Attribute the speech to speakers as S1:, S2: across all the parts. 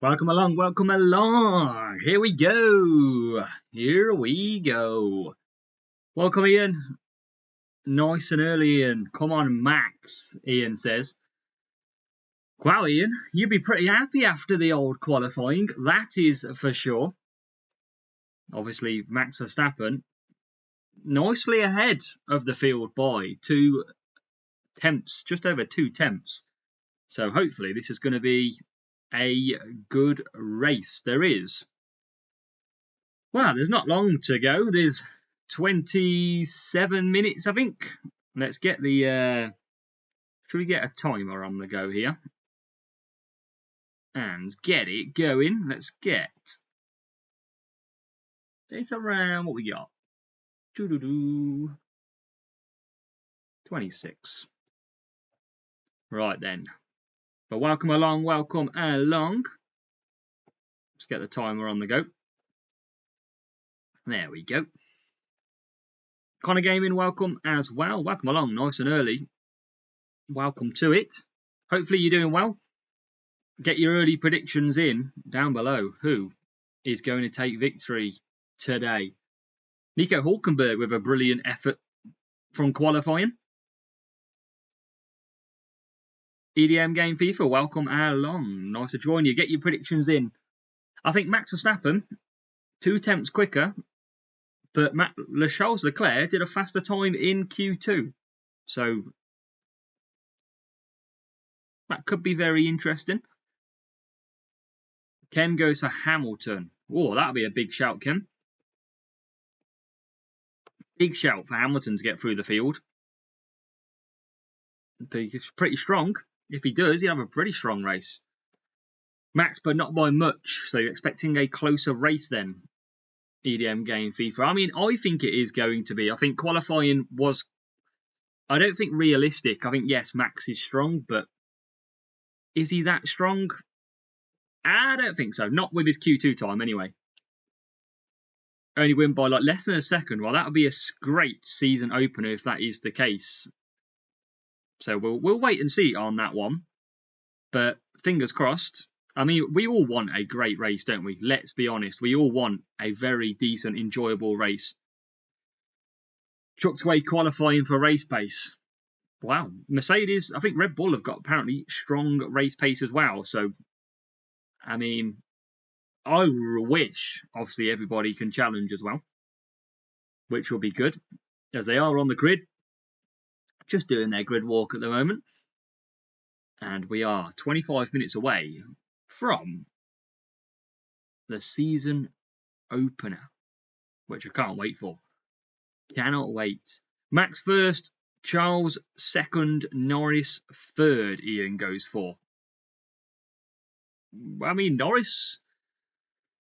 S1: Welcome along, welcome along. Here we go. Here we go. Welcome, Ian. Nice and early, Ian. Come on, Max, Ian says. Wow, Ian, you'd be pretty happy after the old qualifying. That is for sure. Obviously, Max Verstappen nicely ahead of the field by 2 tenths, just over 2 tenths. So hopefully this is going to be a good race. There is. Well, there's not long to go. There's 27 minutes, I think. Let's get the... should we get a timer on the go here? And get it going. Let's get... It's around... What we got? 26. Right then. But welcome along, welcome along. Let's get the timer on the go. There we go. Connor Gaming, welcome as well. Welcome along, nice and early. Welcome to it. Hopefully you're doing well. Get your early predictions in down below. Who is going to take victory today? Nico Hulkenberg with a brilliant effort from qualifying. EDM Game FIFA, welcome along. Nice to join you. Get your predictions in. I think Max Verstappen, 2 tenths quicker, but Charles Leclerc did a faster time in Q2. So that could be very interesting. Ken goes for Hamilton. Oh, that'll be a big shout, Ken. Big shout for Hamilton to get through the field. He's pretty strong. If he does, he'll have a pretty strong race. Max, but not by much. So you're expecting a closer race then. EDM Game FIFA. I mean, I think it is going to be. I think qualifying was... I don't think realistic. I think, yes, Max is strong, but is he that strong? I don't think so. Not with his Q2 time, anyway. Only win by like less than a second. Well, that would be a great season opener if that is the case. So we'll wait and see on that one. But fingers crossed. I mean, we all want a great race, don't we? Let's be honest. We all want a very decent, enjoyable race. Chucked away qualifying for race pace. Wow. Mercedes, I think Red Bull have got apparently strong race pace as well. So, I mean, I wish, obviously, everybody can challenge as well. Which will be good. As they are on the grid. Just doing their grid walk at the moment. And we are 25 minutes away from the season opener, which I can't wait for. Cannot wait. Max first, Charles second, Norris third, Ian goes for. I mean, Norris...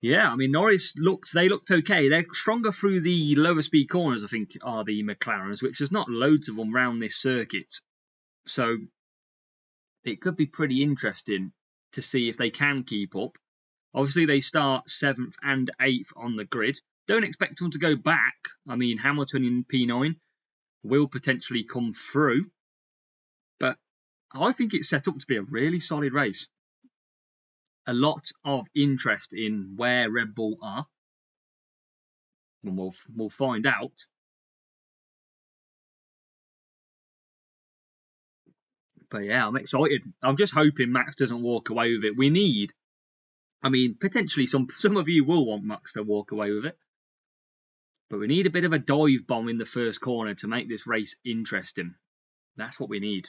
S1: Yeah, I mean, Norris looked okay. They're stronger through the lower speed corners, I think, are the McLarens, which there's not loads of them around this circuit. So it could be pretty interesting to see if they can keep up. Obviously, they start 7th and 8th on the grid. Don't expect them to go back. I mean, Hamilton in P9 will potentially come through. But I think it's set up to be a really solid race. A lot of interest in where Red Bull are. And we'll find out. But yeah, I'm excited. I'm just hoping Max doesn't walk away with it. We need, I mean, potentially some of you will want Max to walk away with it. But we need a bit of a dive bomb in the first corner to make this race interesting. That's what we need.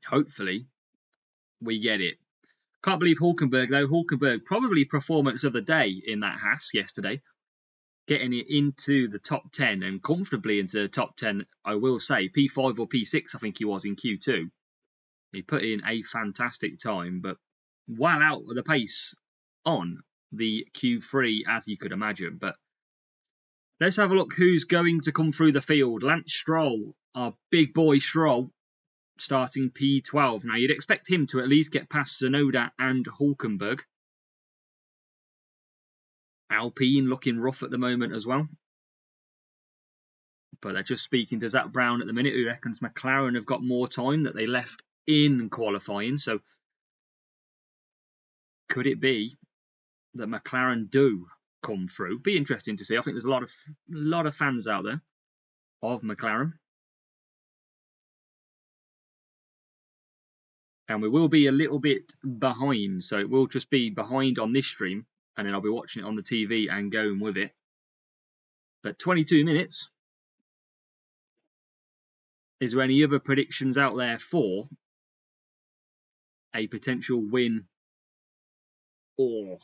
S1: Hopefully, we get it. Can't believe Hulkenberg, though. Hulkenberg, probably performance of the day in that Haas yesterday. Getting it into the top 10 and comfortably into the top 10, I will say. P5 or P6, I think he was in Q2. He put in a fantastic time, but well out of the pace on the Q3, as you could imagine. But let's have a look who's going to come through the field. Lance Stroll, our big boy Stroll, starting P12. Now, you'd expect him to at least get past Tsunoda and Hulkenberg. Alpine looking rough at the moment as well. But they're just speaking to Zach Brown at the minute, who reckons McLaren have got more time that they left in qualifying. So could it be that McLaren do come through? Be interesting to see. I think there's a lot of fans out there of McLaren. And we will be a little bit behind, so it will just be behind on this stream, and then I'll be watching it on the TV and going with it. But 22 minutes. Is there any other predictions out there for a potential win or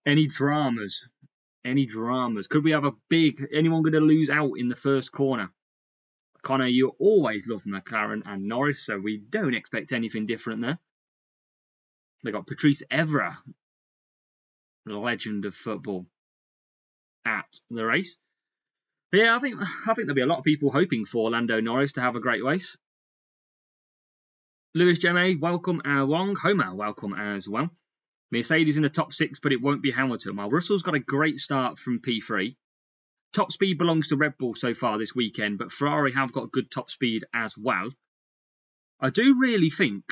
S1: any dramas? Any dramas? Could we have a anyone going to lose out in the first corner? Connor, you always love McLaren and Norris, so we don't expect anything different there. They got Patrice Evra, the legend of football, at the race. But yeah, I think there'll be a lot of people hoping for Lando Norris to have a great race. Lewis Jemme, welcome along. Homer, welcome as well. Mercedes in the top 6, but it won't be Hamilton. While Russell's got a great start from P3. Top speed belongs to Red Bull so far this weekend, but Ferrari have got good top speed as well. I do really think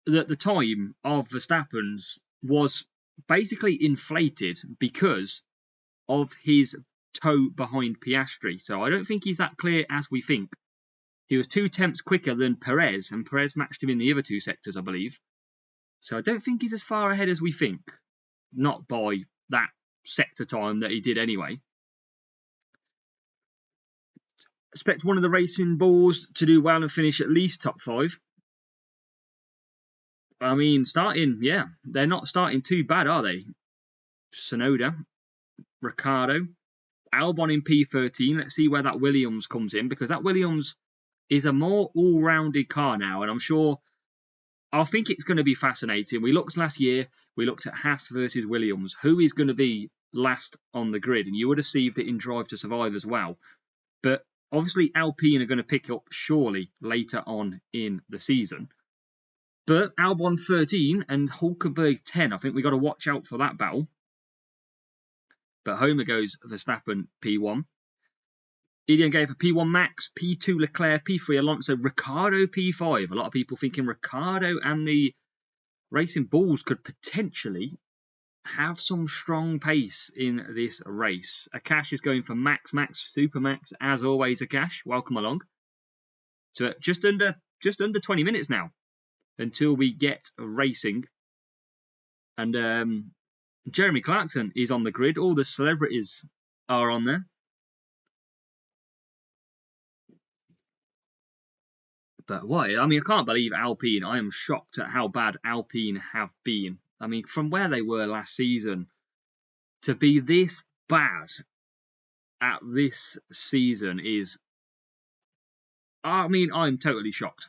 S1: that the time of Verstappen's was basically inflated because of his toe behind Piastri. So I don't think he's that clear as we think. He was 2 tenths quicker than Perez, and Perez matched him in the other 2 sectors, I believe. So I don't think he's as far ahead as we think. Not by that sector time that he did anyway. Expect one of the racing bulls to do well and finish at least top 5. I mean, they're not starting too bad, are they? Sonoda, Ricciardo, Albon in P13. Let's see where that Williams comes in, because that Williams is a more all-rounded car now, and I think it's going to be fascinating. We looked last year, we looked at Haas versus Williams. Who is going to be last on the grid? And you would have seen it in Drive to Survive as well. But obviously, Alpine are going to pick up surely later on in the season. But Albon 13 and Hulkenberg 10. I think we've got to watch out for that battle. But Homer goes Verstappen P1. EDM gave a P1 Max, P2 Leclerc, P3 Alonso, Ricciardo P5. A lot of people thinking Ricciardo and the Racing Bulls could potentially have some strong pace in this race. Akash is going for Max, Super Max, as always. Akash, welcome along. So just under 20 minutes now until we get racing. And Jeremy Clarkson is on the grid. All the celebrities are on there. But why? I mean, I can't believe Alpine. I am shocked at how bad Alpine have been. I mean, from where they were last season to be this bad at this season is... I mean, I'm totally shocked.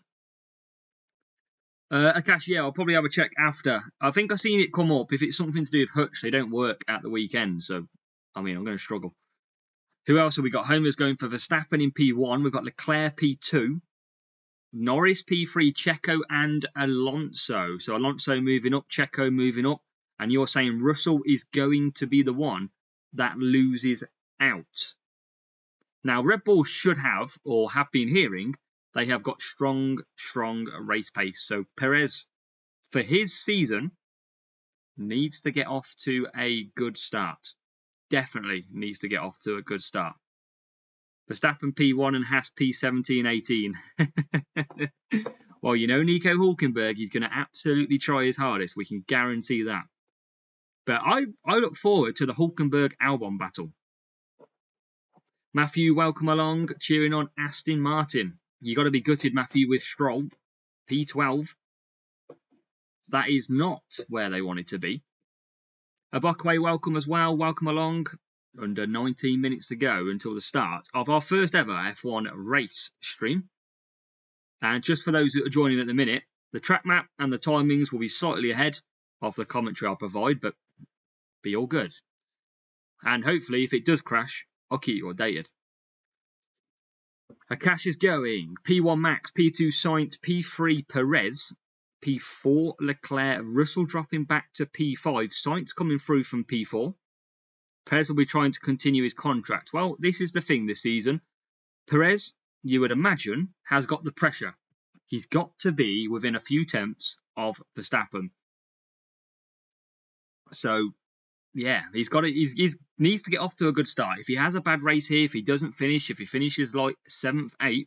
S1: Akash, yeah, I'll probably have a check after. I think I've seen it come up. If it's something to do with Hutch, they don't work at the weekend. So, I mean, I'm going to struggle. Who else have we got? Homer's going for Verstappen in P1. We've got Leclerc P2. Norris P3, Checo and Alonso. So Alonso moving up, Checo moving up. And you're saying Russell is going to be the one that loses out. Now, Red Bull should have, or have been hearing, they have got strong race pace. So Perez, for his season, needs to get off to a good start. Definitely needs to get off to a good start. Verstappen P1 and Haas P17-18. Well, you know Nico Hulkenberg, he's going to absolutely try his hardest. We can guarantee that. But I look forward to the Hulkenberg-Albon battle. Matthew, welcome along, cheering on Aston Martin. You got to be gutted, Matthew, with Stroll. P12. That is not where they wanted to be. Abakwe, welcome as well. Welcome along. Under 19 minutes to go until the start of our first ever F1 race stream. And just for those that are joining at the minute, the track map and the timings will be slightly ahead of the commentary I'll provide, but be all good. And hopefully, if it does crash, I'll keep you updated. Akash is going. P1 Max, P2 Sainz, P3 Perez, P4 Leclerc, Russell dropping back to P5, Sainz coming through from P4. Perez will be trying to continue his contract. Well, this is the thing this season. Perez, you would imagine, has got the pressure. He's got to be within a few tenths of Verstappen. So, yeah, he's got it. He needs to get off to a good start. If he has a bad race here, if he doesn't finish, if he finishes like 7th, 8th,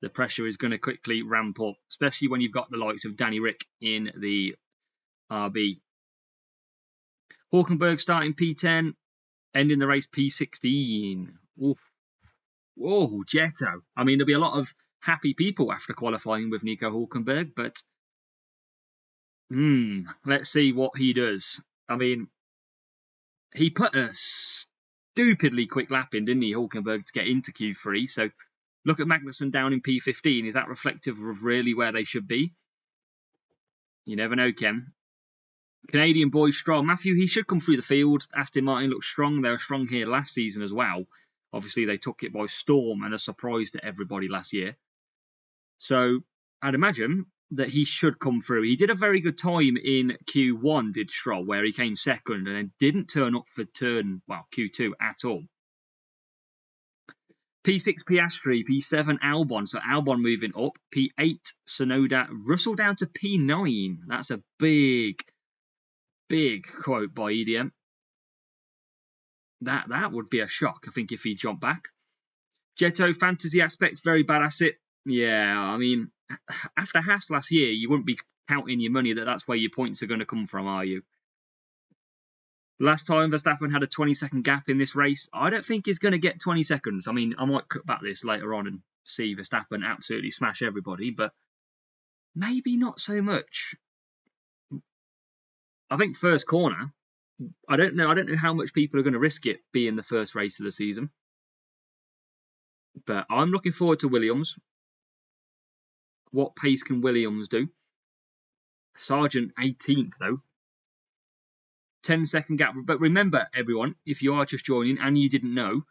S1: the pressure is going to quickly ramp up, especially when you've got the likes of Danny Rick in the RB. Hulkenberg starting P10, ending the race P16. Oof. Whoa, Jetto. I mean, there'll be a lot of happy people after qualifying with Nico Hulkenberg, but let's see what he does. I mean, he put a stupidly quick lap in, didn't he, Hulkenberg, to get into Q3. So look at Magnussen down in P15. Is that reflective of really where they should be? You never know, Ken. Canadian boy strong. Matthew, he should come through the field. Aston Martin looks strong. They were strong here last season as well. Obviously, they took it by storm and a surprise to everybody last year. So I'd imagine that he should come through. He did a very good time in Q1, did Stroll, where he came second and then didn't turn up for Q2 at all. P6 Piastri, P7 Albon. So Albon moving up. P8 Tsunoda. Russell down to P9. That's a big quote by EDM. That would be a shock, I think, if he jumped back. Jetto fantasy aspect, very bad asset. Yeah, I mean, after Haas last year, you wouldn't be counting your money that's where your points are going to come from, are you? Last time Verstappen had a 20-second gap in this race. I don't think he's going to get 20 seconds. I mean, I might cut back this later on and see Verstappen absolutely smash everybody, but maybe not so much. I think first corner, I don't know how much people are going to risk it being the first race of the season. But I'm looking forward to Williams. What pace can Williams do? Sargent 18th, though. 10-second gap. But remember, everyone, if you are just joining and you didn't know,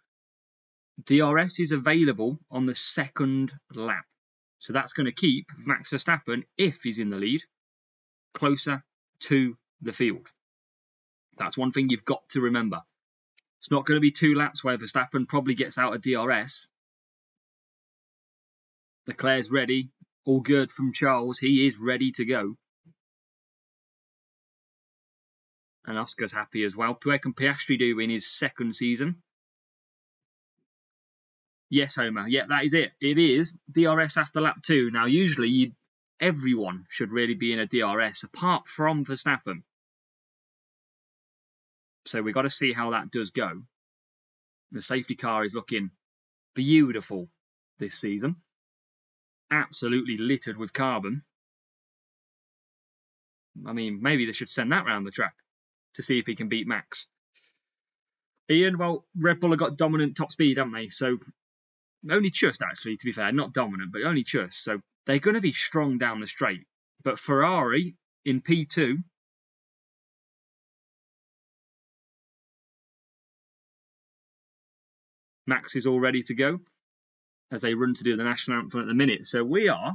S1: DRS is available on the second lap. So that's going to keep Max Verstappen, if he's in the lead, closer to the field. That's one thing you've got to remember. It's not going to be 2 laps where Verstappen probably gets out of DRS. Leclerc's ready. All good from Charles. He is ready to go. And Oscar's happy as well. Where can Piastri do in his second season? Yes, Homer. Yeah, that is it. It is DRS after lap 2. Now, usually everyone should really be in a DRS apart from Verstappen. So we've got to see how that does go. The safety car is looking beautiful this season. Absolutely littered with carbon. I mean, maybe they should send that round the track to see if he can beat Max. Ian, well, Red Bull have got dominant top speed, haven't they? So, only just, actually, to be fair. Not dominant, but only just. So, they're going to be strong down the straight. But Ferrari in P2... Max is all ready to go as they run to do the national anthem at the minute. So we are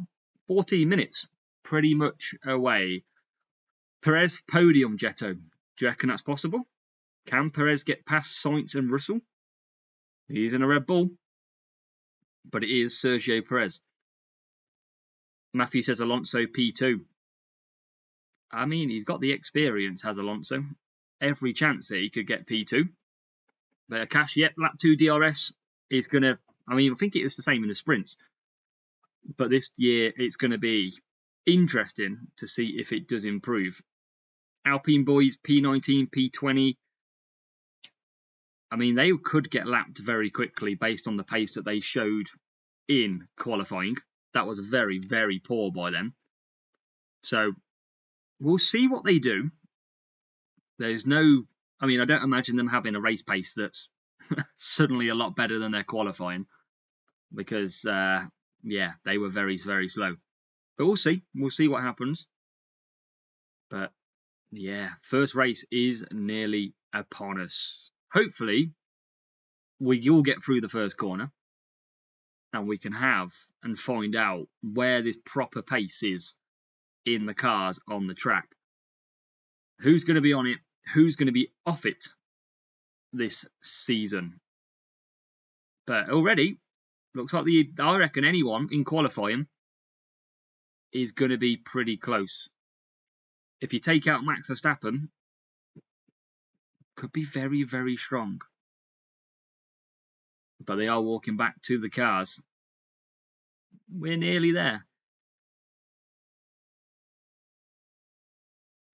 S1: 14 minutes pretty much away. Perez podium, Jetto. Do you reckon that's possible? Can Perez get past Sainz and Russell? He's in a Red Bull, but it is Sergio Perez. Matthew says Alonso P2. I mean, he's got the experience, has Alonso. Every chance that he could get P2. But Cash, yep, lap 2 DRS is going to... I mean, I think it was the same in the sprints. But this year, it's going to be interesting to see if it does improve. Alpine boys, P19, P20. I mean, they could get lapped very quickly based on the pace that they showed in qualifying. That was very, very poor by them. So, we'll see what they do. There's no... I mean, I don't imagine them having a race pace that's suddenly a lot better than their qualifying. Because, yeah, they were very, very slow. But we'll see. We'll see what happens. But, yeah, first race is nearly upon us. Hopefully, we all get through the first corner. And we can have and find out where this proper pace is in the cars on the track. Who's going to be on it? Who's going to be off it this season? But already, looks like I reckon anyone in qualifying is going to be pretty close. If you take out Max Verstappen, Could be very, very strong. But they are walking back to the cars. We're nearly there.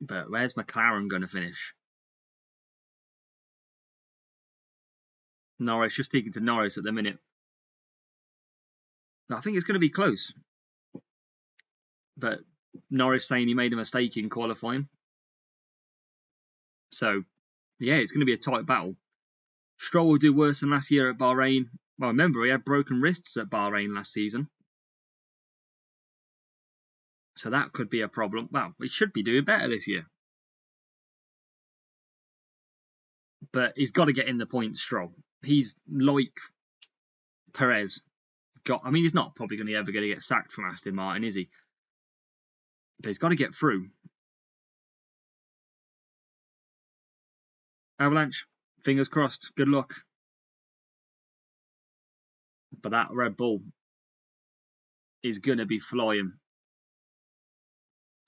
S1: But where's McLaren going to finish? Norris, just sticking to Norris at the minute. I think it's going to be close. But Norris saying he made a mistake in qualifying. So, yeah, it's going to be a tight battle. Stroll will do worse than last year at Bahrain. Well, remember, he had broken wrists at Bahrain last season. So that could be a problem. Well, he should be doing better this year. But he's got to get in the points, Stroll. He's like Perez. He's not probably ever going to get sacked from Aston Martin, is he? But he's got to get through. Avalanche, fingers crossed. Good luck. But that Red Bull is going to be flying.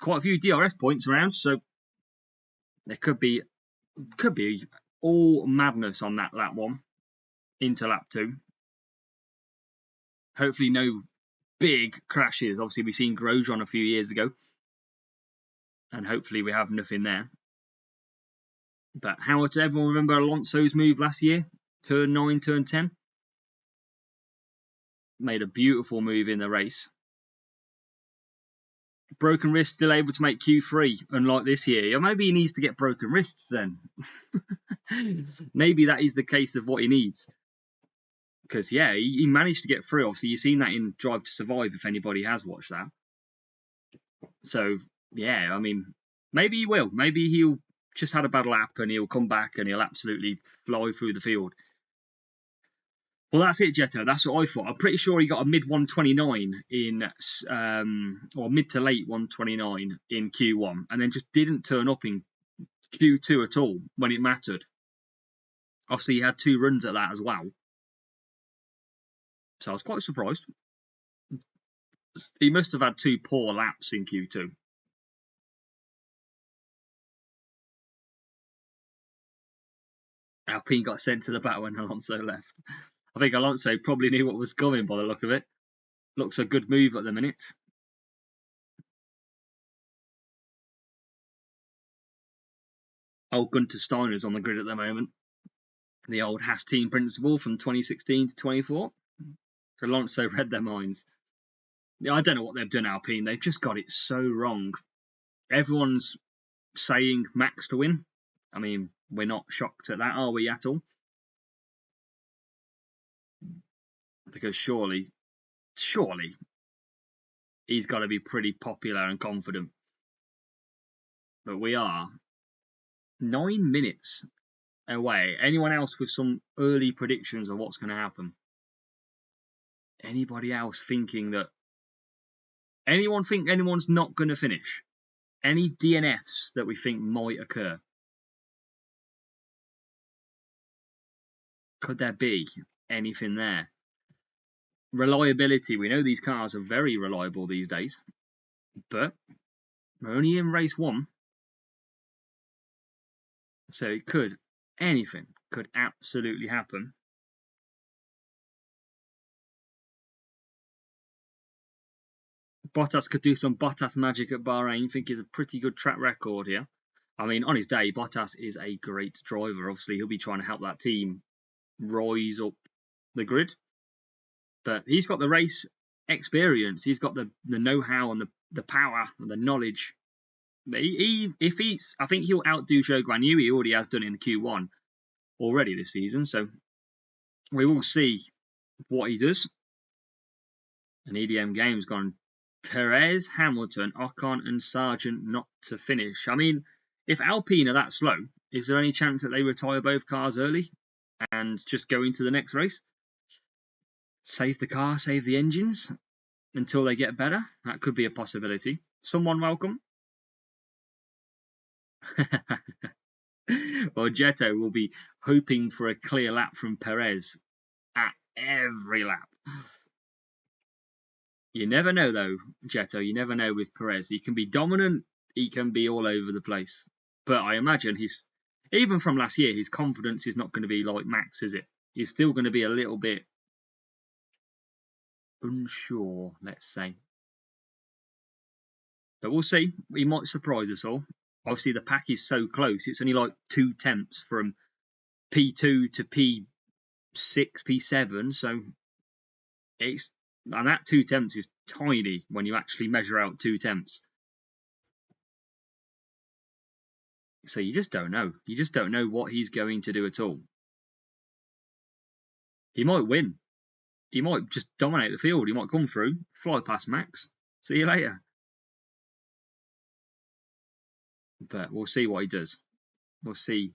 S1: Quite a few DRS points around, so there could be all madness on that lap 1 into lap 2. Hopefully no big crashes. Obviously we've seen Grosjean a few years ago, and hopefully we have nothing there. But how does everyone remember Alonso's move last year? Turn 9, turn 10. Made a beautiful move in the race. Broken wrist, still able to make Q3, unlike this year. Or maybe he needs to get broken wrists then. Maybe that is the case of what he needs. Because, yeah, he managed to get through. Obviously, you've seen that in Drive to Survive, if anybody has watched that. So, yeah, I mean, maybe he will. Maybe he'll just had a bad lap and he'll come back and he'll absolutely fly through the field. Well, that's it, Jetto. That's what I thought. I'm pretty sure he got a mid 129 or mid to late 129 in Q1, and then just didn't turn up in Q2 at all when it mattered. Obviously, he had 2 runs at that as well. So I was quite surprised. He must have had 2 poor laps in Q2. Alpine got sent to the back when Alonso left. I think Alonso probably knew what was coming by the look of it. Looks a good move at the minute. Old Gunter Steiner's on the grid at the moment. The old Haas team principal from 2016 to 24. Alonso read their minds. Yeah, I don't know what they've done, Alpine. They've just got it so wrong. Everyone's saying Max to win. I mean, we're not shocked at that, are we, at all? Because surely, he's got to be pretty popular and confident. But we are 9 minutes away. Anyone else with some early predictions of what's going to happen? Anybody else thinking that... Anyone think anyone's not going to finish? Any DNFs that we think might occur? Could there be anything there? Reliability. We know these cars are very reliable these days. But we're only in race 1. So it could, anything could absolutely happen. Bottas could do some Bottas magic at Bahrain. I think he's a pretty good track record here. I mean, on his day, Bottas is a great driver. Obviously, he'll be trying to help that team rise up the grid. But he's got the race experience. He's got the know-how and the power and the knowledge. I think he'll outdo Zhou Guanyu. He already has done in the Q1 already this season. So we will see what he does. And EDM Games gone Perez, Hamilton, Ocon and Sargent not to finish. I mean, if Alpine are that slow, is there any chance that they retire both cars early and just go into the next race? Save the car, save the engines until they get better? That could be a possibility. Someone welcome? Well, Jetto will be hoping for a clear lap from Perez at every lap. You never know, though, Jetto. You never know with Perez. He can be dominant. He can be all over the place. But I imagine even from last year, his confidence is not going to be like Max, is it? He's still going to be a little bit unsure, let's say. But we'll see. He might surprise us all. Obviously, the pack is so close. It's only like 2 tenths from P2 to P6, P7. So it's, and that 2 tenths is tiny when you actually measure out 2 tenths. So you just don't know. You just don't know what he's going to do at all. He might win. He might just dominate the field. He might come through, fly past Max. See you later. But we'll see what he does. We'll see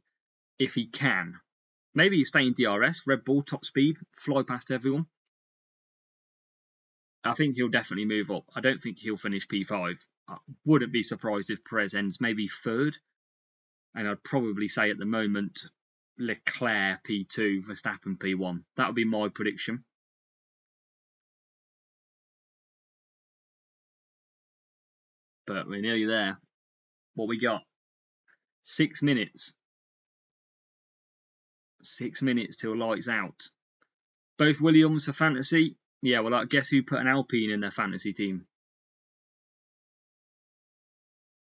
S1: if he can. Maybe he's staying DRS, Red Bull, top speed, fly past everyone. I think he'll definitely move up. I don't think he'll finish P5. I wouldn't be surprised if Perez ends maybe 3rd. And I'd probably say at the moment, Leclerc P2, Verstappen P1. That would be my prediction. But we're nearly there. What we got? 6 minutes. 6 minutes till lights out. Both Williams for fantasy. Yeah, well, I guess who put an Alpine in their fantasy team?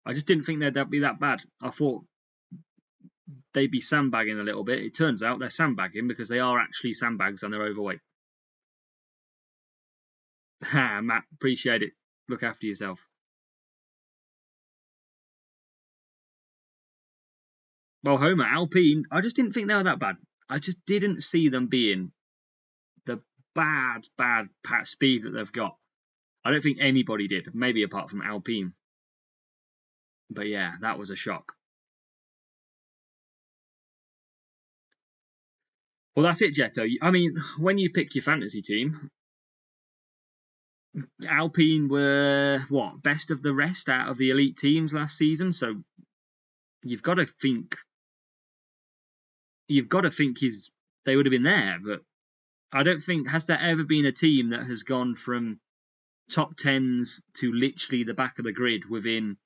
S1: I just didn't think they'd be that bad. I thought they'd be sandbagging a little bit. It turns out they're sandbagging because they are actually sandbags and they're overweight. Ha, Matt, appreciate it. Look after yourself. Well, Homer, Alpine, I just didn't think they were that bad. I just didn't see them being the bad speed that they've got. I don't think anybody did, maybe apart from Alpine. But yeah, that was a shock. Well, that's it, Jetto. I mean, when you pick your fantasy team, Alpine were, what, best of the rest out of the elite teams last season. So you've got to think they would have been there. But I don't think, has there ever been a team that has gone from top 10s to literally the back of the grid within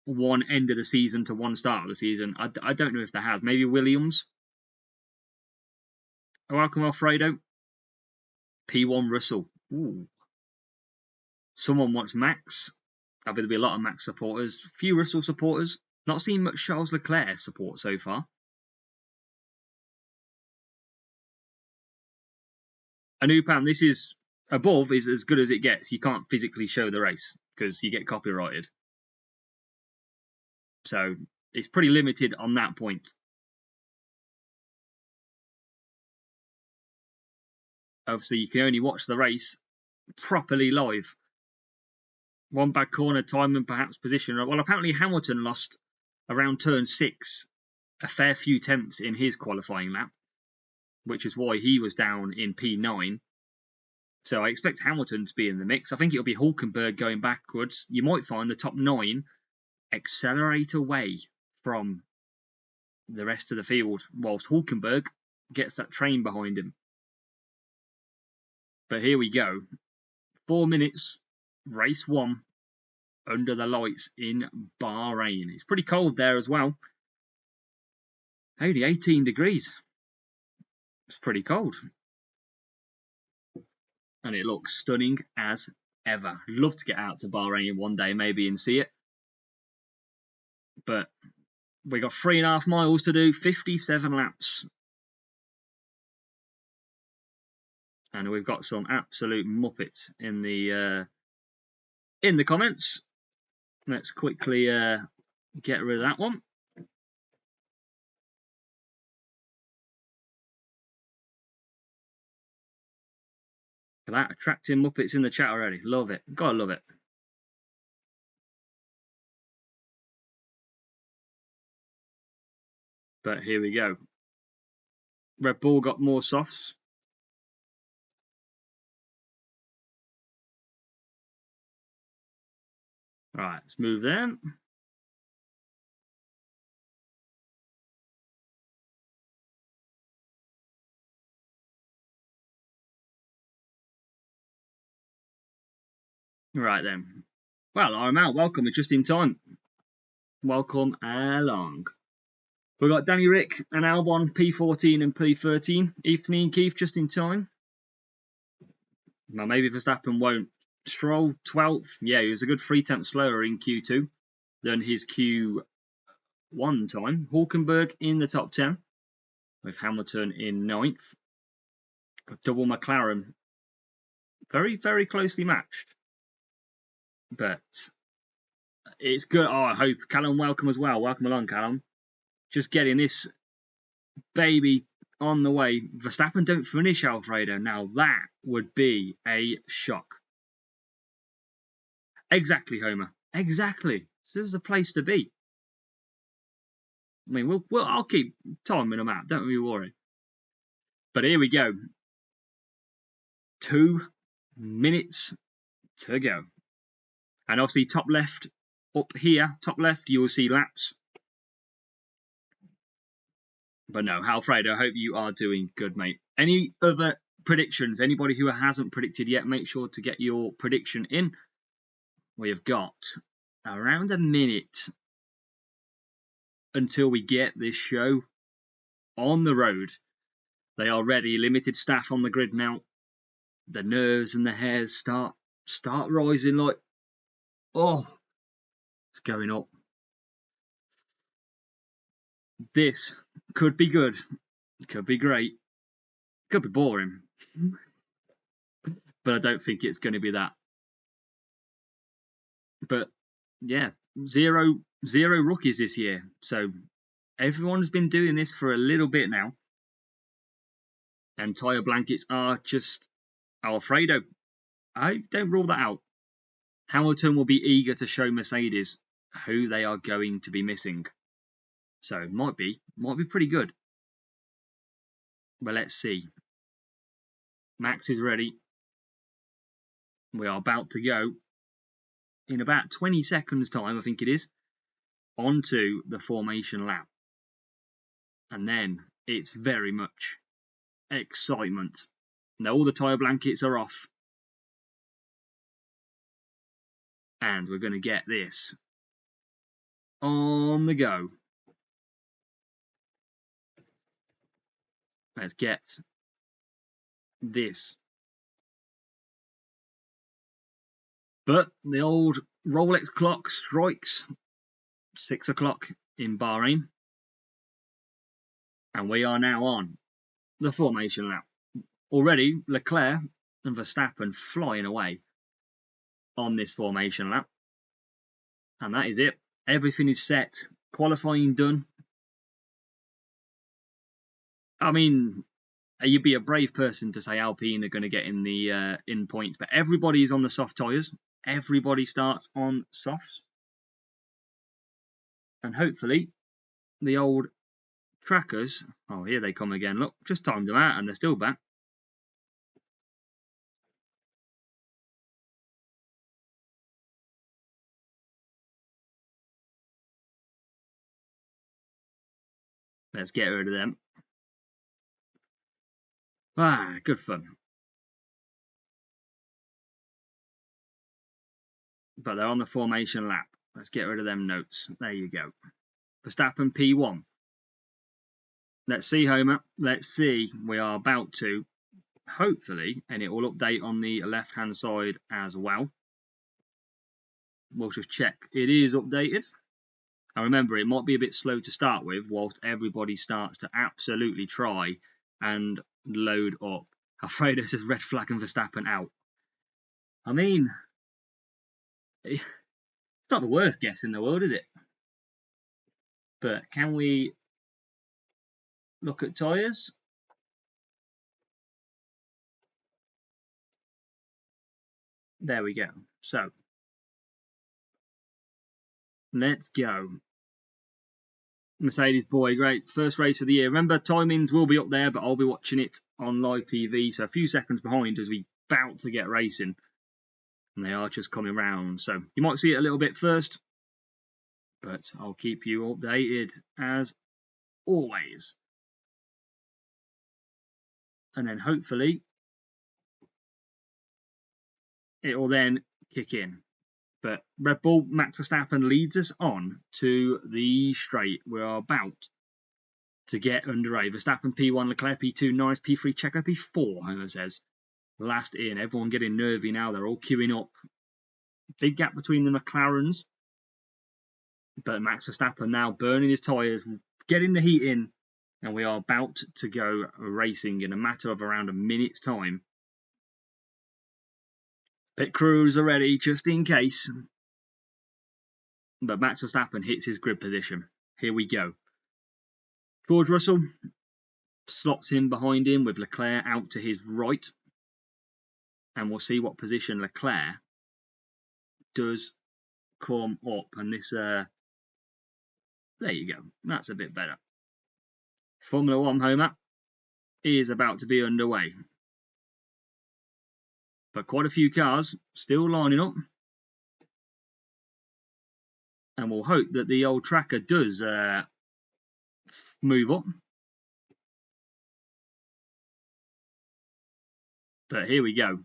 S1: one end of the season to one start of the season? I don't know if there has. Maybe Williams. Welcome, Alfredo. P1 Russell. Ooh. Someone wants Max. I bet there'll be a lot of Max supporters. Few Russell supporters. Not seen much Charles Leclerc support so far. Anupan, this is above is as good as it gets. You can't physically show the race because you get copyrighted. So it's pretty limited on that point. Obviously, you can only watch the race properly live. One bad corner, time and perhaps position. Well, apparently Hamilton lost around turn 6 a fair few tenths in his qualifying lap, which is why he was down in P9. So I expect Hamilton to be in the mix. I think it'll be Hulkenberg going backwards. You might find the top 9 accelerate away from the rest of the field, whilst Hulkenberg gets that train behind him. But here we go. 4 minutes, race 1, under the lights in Bahrain. It's pretty cold there as well. Only 18 degrees. It's pretty cold. And it looks stunning as ever. Love to get out to Bahrain one day, maybe, and see it. But we got 3.5 miles to do, 57 laps. And we've got some absolute muppets in the comments. Let's quickly get rid of that one. For that, attracting muppets in the chat already. Love it. Gotta love it. But here we go. Red Bull got more softs. Right, let's move them. Right then. Well, I'm out. Welcome. It's just in time. Welcome along. We've got Danny Rick and Albon P14 and P13. Anthony and Keith just in time. Now maybe Verstappen won't. Stroll 12th. Yeah, he was a good 3 tenths slower in Q2 than his Q1 time. Hulkenberg in the top 10 with Hamilton in 9th. Double McLaren. Very, very closely matched. But it's good. Oh, I hope. Callum, welcome as well. Welcome along, Callum. Just getting this baby on the way. Verstappen don't finish, Alfredo. Now that would be a shock. Exactly, Homer. Exactly. So this is a place to be. I mean, I'll keep timing them out. Don't you worry. But here we go. 2 minutes to go. And obviously, top left, up here, top left, you will see laps. But no, Alfredo, I hope you are doing good, mate. Any other predictions? Anybody who hasn't predicted yet, make sure to get your prediction in. We have got around a minute until we get this show on the road. They are ready. Limited staff on the grid now. The nerves and the hairs start rising like, oh, it's going up. This could be good. Could be great. Could be boring. But I don't think it's going to be that. But yeah, zero rookies this year. So everyone's been doing this for a little bit now. And tyre blankets are just Alfredo. I don't rule that out. Hamilton will be eager to show Mercedes who they are going to be missing. So it might be pretty good. But let's see. Max is ready. We are about to go in about 20 seconds time, I think it is, onto the formation lap. And then it's very much excitement. Now all the tyre blankets are off. And we're going to get this on the go. Let's get this. But the old Rolex clock strikes 6 o'clock in Bahrain. And we are now on the formation lap. Already, Leclerc and Verstappen flying away on this formation lap. And that is it. Everything is set. Qualifying done. I mean, you'd be a brave person to say Alpine are going to get in the in points, but everybody is on the soft tyres. Everybody starts on softs. And hopefully, the old trackers, oh, here they come again. Look, just timed them out and they're still back. Let's get rid of them. Ah, good fun. But they're on the formation lap. Let's get rid of them notes. There you go. Verstappen P1. Let's see, Homer. Let's see. We are about to, hopefully, and it will update on the left-hand side as well. We'll just check. It is updated. And remember, it might be a bit slow to start with, whilst everybody starts to absolutely try and load up. Alfredo says red flag and Verstappen out. I mean, it's not the worst guess in the world, is it? But can we look at tyres? There we go. So, let's go. Mercedes boy, great. First race of the year. Remember, timings will be up there, but I'll be watching it on live TV. So a few seconds behind as we about to get racing. And they are just coming round. So you might see it a little bit first. But I'll keep you updated as always. And then hopefully it will then kick in. But Red Bull, Max Verstappen leads us on to the straight. We're about to get underway. Verstappen P1, Leclerc P2, Norris P3, Checo P4, Homer says. Last in. Everyone getting nervy now. They're all queuing up. Big gap between the McLarens. But Max Verstappen now burning his tyres, getting the heat in. And we are about to go racing in a matter of around a minute's time. Pit crews are ready, just in case. But Max Verstappen hits his grid position. Here we go. George Russell slots in behind him with Leclerc out to his right. And we'll see what position Leclerc does come up. And this, there you go. That's a bit better. Formula One, Homer, is about to be underway. But quite a few cars still lining up. And we'll hope that the old tracker does move up. But here we go.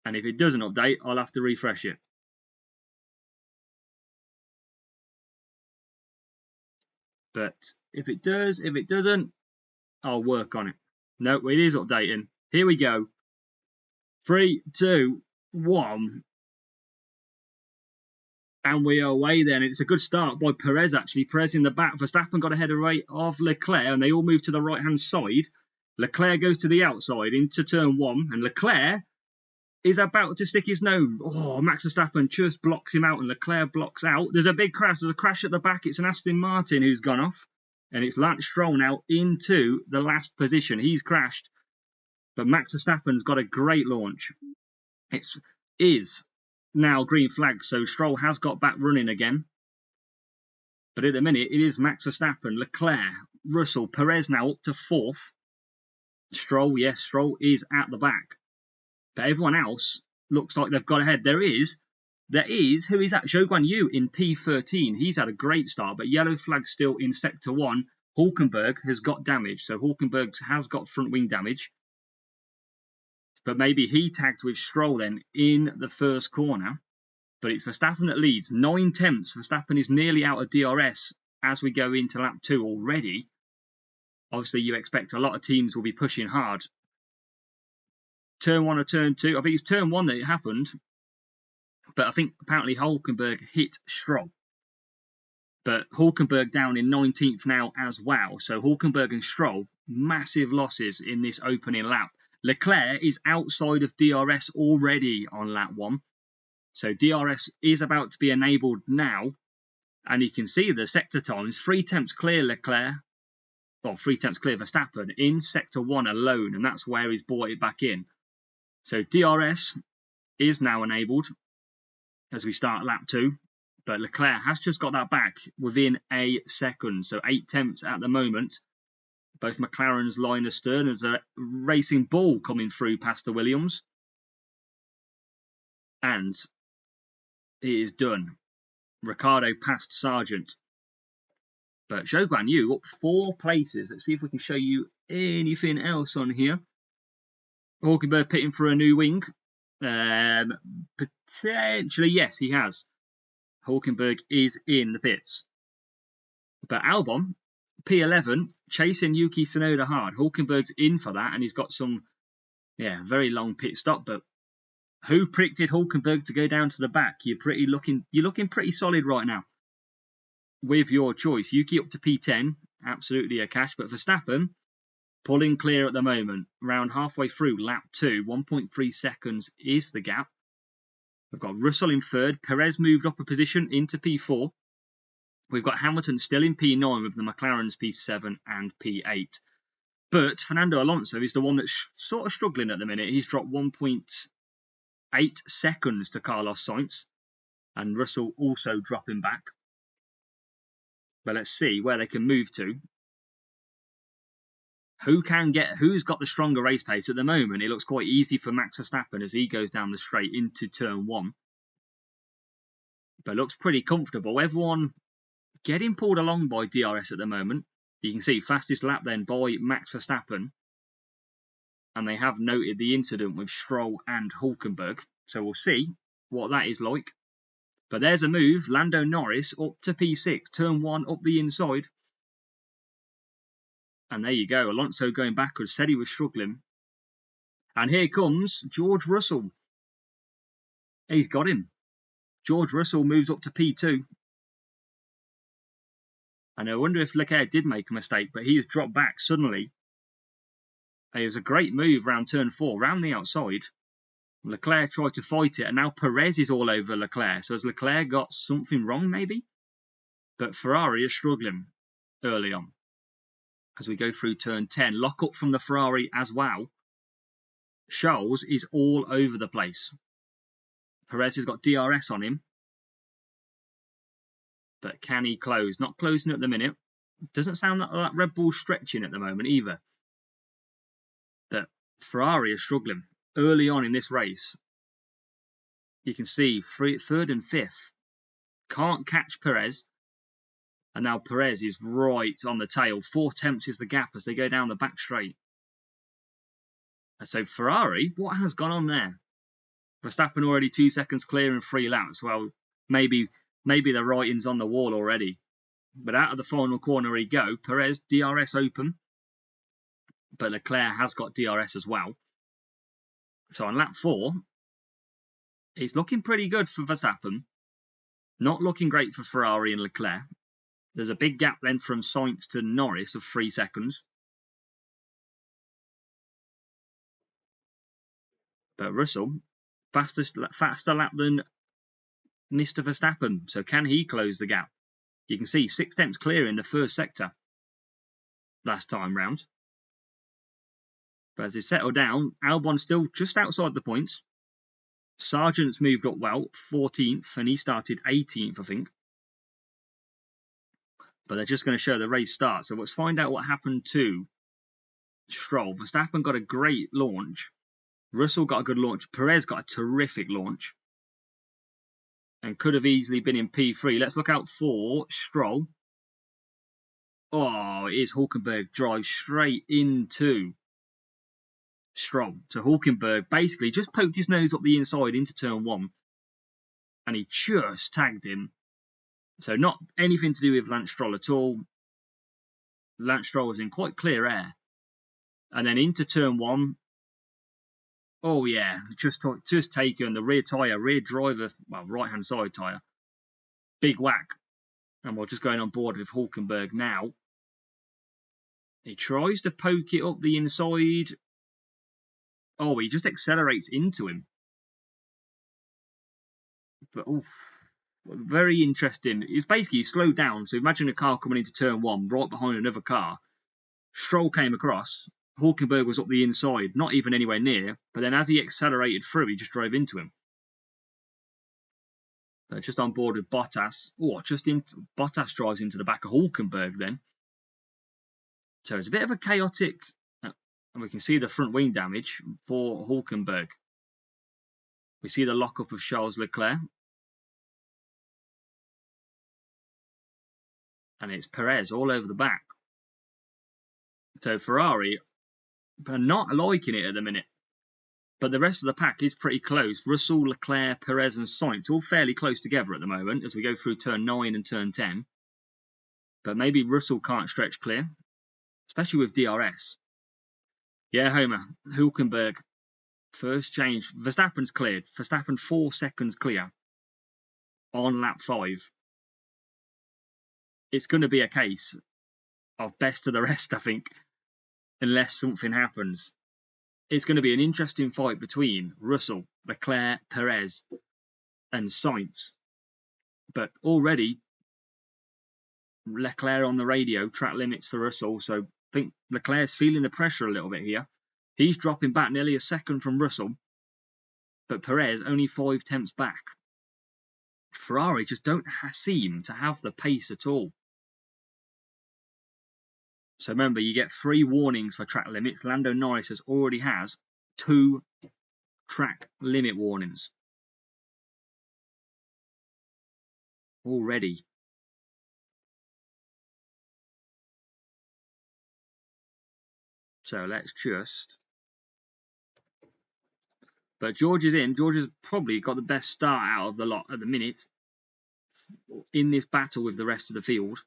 S1: And if it doesn't update, I'll have to refresh it. But if it does, if it doesn't, I'll work on it. No, it is updating. Here we go. 3, 2, 1. And we are away then. It's a good start by Perez, actually. Perez in the back. Verstappen got ahead of Leclerc, and they all move to the right-hand side. Leclerc goes to the outside into turn 1, and Leclerc is about to stick his nose. Oh, Max Verstappen just blocks him out, and Leclerc blocks out. There's a big crash. There's a crash at the back. It's an Aston Martin who's gone off, and it's Lance Stroll now into the last position. He's crashed, but Max Verstappen's got a great launch. It is now green flag, so Stroll has got back running again. But at the minute, it is Max Verstappen, Leclerc, Russell, Perez now up to 4th. Stroll, yes, Stroll is at the back. But everyone else looks like they've got ahead. There is, who is that? Zhou Guanyu in P13. He's had a great start, but yellow flag still in Sector 1. Hulkenberg has got damage, so Hulkenberg has got front wing damage. But maybe he tagged with Stroll then in the first corner. But it's Verstappen that leads. 9 tenths. Verstappen is nearly out of DRS as we go into lap 2 already. Obviously, you expect a lot of teams will be pushing hard. Turn 1 or turn 2. I think it's turn 1 that it happened. But I think apparently Hulkenberg hit Stroll. But Hulkenberg down in 19th now as well. So Hulkenberg and Stroll, massive losses in this opening lap. Leclerc is outside of DRS already on lap 1. So DRS is about to be enabled now. And you can see the sector times. 3 tenths clear Leclerc. Well, 3 tenths clear Verstappen in Sector 1 alone. And that's where he's brought it back in. So DRS is now enabled as we start lap 2. But Leclerc has just got that back within a second. So 8 tenths at the moment. Both McLarens line astern. There's a racing ball coming through past the Williams. And it is done. Ricciardo passed Sargent. But Zhou Guanyu up 4 places. Let's see if we can show you anything else on here. Hulkenberg pitting for a new wing. Potentially, yes, he has. Hulkenberg is in the pits. But Albon, P11, chasing Yuki Tsunoda hard. Hulkenberg's in for that, and he's got some, very long pit stop. But who predicted Hulkenberg to go down to the back? You're looking pretty solid right now with your choice. Yuki up to P10, absolutely a cash. But Verstappen pulling clear at the moment. Around halfway through lap 2, 1.3 seconds is the gap. We've got Russell in 3rd. Perez moved up a position into P4. We've got Hamilton still in P9 with the McLarens P7 and P8. But Fernando Alonso is the one that's sort of struggling at the minute. He's dropped 1.8 seconds to Carlos Sainz. And Russell also dropping back. But let's see where they can move to. Who's got the stronger race pace at the moment? It looks quite easy for Max Verstappen as he goes down the straight into turn 1. But looks pretty comfortable. Everyone getting pulled along by DRS at the moment. You can see fastest lap then by Max Verstappen. And they have noted the incident with Stroll and Hulkenberg. So we'll see what that is like. But there's a move. Lando Norris up to P6. Turn 1 up the inside. And there you go. Alonso going backwards. Said he was struggling. And here comes George Russell. He's got him. George Russell moves up to P2. And I wonder if Leclerc did make a mistake, but he has dropped back suddenly. It was a great move round turn 4, round the outside. Leclerc tried to fight it, and now Perez is all over Leclerc. So has Leclerc got something wrong, maybe? But Ferrari is struggling early on. As we go through turn 10, lock up from the Ferrari as well. Charles is all over the place. Perez has got DRS on him. But can he close? Not closing at the minute. Doesn't sound like that Red Bull stretching at the moment either. But Ferrari is struggling early on in this race. You can see third and fifth. Can't catch Perez. And now Perez is right on the tail. 4 tenths is the gap as they go down the back straight. And so Ferrari, what has gone on there? Verstappen already 2 seconds clear in 3 laps. Well, maybe the writing's on the wall already. But out of the final corner he go. Perez, DRS open. But Leclerc has got DRS as well. So on lap 4, it's looking pretty good for Verstappen. Not looking great for Ferrari and Leclerc. There's a big gap then from Sainz to Norris of 3 seconds. But Russell, faster lap than Mr. Verstappen. So can he close the gap? You can see 6 tenths clear in the first sector last time round. But as they settle down, Albon's still just outside the points. Sargent's moved up well, 14th, and he started 18th, I think. But they're just going to show the race start. So let's find out what happened to Stroll. Verstappen got a great launch. Russell got a good launch. Perez got a terrific launch. And could have easily been in P3. Let's look out for Stroll. Oh, it is Hulkenberg drives straight into Stroll. So Hulkenberg basically just poked his nose up the inside into turn 1. And he just tagged him. So not anything to do with Lance Stroll at all. Lance Stroll was in quite clear air. And then into turn 1. Oh yeah, just taken the rear tyre, rear driver, well, right-hand side tyre. Big whack. And we're just going on board with Hulkenberg now. He tries to poke it up the inside. Oh, he just accelerates into him. But, oof. Very interesting. It's basically slowed down. So imagine a car coming into turn 1 right behind another car. Stroll came across. Hulkenberg was up the inside, not even anywhere near. But then as he accelerated through, he just drove into him. So just on board with Bottas. Oh, Bottas drives into the back of Hulkenberg then. So it's a bit of a chaotic, and we can see the front wing damage for Hulkenberg. We see the lockup of Charles Leclerc. And it's Perez all over the back. So Ferrari are not liking it at the minute. But the rest of the pack is pretty close. Russell, Leclerc, Perez and Sainz all fairly close together at the moment as we go through turn 9 and turn 10. But maybe Russell can't stretch clear, especially with DRS. Yeah, Homer, Hulkenberg, first change. Verstappen's cleared. Verstappen 4 seconds clear on lap 5. It's going to be a case of best of the rest, I think, unless something happens. It's going to be an interesting fight between Russell, Leclerc, Perez and Sainz. But already, Leclerc on the radio, track limits for Russell. So I think Leclerc's feeling the pressure a little bit here. He's dropping back nearly a second from Russell. But Perez only 5 tenths back. Ferrari just don't seem to have the pace at all. So remember, you get 3 warnings for track limits. Lando Norris already has 2 track limit warnings. Already. So let's just... But George is in. George has probably got the best start out of the lot at the minute. in this battle with the rest of the field.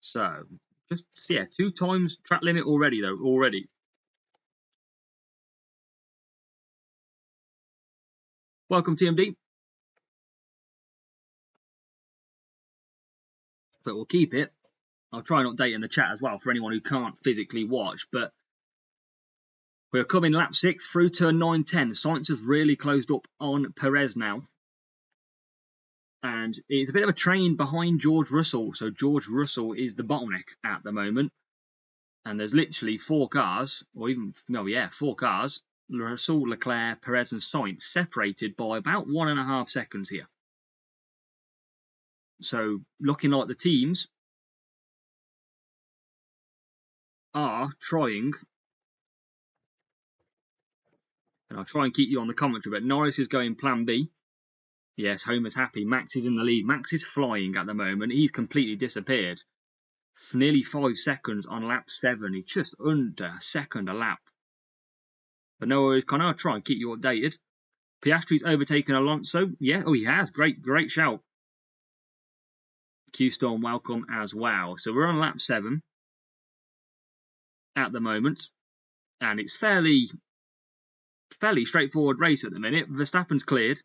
S1: So, just, yeah, 2 times track limit already, though, already. Welcome, TMD. But we'll keep it. I'll try and update in the chat as well for anyone who can't physically watch. But we're coming lap 6 through turn 9-10. Sainz has really closed up on Perez now. And it's a bit of a train behind George Russell. So George Russell is the bottleneck at the moment. And there's literally 4 cars, or even, no, yeah, 4 cars. Russell, Leclerc, Perez and Sainz separated by about 1.5 seconds here. So looking like the teams are trying, and I'll try and keep you on the commentary, but Norris is going plan B. Yes, Homer's happy. Max is in the lead. Max is flying at the moment. He's completely disappeared. Nearly 5 seconds on lap 7. He's just under a second a lap. But no worries, Connor. I'll try and keep you updated. Piastri's overtaken Alonso. Yeah, oh, he has. Great shout. Q-Storm, welcome as well. So we're on lap 7 at the moment. And it's fairly straightforward race at the minute. Verstappen's cleared,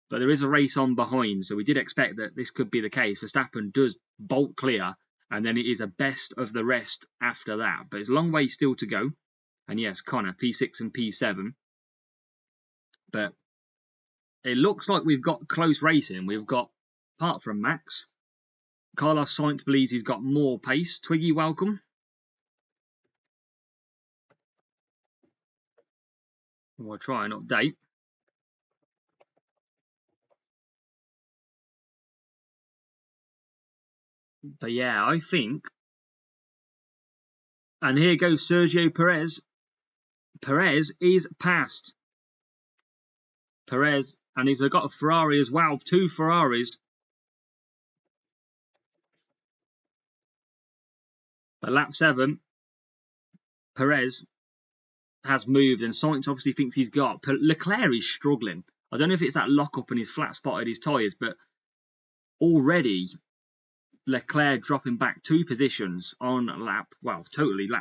S1: but there is a race on behind. So we did expect that this could be the case. Verstappen does bolt clear, and then it is a best of the rest after that. But it's a long way still to go. And yes, Connor, P6 and P7. But it looks like we've got close racing. We've got, apart from Max, Carlos Sainz believes he's got more pace. Twiggy, welcome. We'll try and update. But yeah, I think, and here goes Sergio Perez. Perez is passed. Perez, and he's got a Ferrari as well, 2 Ferraris. But lap 7, Perez has moved, and Sainz obviously thinks he's got. Leclerc is struggling. I don't know if it's that lock-up and his flat spot at his tyres, but already Leclerc dropping back 2 positions on lap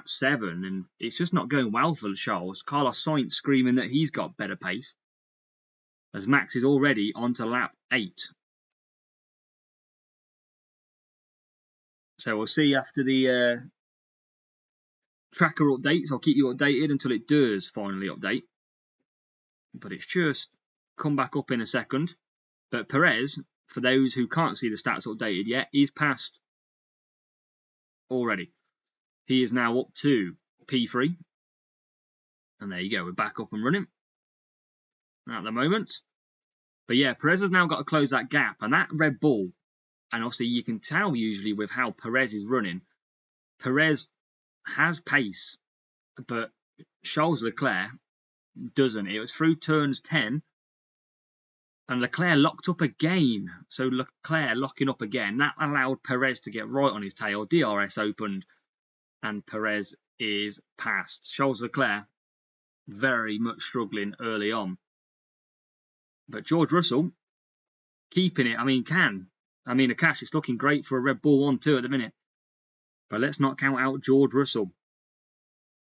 S1: 7, and it's just not going well for Charles. Carlos Sainz screaming that he's got better pace, as Max is already onto lap 8. So we'll see after the tracker updates. I'll keep you updated until it does finally update. But it's just come back up in a second. But Perez, for those who can't see the stats updated yet, is passed already. He is now up to P3. And there you go, we're back up and running at the moment. But yeah, Perez has now got to close that gap. And that Red Bull, and obviously you can tell usually with how Perez is running, Perez has pace, but Charles Leclerc doesn't. It was through turns 10, and Leclerc locked up again. So Leclerc locking up again, that allowed Perez to get right on his tail. DRS opened, and Perez is passed. Charles Leclerc very much struggling early on. But George Russell keeping it. Akash, it's looking great for a Red Bull 1-2 at the minute. But let's not count out George Russell.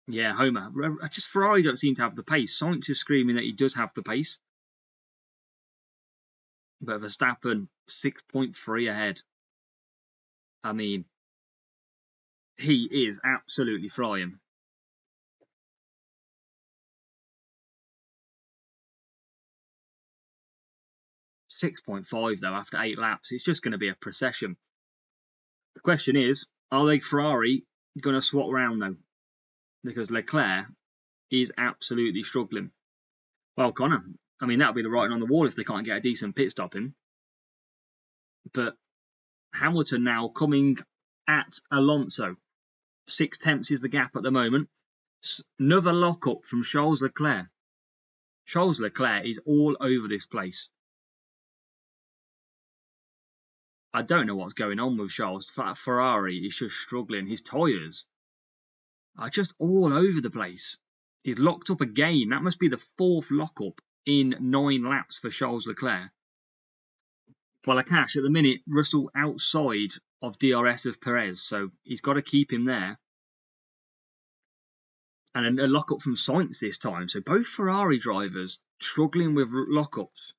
S1: Yeah, Homer. Just Ferrari don't seem to have the pace. Sainz is screaming that he does have the pace. But Verstappen, 6.3 ahead. I mean, he is absolutely flying. .5 though after 8 laps. It's just going to be a procession. The question is, are they Ferrari going to swap round though? Because Leclerc is absolutely struggling. Well, Connor, that'll be the writing on the wall if they can't get a decent pit stop in. But Hamilton now coming at Alonso. 6 tenths is the gap at the moment. Another lock-up from Charles Leclerc. Charles Leclerc is all over this place. I don't know what's going on with Charles. Ferrari is just struggling. His tyres are just all over the place. He's locked up again. That must be the 4th lockup in 9 laps for Charles Leclerc. Well, Akash, at the minute, Russell outside of DRS of Perez, so he's got to keep him there. And a lockup from Sainz this time. So both Ferrari drivers struggling with lockups.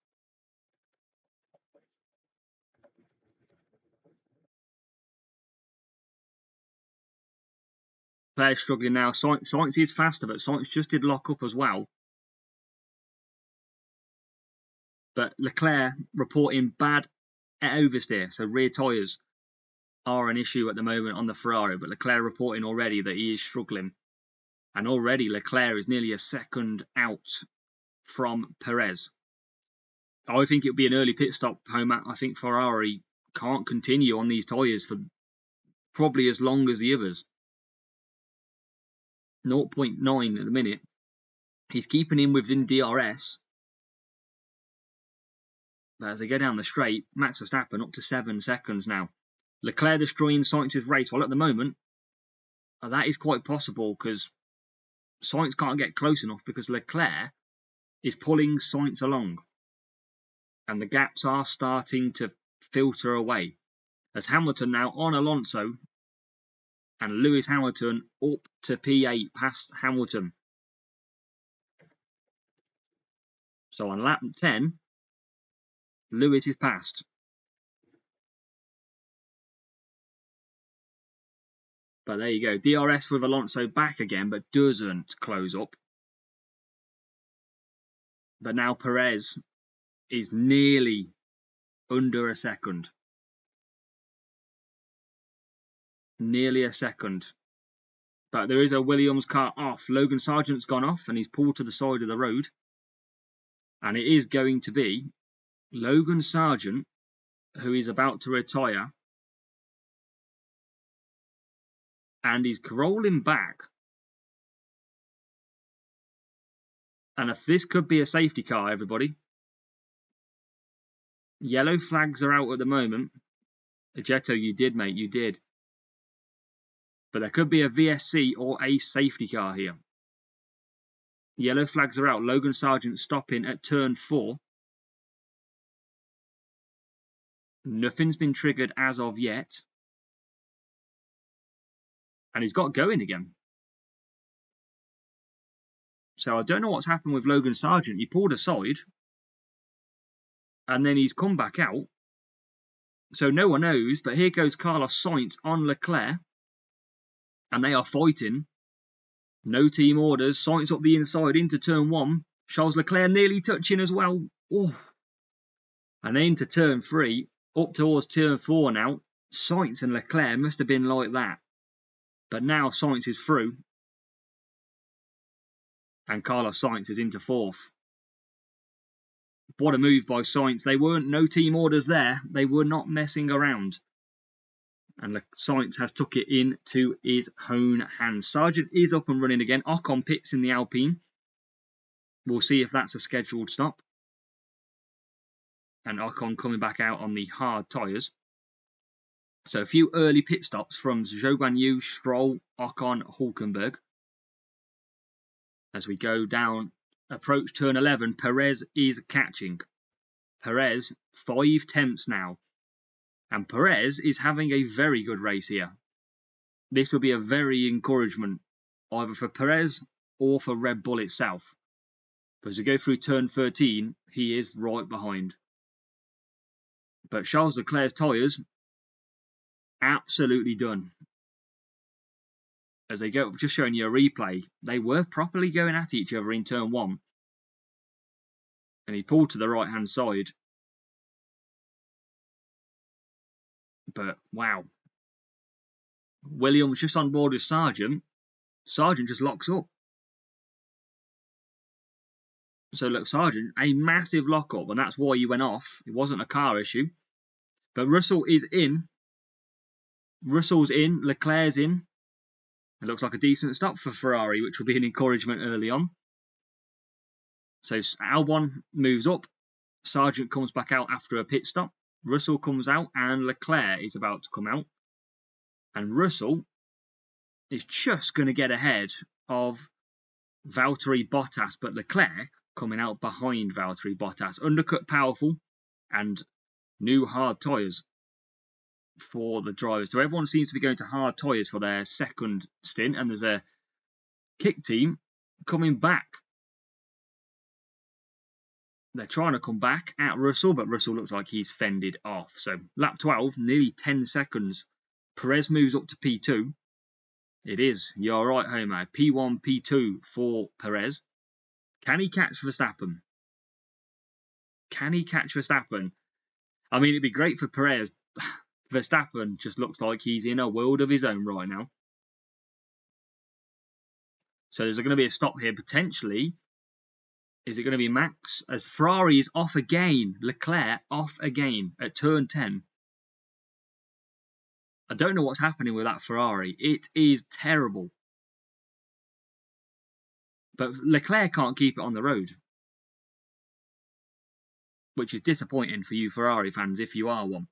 S1: Leclerc struggling now. Sainz is faster, but Sainz just did lock up as well. But Leclerc reporting bad oversteer, so rear tyres are an issue at the moment on the Ferrari. But Leclerc reporting already that he is struggling. And already Leclerc is nearly a second out from Perez. I think it'll be an early pit stop home. I think Ferrari can't continue on these tyres for probably as long as the others. 0.9 at the minute. He's keeping him within DRS. But as they go down the straight, Max Verstappen up to 7 seconds now. Leclerc destroying Sainz's race. Well, at the moment, that is quite possible because Sainz can't get close enough because Leclerc is pulling Sainz along. And the gaps are starting to filter away. As Hamilton now on Alonso. And Lewis Hamilton up to P8 past Hamilton. So on lap 10, Lewis is passed. But there you go. DRS with Alonso back again, but doesn't close up. But now Perez is nearly under a second. Nearly a second. But there is a Williams car off. Logan Sargent's gone off and he's pulled to the side of the road. And it is going to be Logan Sargent, who is about to retire. And he's rolling back. And if this could be a safety car, everybody. Yellow flags are out at the moment. Ajetto, you did, mate. You did. But there could be a VSC or a safety car here. Yellow flags are out. Logan Sargent stopping at turn 4. Nothing's been triggered as of yet. And he's got going again. So I don't know what's happened with Logan Sargent. He pulled aside. And then he's come back out. So no one knows. But here goes Carlos Sainz on Leclerc. And they are fighting. No team orders. Sainz up the inside into turn 1. Charles Leclerc nearly touching as well. Oh. And then into turn 3. Up towards turn 4 now. Sainz and Leclerc must have been like that. But now Sainz is through. And Carlos Sainz is into 4th. What a move by Sainz. They weren't no team orders there. They were not messing around. And Sainz has took it into his own hands. Sargent is up and running again. Ocon pits in the Alpine. We'll see if that's a scheduled stop. And Ocon coming back out on the hard tyres. So a few early pit stops from Zhou Guanyu, Stroll, Ocon, Hulkenberg. As we go down, approach turn 11, Perez is catching. Perez, 5 tenths now. And Perez is having a very good race here. This will be a very encouragement, either for Perez or for Red Bull itself. But as we go through turn 13, he is right behind. But Charles Leclerc's tyres, absolutely done. As they go, just showing you a replay, they were properly going at each other in turn 1. And he pulled to the right-hand side. But, wow. Williams just on board with Sargent. Sargent just locks up. So, look, Sargent, a massive lock-up, and that's why he went off. It wasn't a car issue. But Russell is in. Russell's in. Leclerc's in. It looks like a decent stop for Ferrari, which will be an encouragement early on. So Albon moves up. Sargent comes back out after a pit stop. Russell comes out and Leclerc is about to come out. And Russell is just going to get ahead of Valtteri Bottas, but Leclerc coming out behind Valtteri Bottas. Undercut powerful and new hard tyres for the drivers. So everyone seems to be going to hard tyres for their second stint, and there's a kick team coming back. They're trying to come back at Russell, but Russell looks like he's fended off. So lap 12, nearly 10 seconds. Perez moves up to P2. It is. You're right, Homer. P1, P2 for Perez. Can he catch Verstappen? Can he catch Verstappen? I mean, it'd be great for Perez. Verstappen just looks like he's in a world of his own right now. So there's going to be a stop here potentially. Is it going to be Max? As Ferrari is off again. Leclerc off again at turn 10. I don't know what's happening with that Ferrari. It is terrible. But Leclerc can't keep it on the road, which is disappointing for you Ferrari fans if you are one.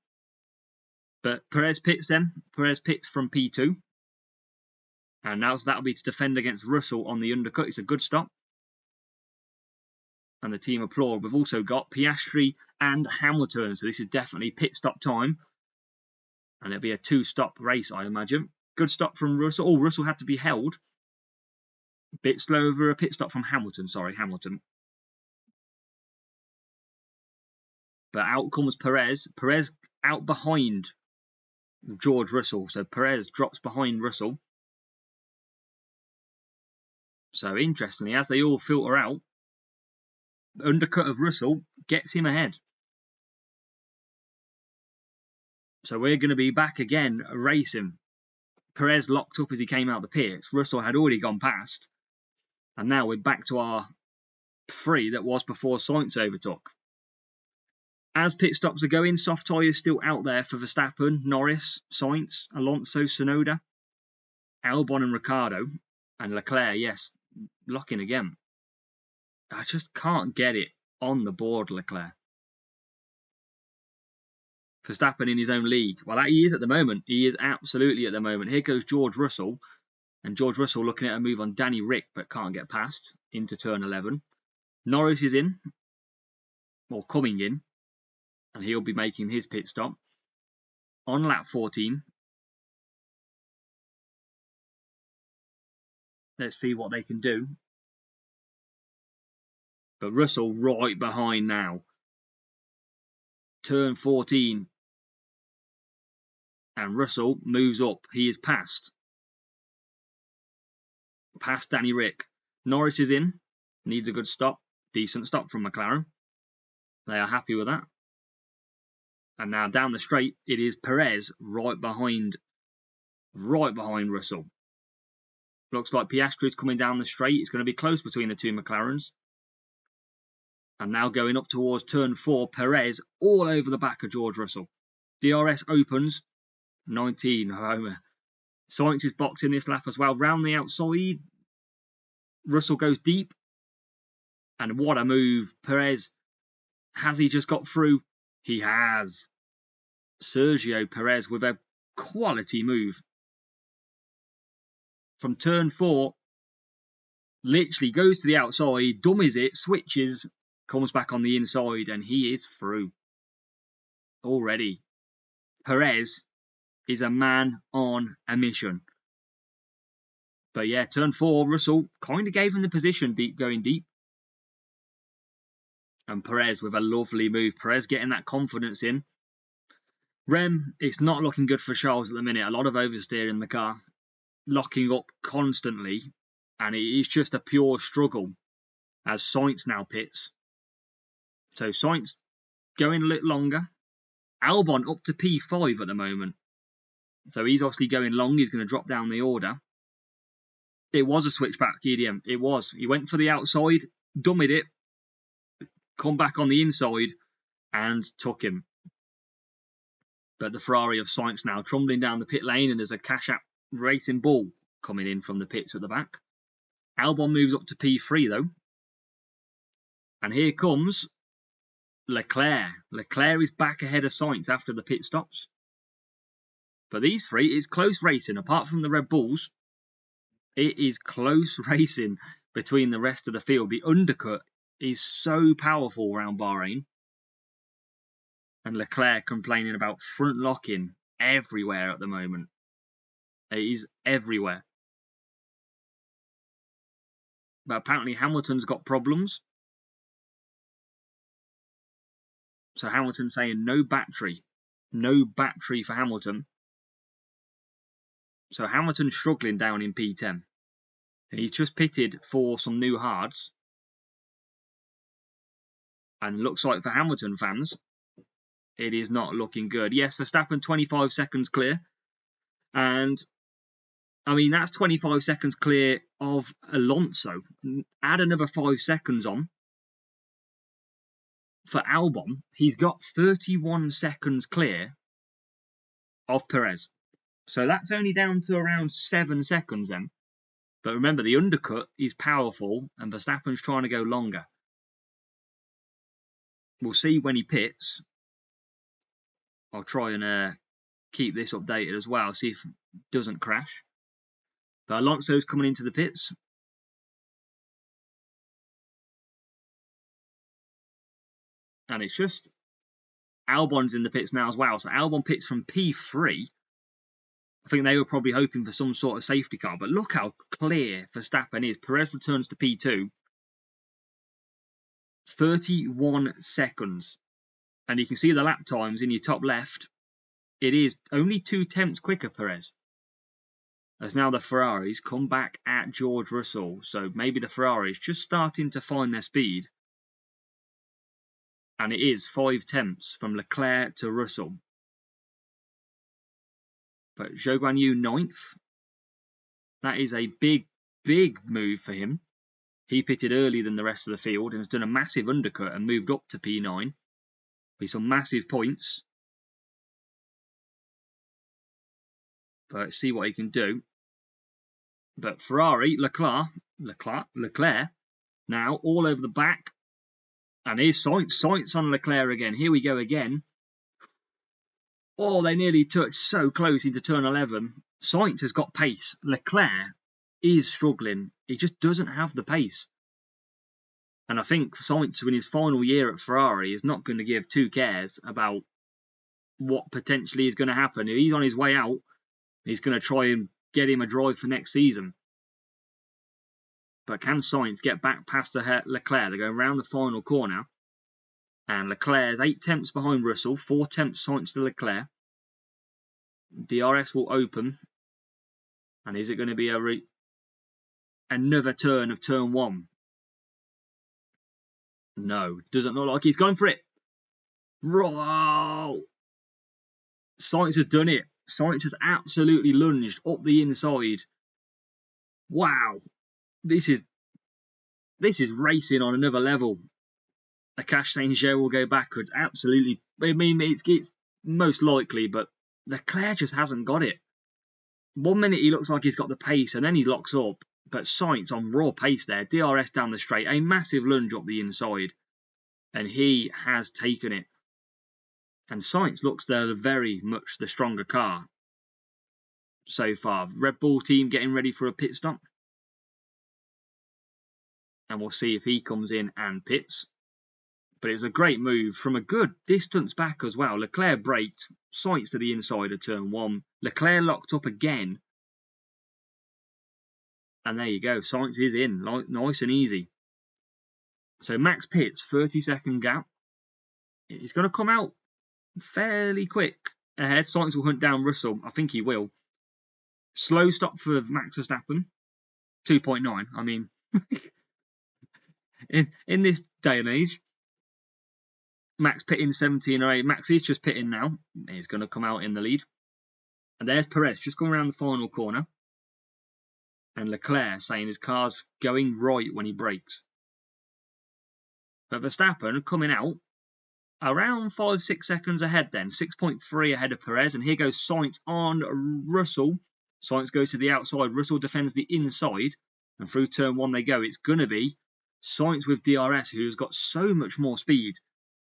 S1: But Perez pits them. Perez pits from P2. And now that'll be to defend against Russell on the undercut. It's a good stop. And the team applaud. We've also got Piastri and Hamilton. So this is definitely pit stop time. And it'll be a 2-stop race, I imagine. Good stop from Russell. Oh, Russell had to be held. Bit slow over a pit stop from Hamilton. Sorry, Hamilton. But out comes Perez. Perez out behind George Russell. So Perez drops behind Russell. So interestingly, as they all filter out, the undercut of Russell gets him ahead. So we're going to be back again racing. Perez locked up as he came out the pits. Russell had already gone past. And now we're back to our 3 that was before Sainz overtook. As pit stops are going, soft tyres still out there for Verstappen, Norris, Sainz, Alonso, Tsunoda, Albon and Ricciardo. And Leclerc, yes, locking again. I just can't get it on the board, Leclerc. Verstappen in his own league. Well, he is at the moment. He is absolutely at the moment. Here goes George Russell. And George Russell looking at a move on Danny Rick, but can't get past into turn 11. Norris is in, or coming in, and he'll be making his pit stop on lap 14. Let's see what they can do. But Russell right behind now. Turn 14. And Russell moves up. He is past Danny Rick. Norris is in. Needs a good stop. Decent stop from McLaren. They are happy with that. And now down the straight, it is Perez right behind Russell. Looks like Piastri is coming down the straight. It's going to be close between the two McLarens. And now going up towards turn 4, Perez all over the back of George Russell. DRS opens. 19. Homer. Sainz is boxing this lap as well. Round the outside. Russell goes deep. And what a move. Perez. Has he just got through? He has. Sergio Perez with a quality move. From turn 4. Literally goes to the outside. Dummies it. Switches. Comes back on the inside. And he is through. Already. Perez is a man on a mission. But yeah, turn 4, Russell kind of gave him the position, going deep. And Perez with a lovely move. Perez getting that confidence in. Rem, it's not looking good for Charles at the minute. A lot of oversteer in the car. Locking up constantly. And it is just a pure struggle as Sainz now pits. So Sainz going a little longer. Albon up to P5 at the moment. So he's obviously going long. He's going to drop down the order. It was a switchback, EDM. It was. He went for the outside, dummied it, come back on the inside, and took him. But the Ferrari of Sainz now trundling down the pit lane, and there's a Cash App Racing Bull coming in from the pits at the back. Albon moves up to P3, though. And here comes Leclerc. Leclerc is back ahead of Sainz after the pit stops. But these three, it's close racing. Apart from the Red Bulls, it is close racing. between the rest of the field. The undercut is so powerful around Bahrain. And Leclerc complaining about front locking everywhere at the moment. It is everywhere. But apparently Hamilton's got problems. So Hamilton saying no battery. No battery for Hamilton. So Hamilton's struggling down in P10. And he's just pitted for some new hards. And looks like for Hamilton fans, it is not looking good. Yes, Verstappen 25 seconds clear. And I mean, that's 25 seconds clear of Alonso. Add another 5 seconds on. For Albon, he's got 31 seconds clear of Perez. So that's only down to around 7 seconds then. But remember, the undercut is powerful and Verstappen's trying to go longer. We'll see when he pits. I'll try and keep this updated as well, see if it doesn't crash. But Alonso's coming into the pits. And it's just Albon's in the pits now as well. So Albon pits from P3. I think they were probably hoping for some sort of safety car. But look how clear Verstappen is. Perez returns to P2. 31 seconds. And you can see the lap times in your top left. It is only 2 tenths quicker, Perez. As now the Ferraris come back at George Russell. So maybe the Ferraris just starting to find their speed. And it is 5 tenths from Leclerc to Russell. But Zhou Guan Yu 9th. That is a big, big move for him. He pitted earlier than the rest of the field and has done a massive undercut and moved up to P9. With some massive points. But let's see what he can do. But Ferrari, Leclerc, now all over the back. And here's Sainz on Leclerc again. Here we go again. Oh, they nearly touched so close into turn 11. Sainz has got pace. Leclerc is struggling. He just doesn't have the pace. And I think Sainz, in his final year at Ferrari, is not going to give 2 cares about what potentially is going to happen. If he's on his way out, he's going to try and get him a drive for next season. But can Sainz get back past Leclerc? They're going around the final corner. And Leclerc is 8 tenths behind Russell. 4 tenths Sainz to Leclerc. DRS will open. And is it going to be another turn of turn 1? No, doesn't look like he's going for it. Roll! Sainz has done it. Sainz has absolutely lunged up the inside. Wow. This is racing on another level. Akash saying Zhou will go backwards. Absolutely. I mean, it's most likely, but Leclerc just hasn't got it. 1 minute he looks like he's got the pace and then he locks up. But Sainz on raw pace there. DRS down the straight. A massive lunge up the inside. And he has taken it. And Sainz looks very much the stronger car so far. Red Bull team getting ready for a pit stop. And we'll see if he comes in and pits. But it's a great move from a good distance back as well. Leclerc braked. Sainz to the inside of turn 1. Leclerc locked up again. And there you go. Sainz is in. Nice and easy. So Max pits. 30-second gap. He's going to come out fairly quick ahead. Sainz will hunt down Russell. I think he will. Slow stop for Max Verstappen. 2.9. I mean... In this day and age, Max pitting 17.08. Max is just pitting now. He's going to come out in the lead. And there's Perez just going around the final corner. And Leclerc saying his car's going right when he brakes. But Verstappen coming out around 5-6 seconds ahead then. 6.3 ahead of Perez. And here goes Sainz on Russell. Sainz goes to the outside. Russell defends the inside. And through turn 1 they go. It's going to be Sainz with DRS, who's got so much more speed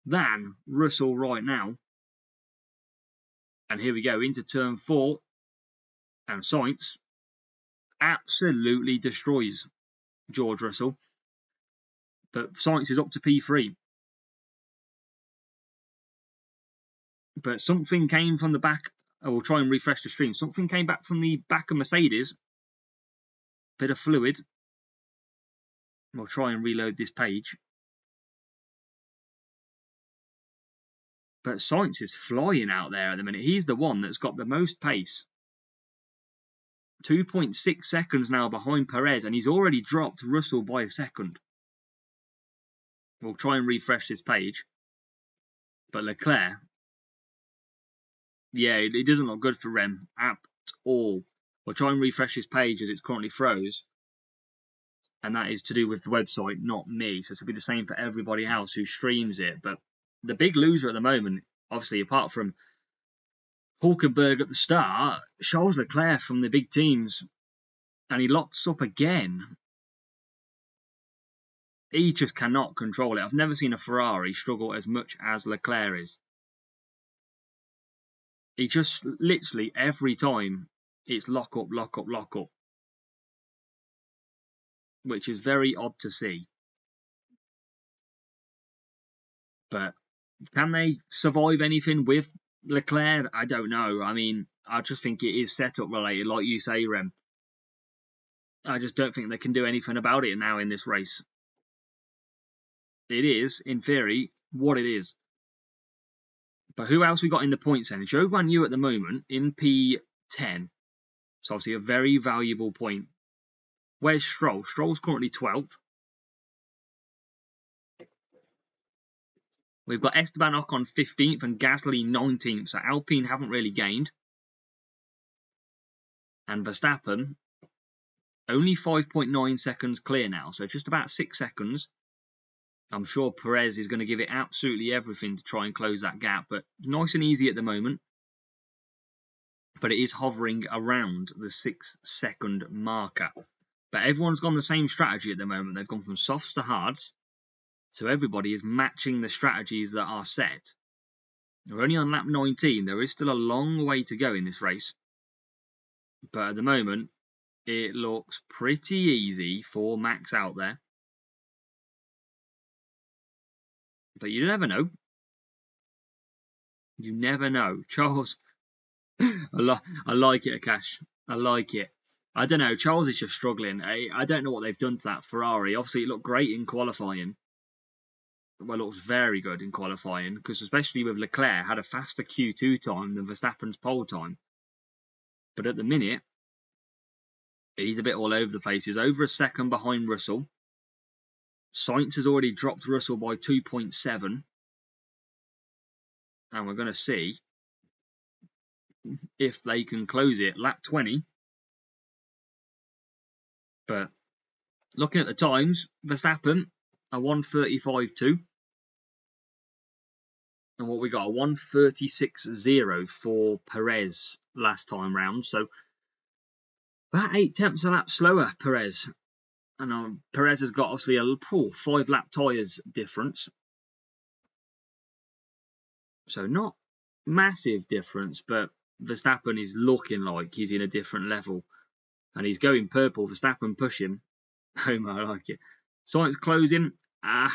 S1: than Russell right now. And here we go into turn 4. And Sainz absolutely destroys George Russell. But Sainz is up to P3. But something came from the back. I will try and refresh the stream. Something came back from the back of Mercedes. Bit of fluid. We'll try and reload this page. But Sainz is flying out there at the minute. He's the one that's got the most pace. 2.6 seconds now behind Perez, and he's already dropped Russell by a second. We'll try and refresh this page. But Leclerc, yeah, it doesn't look good for Rem at all. We'll try and refresh this page as it's currently froze. And that is to do with the website, not me. So it'll be the same for everybody else who streams it. But the big loser at the moment, obviously, apart from Hulkenberg at the start, Charles Leclerc from the big teams. And he locks up again. He just cannot control it. I've never seen a Ferrari struggle as much as Leclerc is. He just literally every time it's lock up, lock up, lock up. Which is very odd to see. But can they survive anything with Leclerc? I don't know. I mean, I just think it is setup related, like you say, Rem. I just don't think they can do anything about it now in this race. It is, in theory, what it is. But who else we got in the points then? Zhou Guan Yu at the moment in P10. So obviously a very valuable point. Where's Stroll? Stroll's currently 12th. We've got Esteban Ocon 15th and Gasly 19th. So Alpine haven't really gained. And Verstappen only 5.9 seconds clear now. So just about 6 seconds. I'm sure Perez is going to give it absolutely everything to try and close that gap. But nice and easy at the moment. But it is hovering around the 6 second marker. But everyone's gone the same strategy at the moment. They've gone from softs to hards. So everybody is matching the strategies that are set. We're only on lap 19. There is still a long way to go in this race. But at the moment, it looks pretty easy for Max out there. But you never know. You never know. Charles, I like it, Akash. I like it. I don't know. Charles is just struggling. I don't know what they've done to that Ferrari. Obviously, it looked great in qualifying. Well, it looks very good in qualifying, because especially with Leclerc, had a faster Q2 time than Verstappen's pole time. But at the minute, he's a bit all over the place. He's over a second behind Russell. Sainz has already dropped Russell by 2.7. And we're going to see if they can close it. Lap 20. But looking at the times, Verstappen, a 1:35.2. And what we got, a 1:36.0 for Perez last time round. So about 8 tenths a lap slower, Perez. And Perez has got obviously a 5 lap tyres difference. So not massive difference, but Verstappen is looking like he's in a different level. And he's going purple. Verstappen push him. Homer, I like it. Sainz closing. I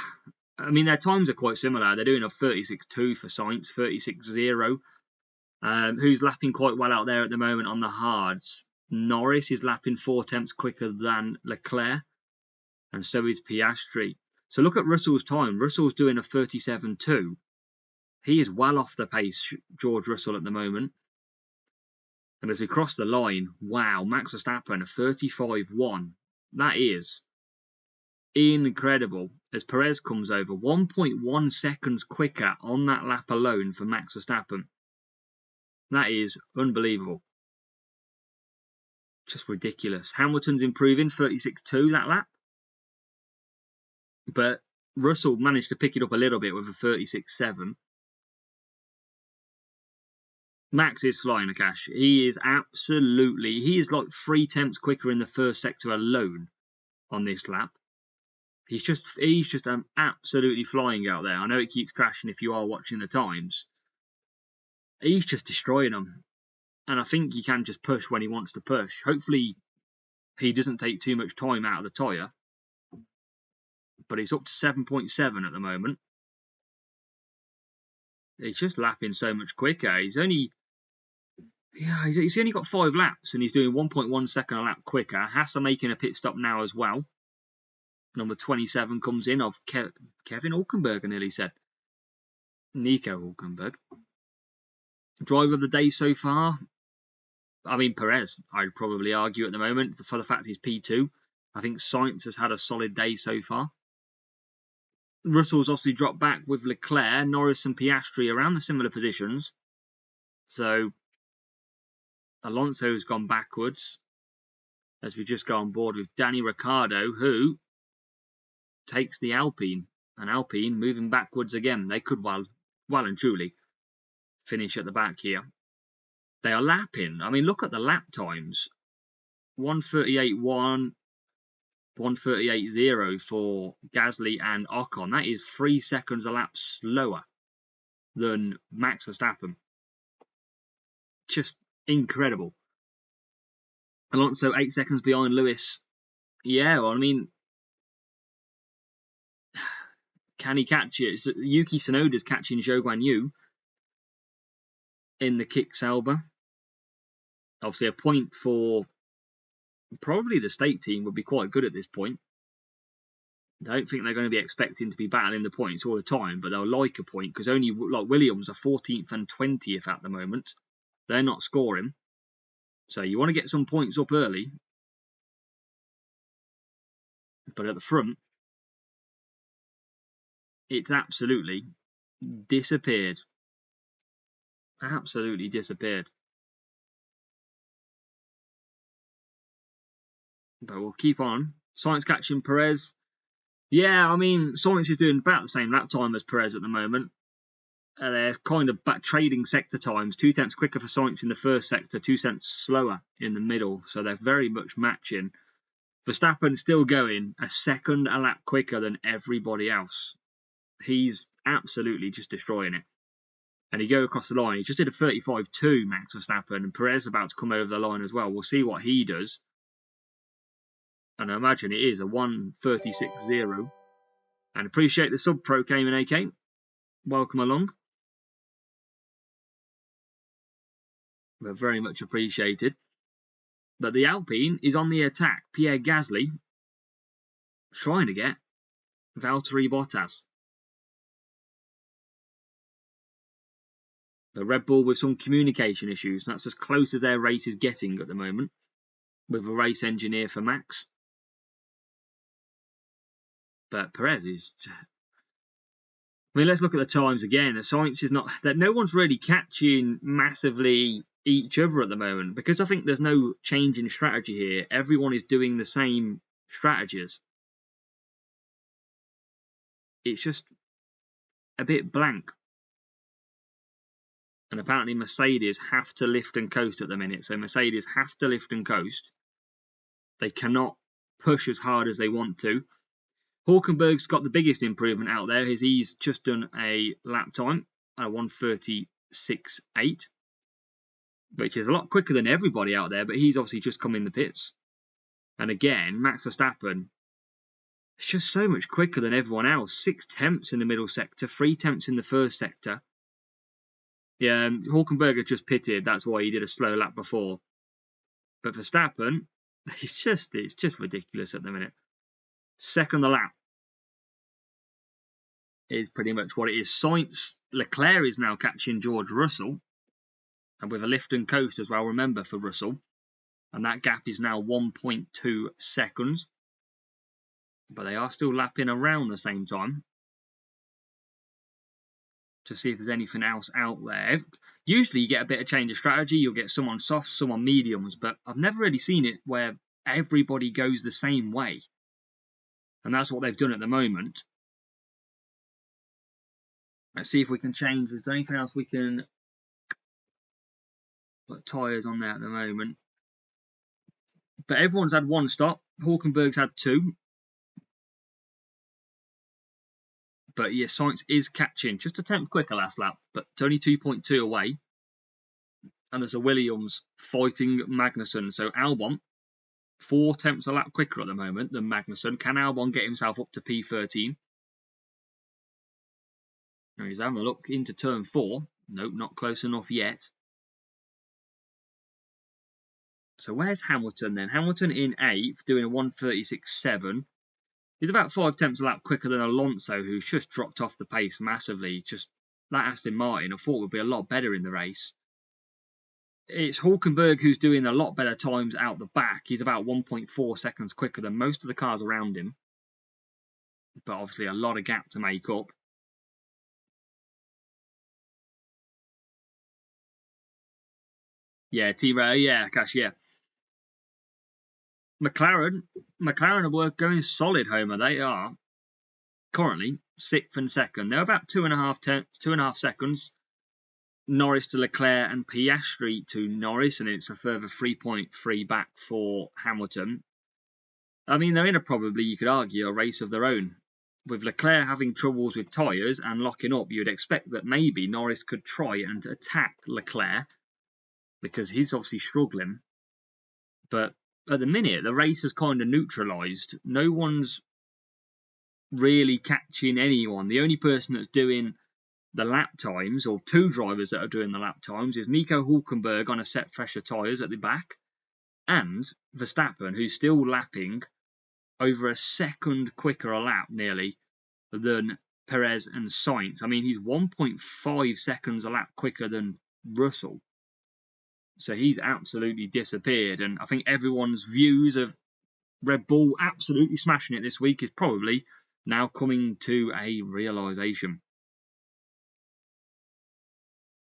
S1: mean, their times are quite similar. They're doing a 36.2 for Sainz, 36.0. Who's lapping quite well out there at the moment on the hards? Norris is lapping 4 tenths quicker than Leclerc. And so is Piastri. So look at Russell's time. Russell's doing a 37.2. He is well off the pace, George Russell, at the moment. And as we cross the line, wow, Max Verstappen, a 35.1. That is incredible. As Perez comes over, 1.1 seconds quicker on that lap alone for Max Verstappen. That is unbelievable. Just ridiculous. Hamilton's improving, 36.2 that lap. But Russell managed to pick it up a little bit with a 36.7. Max is flying, Akash. He is like 3 tenths quicker in the first sector alone on this lap. He's just absolutely flying out there. I know it keeps crashing if you are watching the times. He's just destroying them. And I think he can just push when he wants to push. Hopefully he doesn't take too much time out of the tyre. but it's up to 7.7 at the moment. He's just lapping so much quicker. He's only got 5 laps and he's doing 1.1 second a lap quicker. Haas are making a pit stop now as well. Number 27 comes in of Kevin Hulkenberg, I nearly said. Nico Hulkenberg. Driver of the day so far? I mean, Perez, I'd probably argue at the moment for the fact he's P2. I think Sainz has had a solid day so far. Russell's obviously dropped back with Leclerc, Norris and Piastri around the similar positions. So Alonso's gone backwards as we just go on board with Danny Ricciardo, who takes the Alpine. And Alpine moving backwards again. They could well and truly finish at the back here. They are lapping. I mean, look at the lap times. 1:38.1, 1:38.0 for Gasly and Ocon. That is 3 seconds a lap slower than Max Verstappen. Just incredible. Alonso 8 seconds behind Lewis. Yeah, well, I mean, can he catch it? So Yuki Tsunoda's catching Zhou Guanyu in the Kick Sauber. Obviously, a point for probably the state team would be quite good at this point. I don't think they're going to be expecting to be battling the points all the time, but they'll like a point because only like Williams are 14th and 20th at the moment. They're not scoring. So you want to get some points up early. But at the front, it's absolutely disappeared. Absolutely disappeared. But we'll keep on. Sainz catching Perez. Yeah, I mean, Sainz is doing about the same lap time as Perez at the moment. They're kind of back trading sector times. 2 tenths quicker for Sainz in the first sector, 2 cents slower in the middle. So they're very much matching. Verstappen's still going a second a lap quicker than everybody else. He's absolutely just destroying it. And he go across the line. He just did a 35.2, Max Verstappen, and Perez about to come over the line as well. We'll see what he does. And I imagine it is a 1:36.0. And appreciate the sub pro came in, AK. Welcome along. We're very much appreciated. But the Alpine is on the attack. Pierre Gasly trying to get Valtteri Bottas. The Red Bull with some communication issues. That's as close as their race is getting at the moment. With a race engineer for Max. But Perez is... I mean, let's look at the times again. The science is not... that no one's really catching massively each other at the moment. Because I think there's no change in strategy here. Everyone is doing the same strategies. It's just a bit blank. And apparently Mercedes have to lift and coast at the minute. So Mercedes have to lift and coast. They cannot push as hard as they want to. Hulkenberg's got the biggest improvement out there. He's just done a lap time at 1:36.8, which is a lot quicker than everybody out there, but he's obviously just come in the pits. And again, Max Verstappen is just so much quicker than everyone else. 6 tenths in the middle sector, 3 tenths in the first sector. Yeah, Hulkenberg had just pitted. That's why he did a slow lap before. But Verstappen, it's just ridiculous at the minute. Second a lap is pretty much what it is. Sainz, Leclerc is now catching George Russell. And with a lift and coast as well, remember, for Russell. And that gap is now 1.2 seconds. But they are still lapping around the same time. To see if there's anything else out there. Usually you get a bit of change of strategy. You'll get some on softs, some on mediums. But I've never really seen it where everybody goes the same way. And that's what they've done at the moment. Let's see if we can change. Is there anything else we can put tyres on there at the moment? But everyone's had 1 stop. Hulkenberg's had 2. But yeah, Sainz is catching just a tenth quicker last lap, but it's only 2.2 away. And there's a Williams fighting Magnussen. So Albon 4 tenths a lap quicker at the moment than Magnussen. Can Albon get himself up to P13? Now he's having a look into turn 4. Nope, not close enough yet. So where's Hamilton then? Hamilton in 8th, doing a 1:36.7. He's about 5 tenths a lap quicker than Alonso, who's just dropped off the pace massively. Just that Aston Martin, I thought would be a lot better in the race. It's Hulkenberg who's doing a lot better times out the back. He's about 1.4 seconds quicker than most of the cars around him. But obviously a lot of gap to make up. Yeah, Cash, yeah. McLaren are going solid, Homer. They are currently 6th and 2nd. They're about 2.5 seconds. Norris to Leclerc and Piastri to Norris, and it's a further 3.3 back for Hamilton. I mean, they're in you could argue, a race of their own. With Leclerc having troubles with tyres and locking up, you'd expect that maybe Norris could try and attack Leclerc because he's obviously struggling. But at the minute, the race is kind of neutralised. No one's really catching anyone. The only person that's doing the lap times, or 2 drivers that are doing the lap times, is Nico Hulkenberg on a set pressure tyres at the back, and Verstappen, who's still lapping over a second quicker a lap nearly than Perez and Sainz. I mean, he's 1.5 seconds a lap quicker than Russell. So he's absolutely disappeared. And I think everyone's views of Red Bull absolutely smashing it this week is probably now coming to a realisation.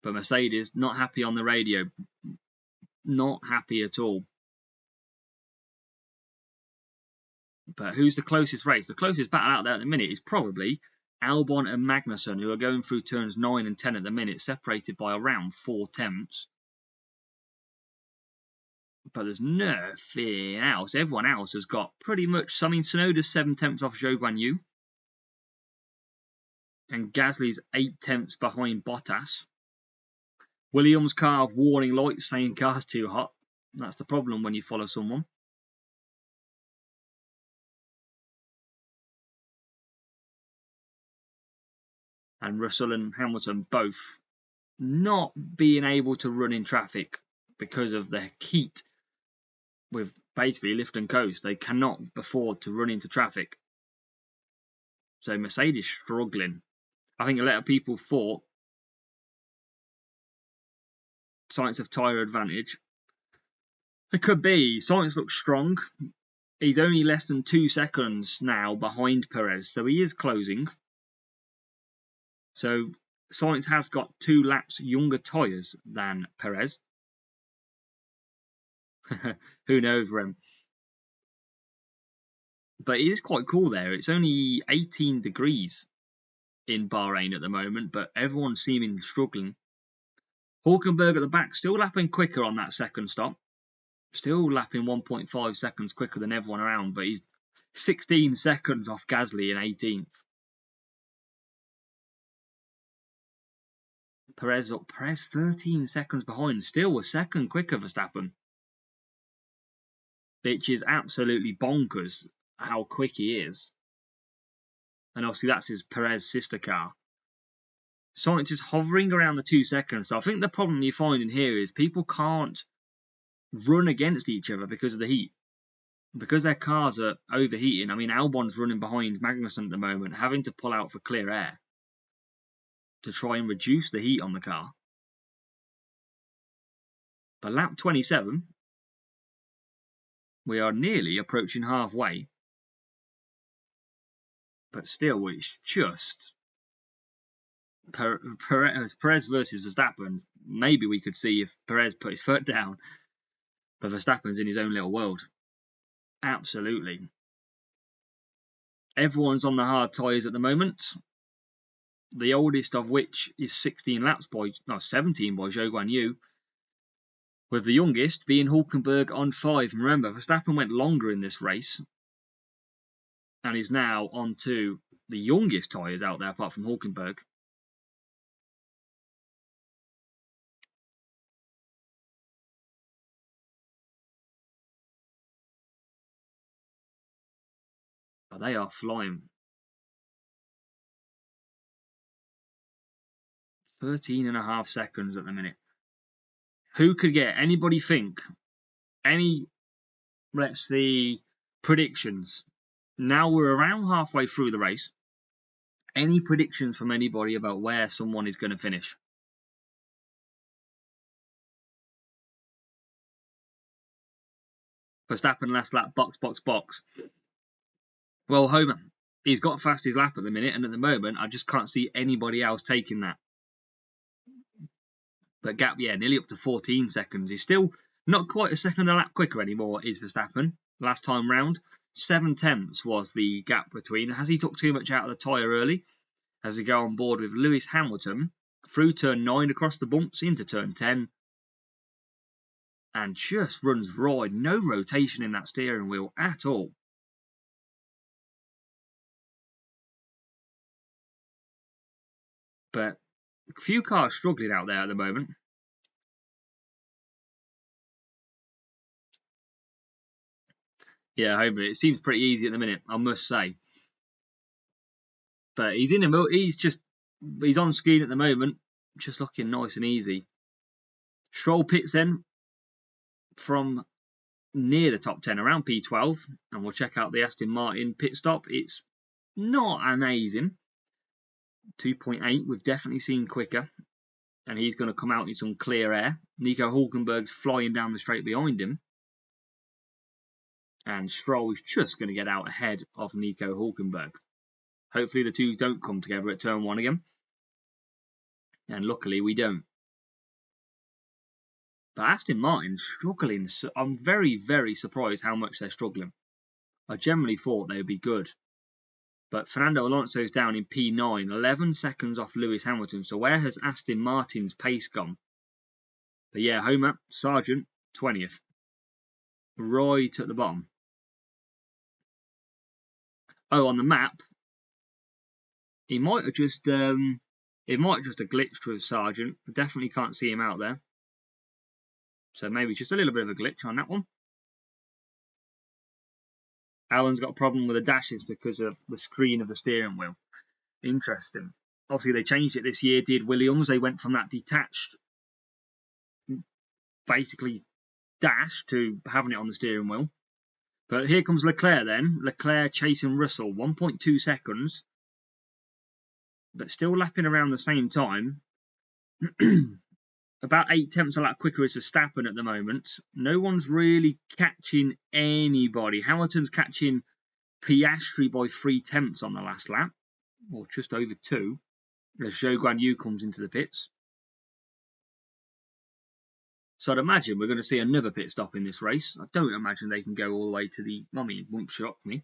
S1: But Mercedes, not happy on the radio. Not happy at all. But who's the closest race? The closest battle out there at the minute is probably Albon and Magnussen, who are going through turns 9 and 10 at the minute, separated by around 4 tenths. But there's nothing else. Everyone else has got pretty much. I mean, Tsunoda's 7 tenths off Zhou Guanyu. And Gasly's 8 tenths behind Bottas. Williams' car have warning lights saying car's too hot. That's the problem when you follow someone. And Russell and Hamilton both not being able to run in traffic because of the heat with basically lift and coast. They cannot afford to run into traffic. So Mercedes struggling. I think a lot of people thought Sainz have tyre advantage. It could be. Sainz looks strong. He's only less than 2 seconds now behind Perez, so he is closing. So Sainz has got 2 laps younger tyres than Perez. Who knows, Rem? But it is quite cool there. It's only 18 degrees in Bahrain at the moment, but everyone's seeming struggling. Hulkenberg at the back, still lapping quicker on that second stop. Still lapping 1.5 seconds quicker than everyone around, but he's 16 seconds off Gasly in 18th. Perez 13 seconds behind, still a second quicker Verstappen. Which is absolutely bonkers how quick he is. And obviously that's his Perez sister car. Sainz is hovering around the 2 seconds. So I think the problem you find in here is people can't run against each other because of the heat. Because their cars are overheating. I mean, Albon's running behind Magnussen at the moment, having to pull out for clear air to try and reduce the heat on the car. But lap 27, we are nearly approaching halfway. But still, it's just Perez versus Verstappen. Maybe we could see if Perez put his foot down. But Verstappen's in his own little world. Absolutely. Everyone's on the hard tyres at the moment. The oldest of which is 17 by Zhou Guanyu. With the youngest being Hulkenberg on 5. And remember, Verstappen went longer in this race. And is now on to the youngest tyres out there apart from Hulkenberg. But they are flying. 13.5 seconds at the minute. Who could get? Anybody think? Let's see, predictions. Now we're around halfway through the race. Any predictions from anybody about where someone is going to finish? Verstappen last lap, box. Well, Homer, he's got fastest lap at the minute, and at the moment, I just can't see anybody else taking that. But gap, yeah, nearly up to 14 seconds. He's still not quite a second a lap quicker anymore, is Verstappen. Last time round, 7/10 was the gap between. Has he took too much out of the tyre early? As we go on board with Lewis Hamilton through turn 9 across the bumps into turn 10. And just runs right. No rotation in that steering wheel at all. But a few cars struggling out there at the moment. Yeah, Homer, it seems pretty easy at the minute, I must say. But he's in the middle. He's on screen at the moment, just looking nice and easy. Stroll pits then from near the top 10, around P12, and we'll check out the Aston Martin pit stop. It's not amazing. 2.8, we've definitely seen quicker, and he's going to come out in some clear air. Nico Hülkenberg's flying down the straight behind him, and Stroll is just going to get out ahead of Nico Hülkenberg. Hopefully the two don't come together at turn 1 again, and luckily we don't. But Aston Martin's struggling. I'm very, very surprised how much they're struggling. I generally thought they would be good. But Fernando Alonso's down in P9, 11 seconds off Lewis Hamilton. So where has Aston Martin's pace gone? But yeah, Homer, Sargent, 20th. Right at the bottom. Oh, on the map, he might have just it might have just a glitched with Sargent. I definitely can't see him out there. So maybe just a little bit of a glitch on that one. Alan's got a problem with the dashes because of the screen of the steering wheel. Interesting. Obviously, they changed it this year, did Williams. They went from that detached, basically, dash to having it on the steering wheel. But here comes Leclerc then. Leclerc chasing Russell, 1.2 seconds. But still lapping around the same time. About 8/10 a lap quicker is Verstappen at the moment. No one's really catching anybody. Hamilton's catching Piastri by 3/10 on the last lap, or just over 2, as Zhou Guanyu comes into the pits. So I'd imagine we're going to see another pit stop in this race. I don't imagine they can go all the way to the... I mean, it won't shock me.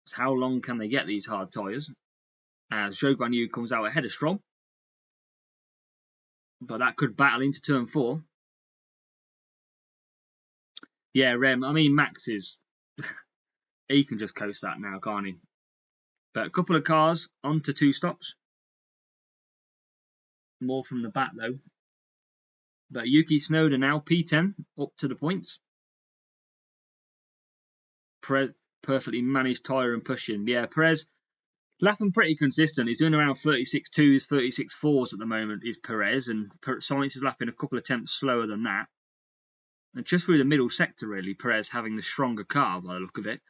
S1: So how long can they get these hard tyres? As Zhou Guanyu comes out ahead of Stroll. But that could battle into turn 4. Yeah, Rem. I mean, Max is... he can just coast that now, can't he? But a couple of cars onto 2 stops. More from the back, though. But Yuki Tsunoda now, P10, up to the points. Perez, perfectly managed tyre and pushing. Yeah, Perez, lapping pretty consistent. He's doing around 36.2s, 36.4s at the moment, is Perez. And Sainz is lapping a couple of tenths slower than that. And just through the middle sector, really, Perez having the stronger car by the look of it.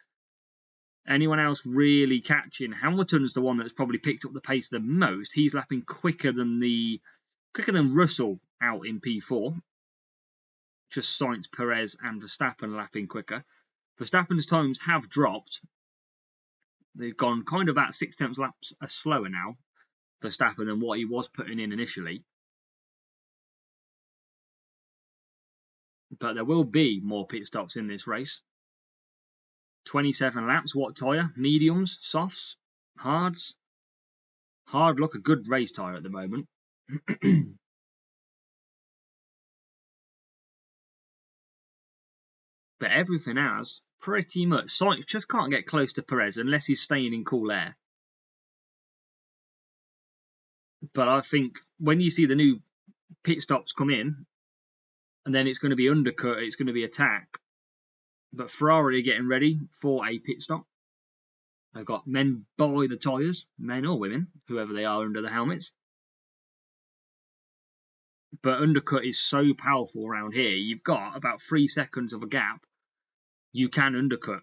S1: Anyone else really catching? Hamilton's the one that's probably picked up the pace the most. He's lapping quicker than Russell out in P4. Just Sainz, Perez and Verstappen lapping quicker. Verstappen's times have dropped. They've gone kind of about 0.6 laps slower now, Verstappen, than what he was putting in initially. But there will be more pit stops in this race. 27 laps. What tyre? Mediums, softs, hards. Hard look a good race tyre at the moment. But everything else, pretty much. Sainz just can't get close to Perez unless he's staying in cool air. But I think when you see the new pit stops come in, and then it's going to be undercut, it's going to be attack, But Ferrari are getting ready for a pit stop. They've got men by the tyres, men or women, whoever they are under the helmets. But undercut is so powerful around here. You've got about 3 seconds of a gap. You can undercut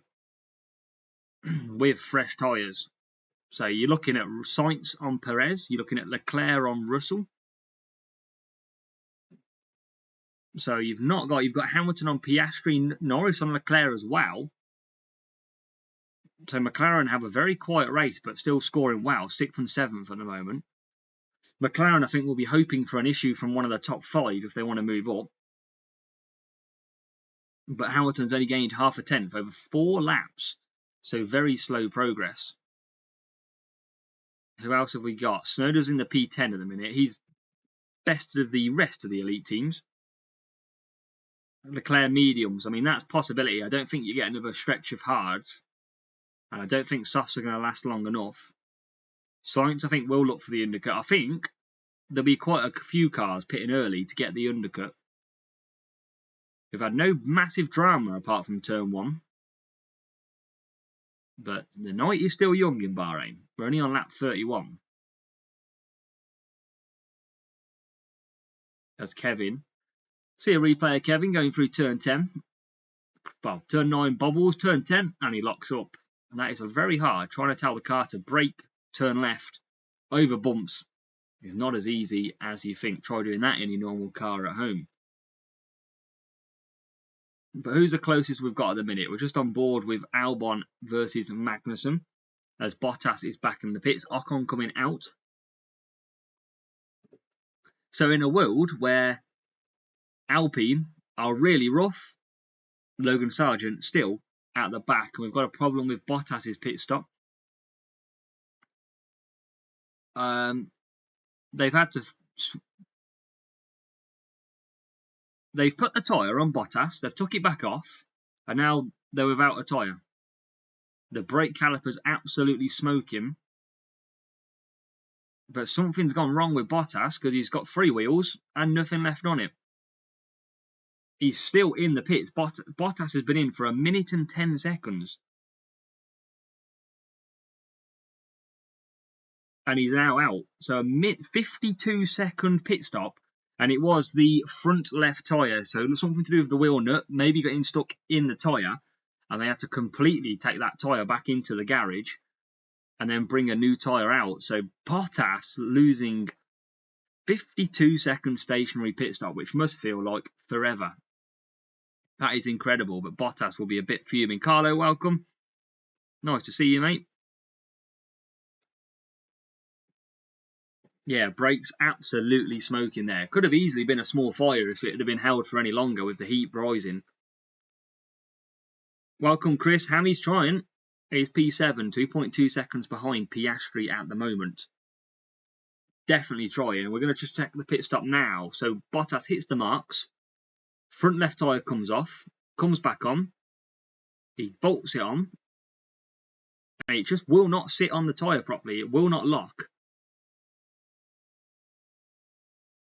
S1: with fresh tyres. So you're looking at Sainz on Perez. You're looking at Leclerc on Russell. So you've got Hamilton on Piastri, Norris on Leclerc as well. So McLaren have a very quiet race, but still scoring well, 6th and 7th at the moment. McLaren, I think, will be hoping for an issue from one of the top 5 if they want to move up. But Hamilton's only gained half a tenth over 4 laps. So very slow progress. Who else have we got? Snowder's in the P10 at the minute. He's best of the rest of the elite teams. Leclerc mediums. I mean, that's a possibility. I don't think you get another stretch of hards. And I don't think softs are going to last long enough. Sainz, I think, will look for the undercut. I think there'll be quite a few cars pitting early to get the undercut. We've had no massive drama apart from turn 1. But the night is still young in Bahrain. We're only on lap 31. That's Kevin. See a replay of Kevin going through turn 10. Well, turn 9 bobbles, turn 10, and he locks up. And that is very hard. Trying to tell the car to brake, turn left, over bumps is not as easy as you think. Try doing that in your normal car at home. But who's the closest we've got at the minute? We're just on board with Albon versus Magnussen, as Bottas is back in the pits. Ocon coming out. So in a world where Alpine are really rough, Logan Sargent still at the back, and we've got a problem with Bottas's pit stop. They've put the tyre on Bottas, they've took it back off, and now they're without a tyre. The brake calipers absolutely smoke him. But something's gone wrong with Bottas because he's got 3 wheels and nothing left on it. He's still in the pits. Bottas has been in for 1 minute and 10 seconds. And he's now out. So a 52-second pit stop. And it was the front left tyre. So something to do with the wheel nut. Maybe getting stuck in the tyre. And they had to completely take that tyre back into the garage. And then bring a new tyre out. So Bottas losing 52-second stationary pit stop. Which must feel like forever. That is incredible. But Bottas will be a bit fuming. Carlo, welcome. Nice to see you, mate. Yeah, brakes absolutely smoking there. Could have easily been a small fire if it had been held for any longer with the heat rising. Welcome, Chris. Hammy's trying. He's P7, 2.2 seconds behind Piastri at the moment. Definitely trying. We're going to just check the pit stop now. So Bottas hits the marks. Front left tyre comes off. Comes back on. He bolts it on. And it just will not sit on the tyre properly. It will not lock.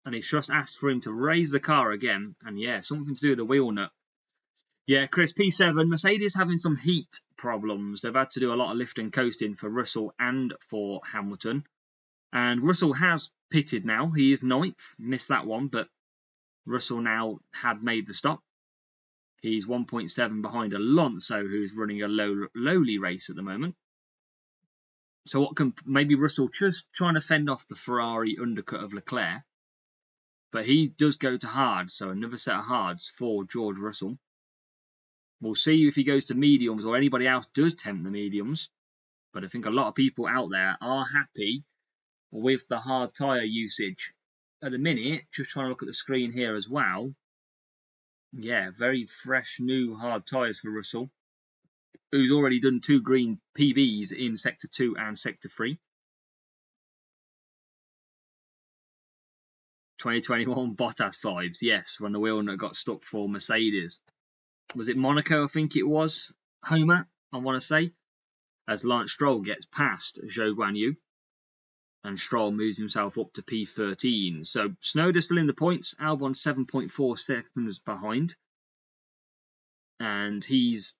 S1: And he's just asked for him to raise the car again. And yeah, something to do with the wheel nut. Yeah, Chris, P7. Mercedes having some heat problems. They've had to do a lot of lift and coasting for Russell and for Hamilton. And Russell has pitted now. He is 9th. Missed that one, but Russell now had made the stop. He's 1.7 behind Alonso, who's running a lowly race at the moment. So what can maybe Russell just trying to fend off the Ferrari undercut of Leclerc. But he does go to hards, so another set of hards for George Russell. We'll see if he goes to mediums or anybody else does tempt the mediums. But I think a lot of people out there are happy with the hard tyre usage. At the minute, just trying to look at the screen here as well. Yeah, very fresh new hard tyres for Russell, who's already done 2 green PBs in Sector 2 and Sector 3. 2021 Bottas vibes, yes, when the wheel nut got stuck for Mercedes. Was it Monaco, I think it was? Homer, I want to say. As Lance Stroll gets past Zhou Guanyu. And Stroll moves himself up to P13. So Snowder still in the points. Albon 7.4 seconds behind. and he's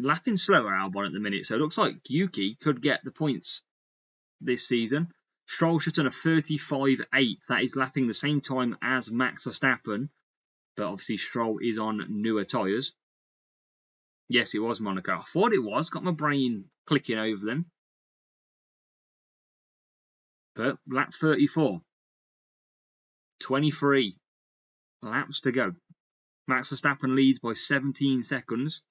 S1: lapping slower, Albon, at the minute. So it looks like Yuki could get the points this season. Stroll's just done a 35.8. That is lapping the same time as Max Verstappen. But obviously Stroll is on newer tyres. Yes, it was Monaco. I thought it was. Got my brain clicking over them. But lap 34. 23 laps to go. Max Verstappen leads by 17 seconds.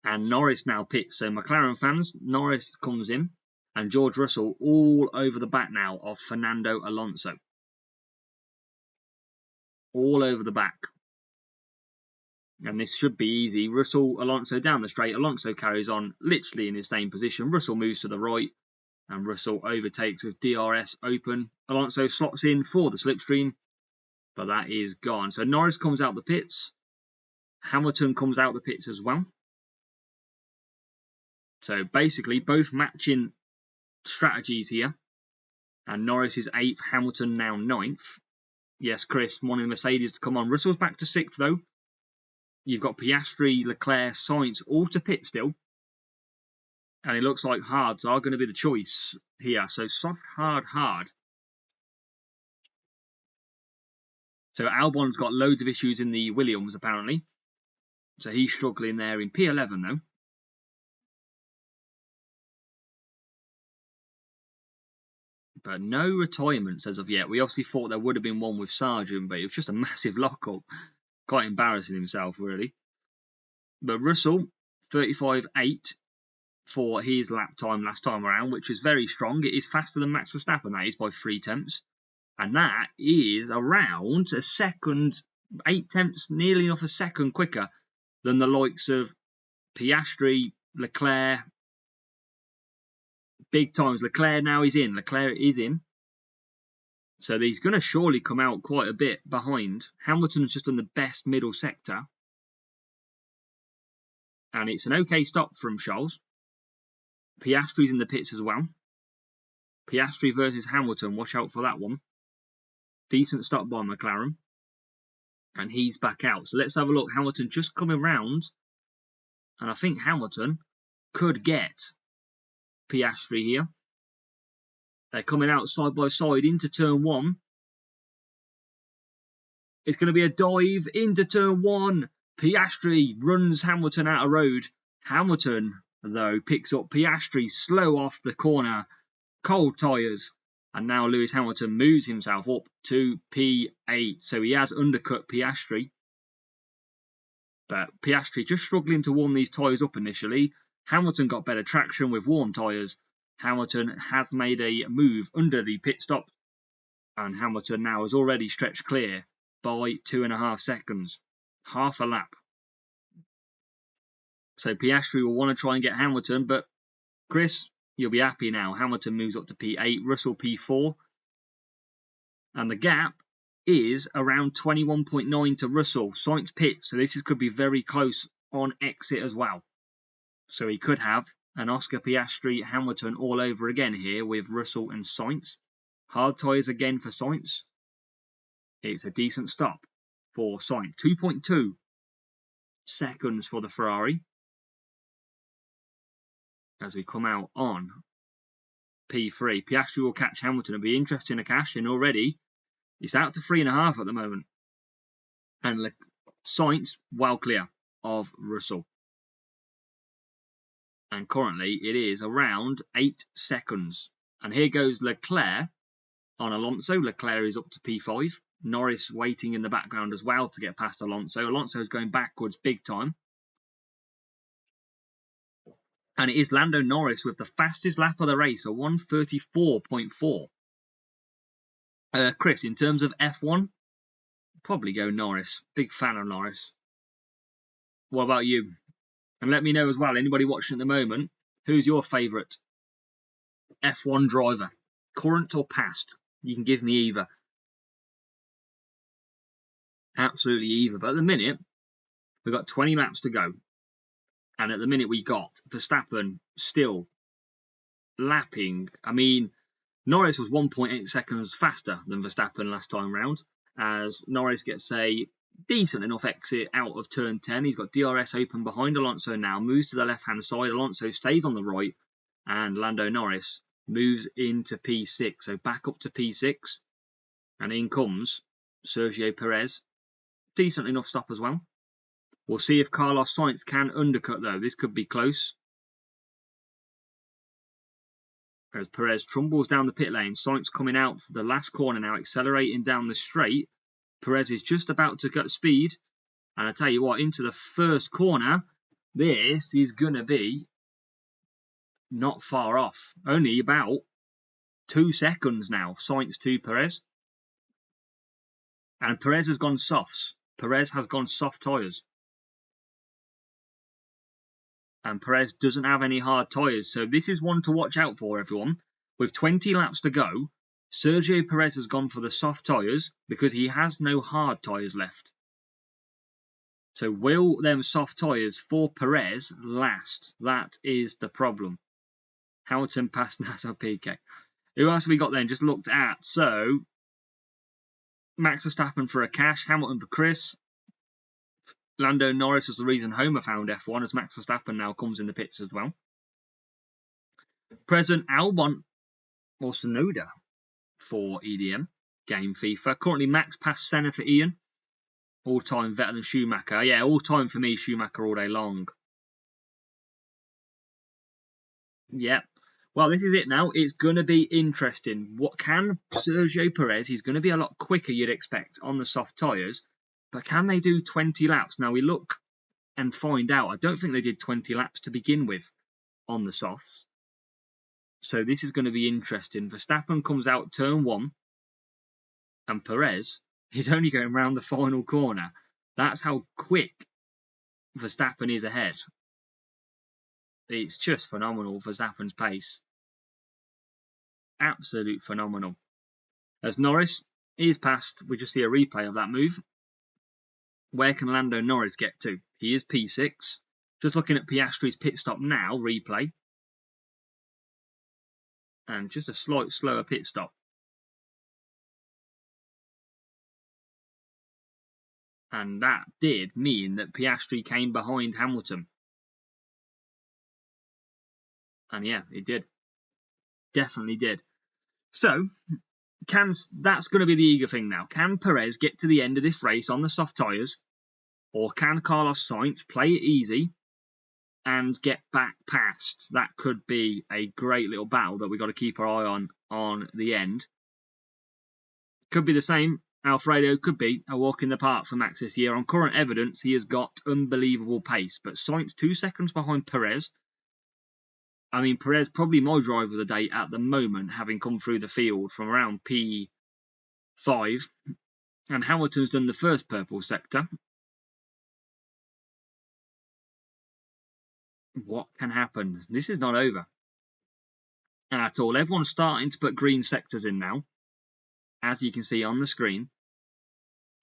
S1: And Norris now pits. So McLaren fans, Norris comes in. And George Russell all over the back now of Fernando Alonso. All over the back. And this should be easy. Russell, Alonso down the straight. Alonso carries on literally in his same position. Russell moves to the right. And Russell overtakes with DRS open. Alonso slots in for the slipstream. But that is gone. So Norris comes out the pits. Hamilton comes out the pits as well. So basically both matching strategies here. And Norris is 8th. Hamilton now 9th. Yes, Chris wanting Mercedes to come on. Russell's back to 6th though. You've got Piastri, Leclerc, Sainz all to pit still. And it looks like hards are going to be the choice here. So soft, hard, hard. So Albon's got loads of issues in the Williams apparently. So he's struggling there in P11 though. But no retirements as of yet. We obviously thought there would have been one with Sargent, but it was just a massive lock-up. Quite embarrassing himself, really. But Russell, 35.8 for his lap time last time around, which is very strong. It is faster than Max Verstappen, that is, by 3 tenths. And that is around a second, 8 tenths, nearly enough a second quicker than the likes of Piastri, Leclerc. Big times. Leclerc now is in. Leclerc is in. So he's going to surely come out quite a bit behind. Hamilton's just on the best middle sector. And it's an okay stop from Charles. Piastri's in the pits as well. Piastri versus Hamilton. Watch out for that one. Decent stop by McLaren. And he's back out. So let's have a look. Hamilton just coming round. And I think Hamilton could get Piastri here. They're coming out side by side into turn 1. It's going to be a dive into turn 1. Piastri runs Hamilton out of road. Hamilton, though, picks up Piastri slow off the corner. Cold tyres. And now Lewis Hamilton moves himself up to P8. So he has undercut Piastri. But Piastri just struggling to warm these tyres up initially. Hamilton got better traction with warm tyres. Hamilton has made a move under the pit stop. And Hamilton now has already stretched clear by 2.5 seconds. Half a lap. So Piastri will want to try and get Hamilton. But Chris, you'll be happy now. Hamilton moves up to P8. Russell P4. And the gap is around 21.9 to Russell. Sainz pit. So this could be very close on exit as well. So he could have an Oscar Piastri Hamilton all over again here with Russell and Sainz. Hard tyres again for Sainz. It's a decent stop for Sainz. 2.2 seconds for the Ferrari. As we come out on P3. Piastri will catch Hamilton. It'll be interesting to cash in already. It's out to 3.5 at the moment. And Sainz well clear of Russell. And currently it is around 8 seconds. And here goes Leclerc on Alonso. Leclerc is up to P5. Norris waiting in the background as well to get past Alonso. Alonso is going backwards big time. And it is Lando Norris with the fastest lap of the race, a 1:34.4. Chris, in terms of F1, probably go Norris. Big fan of Norris. What about you? And let me know as well, anybody watching at the moment, who's your favourite F1 driver? Current or past? You can give me either. Absolutely either. But at the minute, we've got 20 laps to go. And at the minute we got Verstappen still lapping. I mean, Norris was 1.8 seconds faster than Verstappen last time round. As Norris gets a decent enough exit out of turn 10. He's got DRS open behind Alonso now, moves to the left-hand side. Alonso stays on the right, and Lando Norris moves into P6. So back up to P6, and in comes Sergio Perez. Decent enough stop as well. We'll see if Carlos Sainz can undercut, though. This could be close. As Perez trumbles down the pit lane, Sainz coming out for the last corner now, accelerating down the straight. Perez is just about to cut speed. And I tell you what, into the first corner, this is going to be not far off. Only about 2 seconds now, Sainz to Perez. And Perez has gone softs. Perez has gone soft tyres. And Perez doesn't have any hard tyres. So this is one to watch out for, everyone. With 20 laps to go, Sergio Perez has gone for the soft tyres because he has no hard tyres left. So will them soft tyres for Perez last? That is the problem. Hamilton past Nasser Piquet. Who else have we got then? Just looked at. So Max Verstappen for Akash, Hamilton for Chris. Lando Norris is the reason Homer found F1, as Max Verstappen now comes in the pits as well. Present Albon or Sonoda for EDM, game FIFA. Currently Max past Senna for Ian. All-time Vettel and Schumacher. Yeah, all-time for me, Schumacher all day long. Yeah. Well, this is it now. It's going to be interesting. What can Sergio Perez, he's going to be a lot quicker, you'd expect, on the soft tyres. But can they do 20 laps? Now, we look and find out. I don't think they did 20 laps to begin with on the softs. So this is going to be interesting. Verstappen comes out turn 1. And Perez is only going round the final corner. That's how quick Verstappen is ahead. It's just phenomenal, Verstappen's pace. Absolute phenomenal. As Norris is past, we just see a replay of that move. Where can Lando Norris get to? He is P6. Just looking at Piastri's pit stop now, replay. And just a slight slower pit stop. And that did mean that Piastri came behind Hamilton. And yeah, it did. Definitely did. So, that's going to be the eager thing now. Can Perez get to the end of this race on the soft tyres? Or can Carlos Sainz play it easy and get back past? That could be a great little battle that we've got to keep our eye on the end. Could be the same. Alfredo could be a walk in the park for Max this year. On current evidence, he has got unbelievable pace. But Sainz 2 seconds behind Perez. I mean, Perez probably my driver of the day at the moment, having come through the field from around P5. And Hamilton's done the first purple sector. What can happen? This is not over at all. Everyone's starting to put green sectors in now, as you can see on the screen.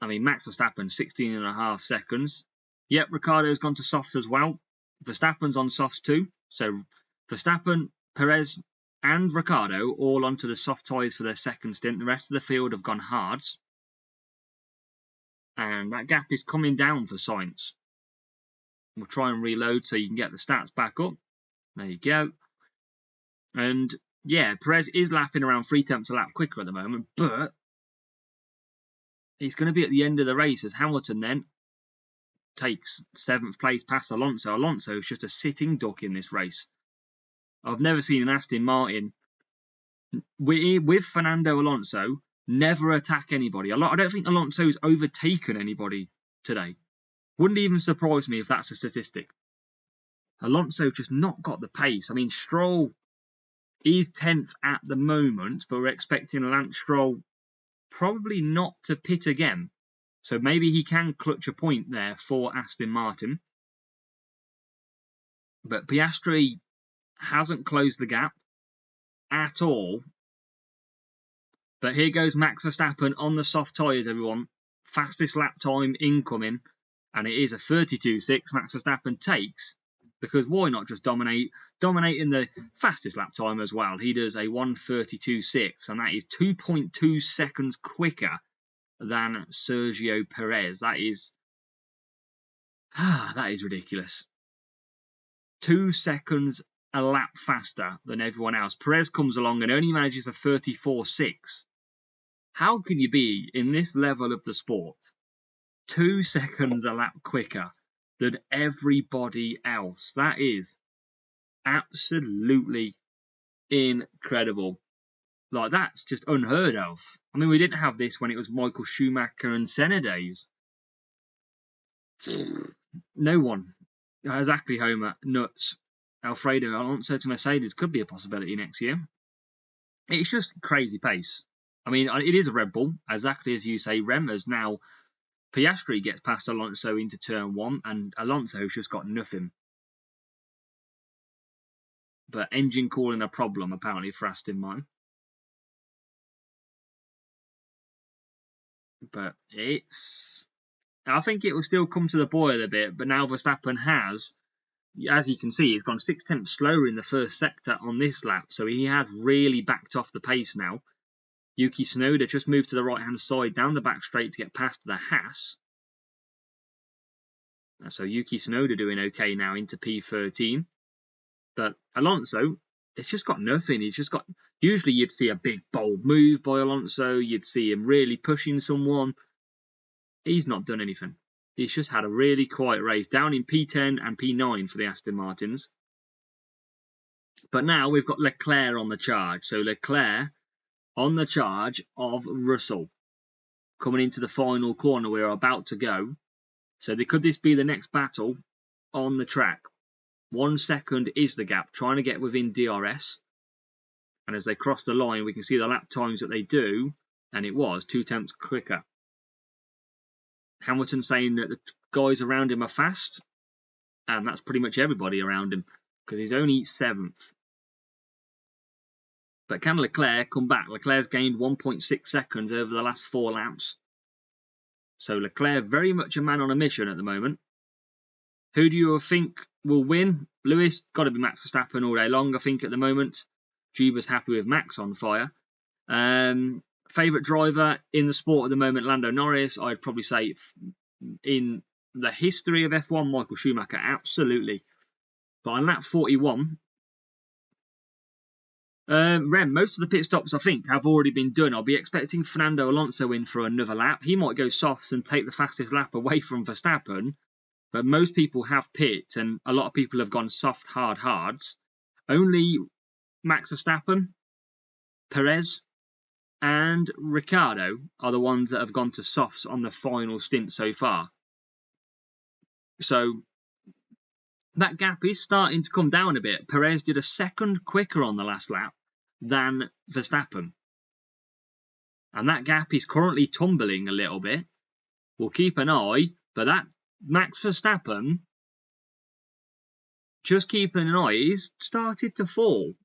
S1: I mean, Max Verstappen, 16.5 seconds. Yep, Ricciardo's gone to softs as well. Verstappen's on softs too. So Verstappen, Perez and Ricciardo all onto the soft tyres for their second stint. The rest of the field have gone hards. And that gap is coming down for Sainz. We'll try and reload so you can get the stats back up. There you go. And yeah, Perez is lapping around 3 tenths a lap quicker at the moment, but he's going to be at the end of the race as Hamilton then takes 7th place past Alonso. Alonso is just a sitting duck in this race. I've never seen an Aston Martin with Fernando Alonso never attack anybody. I don't think Alonso's overtaken anybody today. Wouldn't even surprise me if that's a statistic. Alonso just not got the pace. I mean, Stroll is 10th at the moment, but we're expecting Lance Stroll probably not to pit again. So maybe he can clutch a point there for Aston Martin. But Piastri hasn't closed the gap at all. But here goes Max Verstappen on the soft tyres, everyone. Fastest lap time incoming. And it is a 32.6 Max Verstappen takes. Because why not just dominate in the fastest lap time as well? He does a 1:32.6, and that is 2.2 seconds quicker than Sergio Perez. That is ridiculous. 2 seconds a lap faster than everyone else. Perez comes along and only manages a 34.6. How can you be in this level of the sport 2 seconds a lap quicker than everybody else? That is absolutely incredible. Like, that's just unheard of. I mean, we didn't have this when it was Michael Schumacher and Senna days. No one. Exactly, Homer. Nuts. Alfredo Alonso to Mercedes could be a possibility next year. It's just crazy pace. I mean, it is a Red Bull, exactly as you say, Rem, as now Piastri gets past Alonso into turn 1, and Alonso's just got nothing. But engine cooling a problem, apparently, for Aston Martin. But I think it will still come to the boil a bit, but now Verstappen has, as you can see, he's gone 0.6 slower in the first sector on this lap, so he has really backed off the pace now. Yuki Tsunoda just moved to the right-hand side down the back straight to get past the Haas. So Yuki Tsunoda doing okay now into P13. But Alonso, it's just got nothing. He's just got... Usually you'd see a big, bold move by Alonso. You'd see him really pushing someone. He's not done anything. He's just had a really quiet race, down in P10 and P9 for the Aston Martins. But now we've got Leclerc on the charge. So Leclerc on the charge of Russell. Coming into the final corner, we're about to go. So could this be the next battle on the track? 1 second is the gap, trying to get within DRS. And as they cross the line, we can see the lap times that they do. And it was 2 tenths quicker. Hamilton saying that the guys around him are fast. And that's pretty much everybody around him, because he's only 7th. But can Leclerc come back? Leclerc's gained 1.6 seconds over the last 4 laps. So Leclerc very much a man on a mission at the moment. Who do you think will win? Lewis, got to be Max Verstappen all day long, I think, at the moment. Juba's happy with Max on fire. Favourite driver in the sport at the moment, Lando Norris. I'd probably say in the history of F1, Michael Schumacher, absolutely. But on lap 41, Rem, most of the pit stops, I think, have already been done. I'll be expecting Fernando Alonso in for another lap. He might go softs and take the fastest lap away from Verstappen. But most people have pit, and a lot of people have gone soft, hards. Only Max Verstappen, Perez, and Ricciardo are the ones that have gone to softs on the final stint so far. So that gap is starting to come down a bit. Perez did a second quicker on the last lap than Verstappen. And that gap is currently tumbling a little bit. We'll keep an eye, but that Max Verstappen, just keeping an eye, he's started to fall.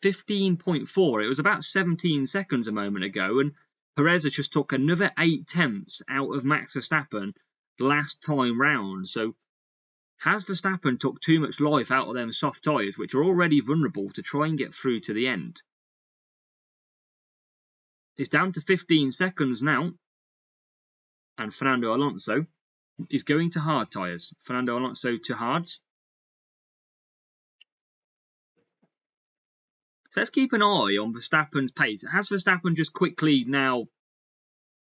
S1: 15.4. It was about 17 seconds a moment ago, and Perez has just took another 8 tenths out of Max Verstappen last time round. So has Verstappen took too much life out of them soft tyres, which are already vulnerable, to try and get through to the end? It's down to 15 seconds now, and Fernando Alonso is going to hard tyres. Fernando Alonso to hards. So let's keep an eye on Verstappen's pace. Has Verstappen just quickly now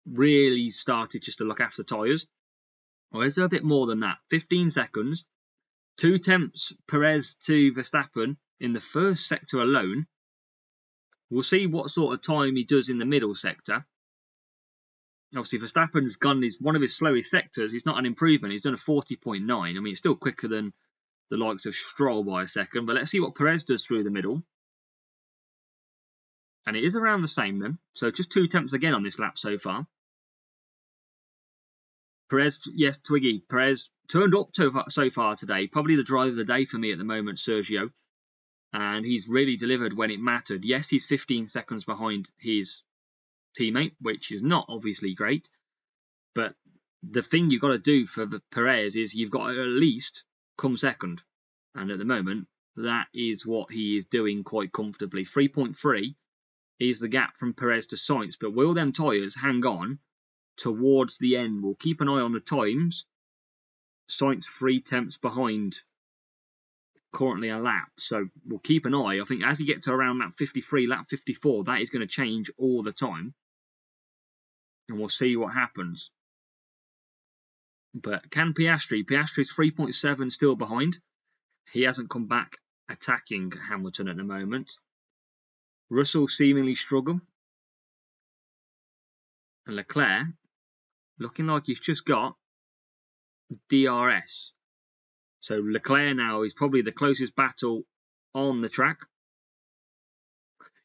S1: really started just to look after tyres? Or is there a bit more than that? 15 seconds. 2 tenths Perez to Verstappen in the first sector alone. We'll see what sort of time he does in the middle sector. Obviously, Verstappen's gone is one of his slowest sectors. It's not an improvement. He's done a 40.9. I mean, it's still quicker than the likes of Stroll by a second. But let's see what Perez does through the middle. And it is around the same then. So just 2 tenths again on this lap so far. Perez, yes, Twiggy. Perez turned up so far today. Probably the driver of the day for me at the moment, Sergio. And he's really delivered when it mattered. Yes, he's 15 seconds behind his teammate, which is not obviously great. But the thing you've got to do for Perez is you've got to at least come second. And at the moment, that is what he is doing quite comfortably. 3.3 is the gap from Perez to Sainz. But will them tyres hang on towards the end. We'll keep an eye on the times. Sainz 3 tenths behind, currently a lap. So we'll keep an eye. I think as he gets to around lap 53, lap 54, that is going to change all the time. And we'll see what happens. But can Piastri? Piastri's 3.7 still behind. He hasn't come back attacking Hamilton at the moment. Russell seemingly struggle. And Leclerc looking like he's just got DRS. So Leclerc now is probably the closest battle on the track.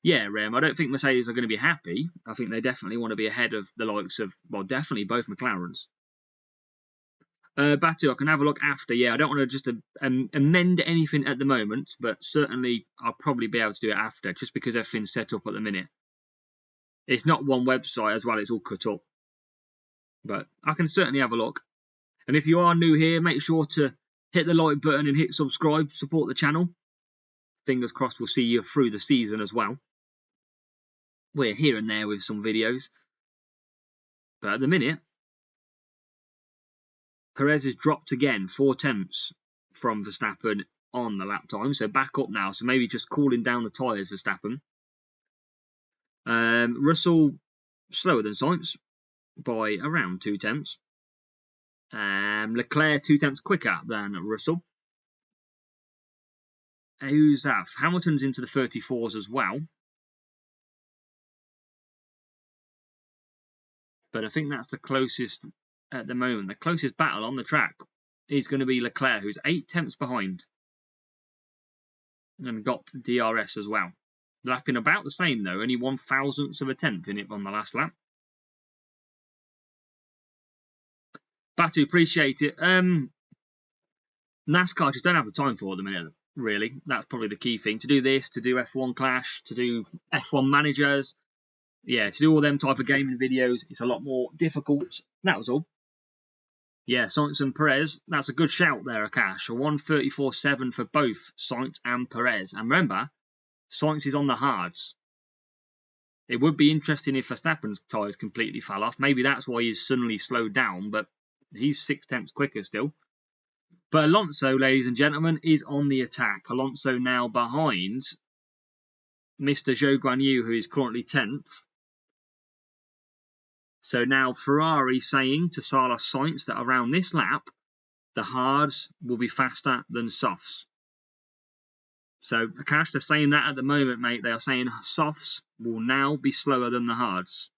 S1: Yeah, Rem, I don't think Mercedes are going to be happy. I think they definitely want to be ahead of the likes of, well, definitely both McLarens. Batu, I can have a look after. Yeah, I don't want to just amend anything at the moment, but certainly I'll probably be able to do it after, just because everything's set up at the minute. It's not one website as well, it's all cut up. But I can certainly have a look. And if you are new here, make sure to hit the like button and hit subscribe, support the channel. Fingers crossed we'll see you through the season as well. We're here and there with some videos. But at the minute, Perez has dropped again, 4 tenths from Verstappen on the lap time. So back up now. So maybe just cooling down the tyres, Verstappen. Russell slower than Sainz by around 2 tenths. Leclerc 2 tenths quicker than Russell. Who's that? Hamilton's into the 34s as well. But I think that's the closest at the moment. The closest battle on the track is going to be Leclerc, who's 8 tenths behind. And got DRS as well. Lapping about the same though, only 1/1000th of a tenth in it on the last lap. Batu, appreciate it. NASCAR just don't have the time for it at the minute, really. That's probably the key thing. To do this, to do F1 Clash, to do F1 Managers. Yeah, to do all them type of gaming videos, it's a lot more difficult. That was all. Yeah, Sainz and Perez, that's a good shout there, Akash. A 1:34.7 for both Sainz and Perez. And remember, Sainz is on the hards. It would be interesting if Verstappen's tyres completely fell off. Maybe that's why he's suddenly slowed down, but he's 6 tenths quicker still. But Alonso, ladies and gentlemen, is on the attack. Alonso now behind Mr. Zhou Guanyu, who is currently 10th. So now Ferrari saying to Carlos Sainz that around this lap, the hards will be faster than softs. So, Akash, they're saying that at the moment, mate. They are saying softs will now be slower than the hards.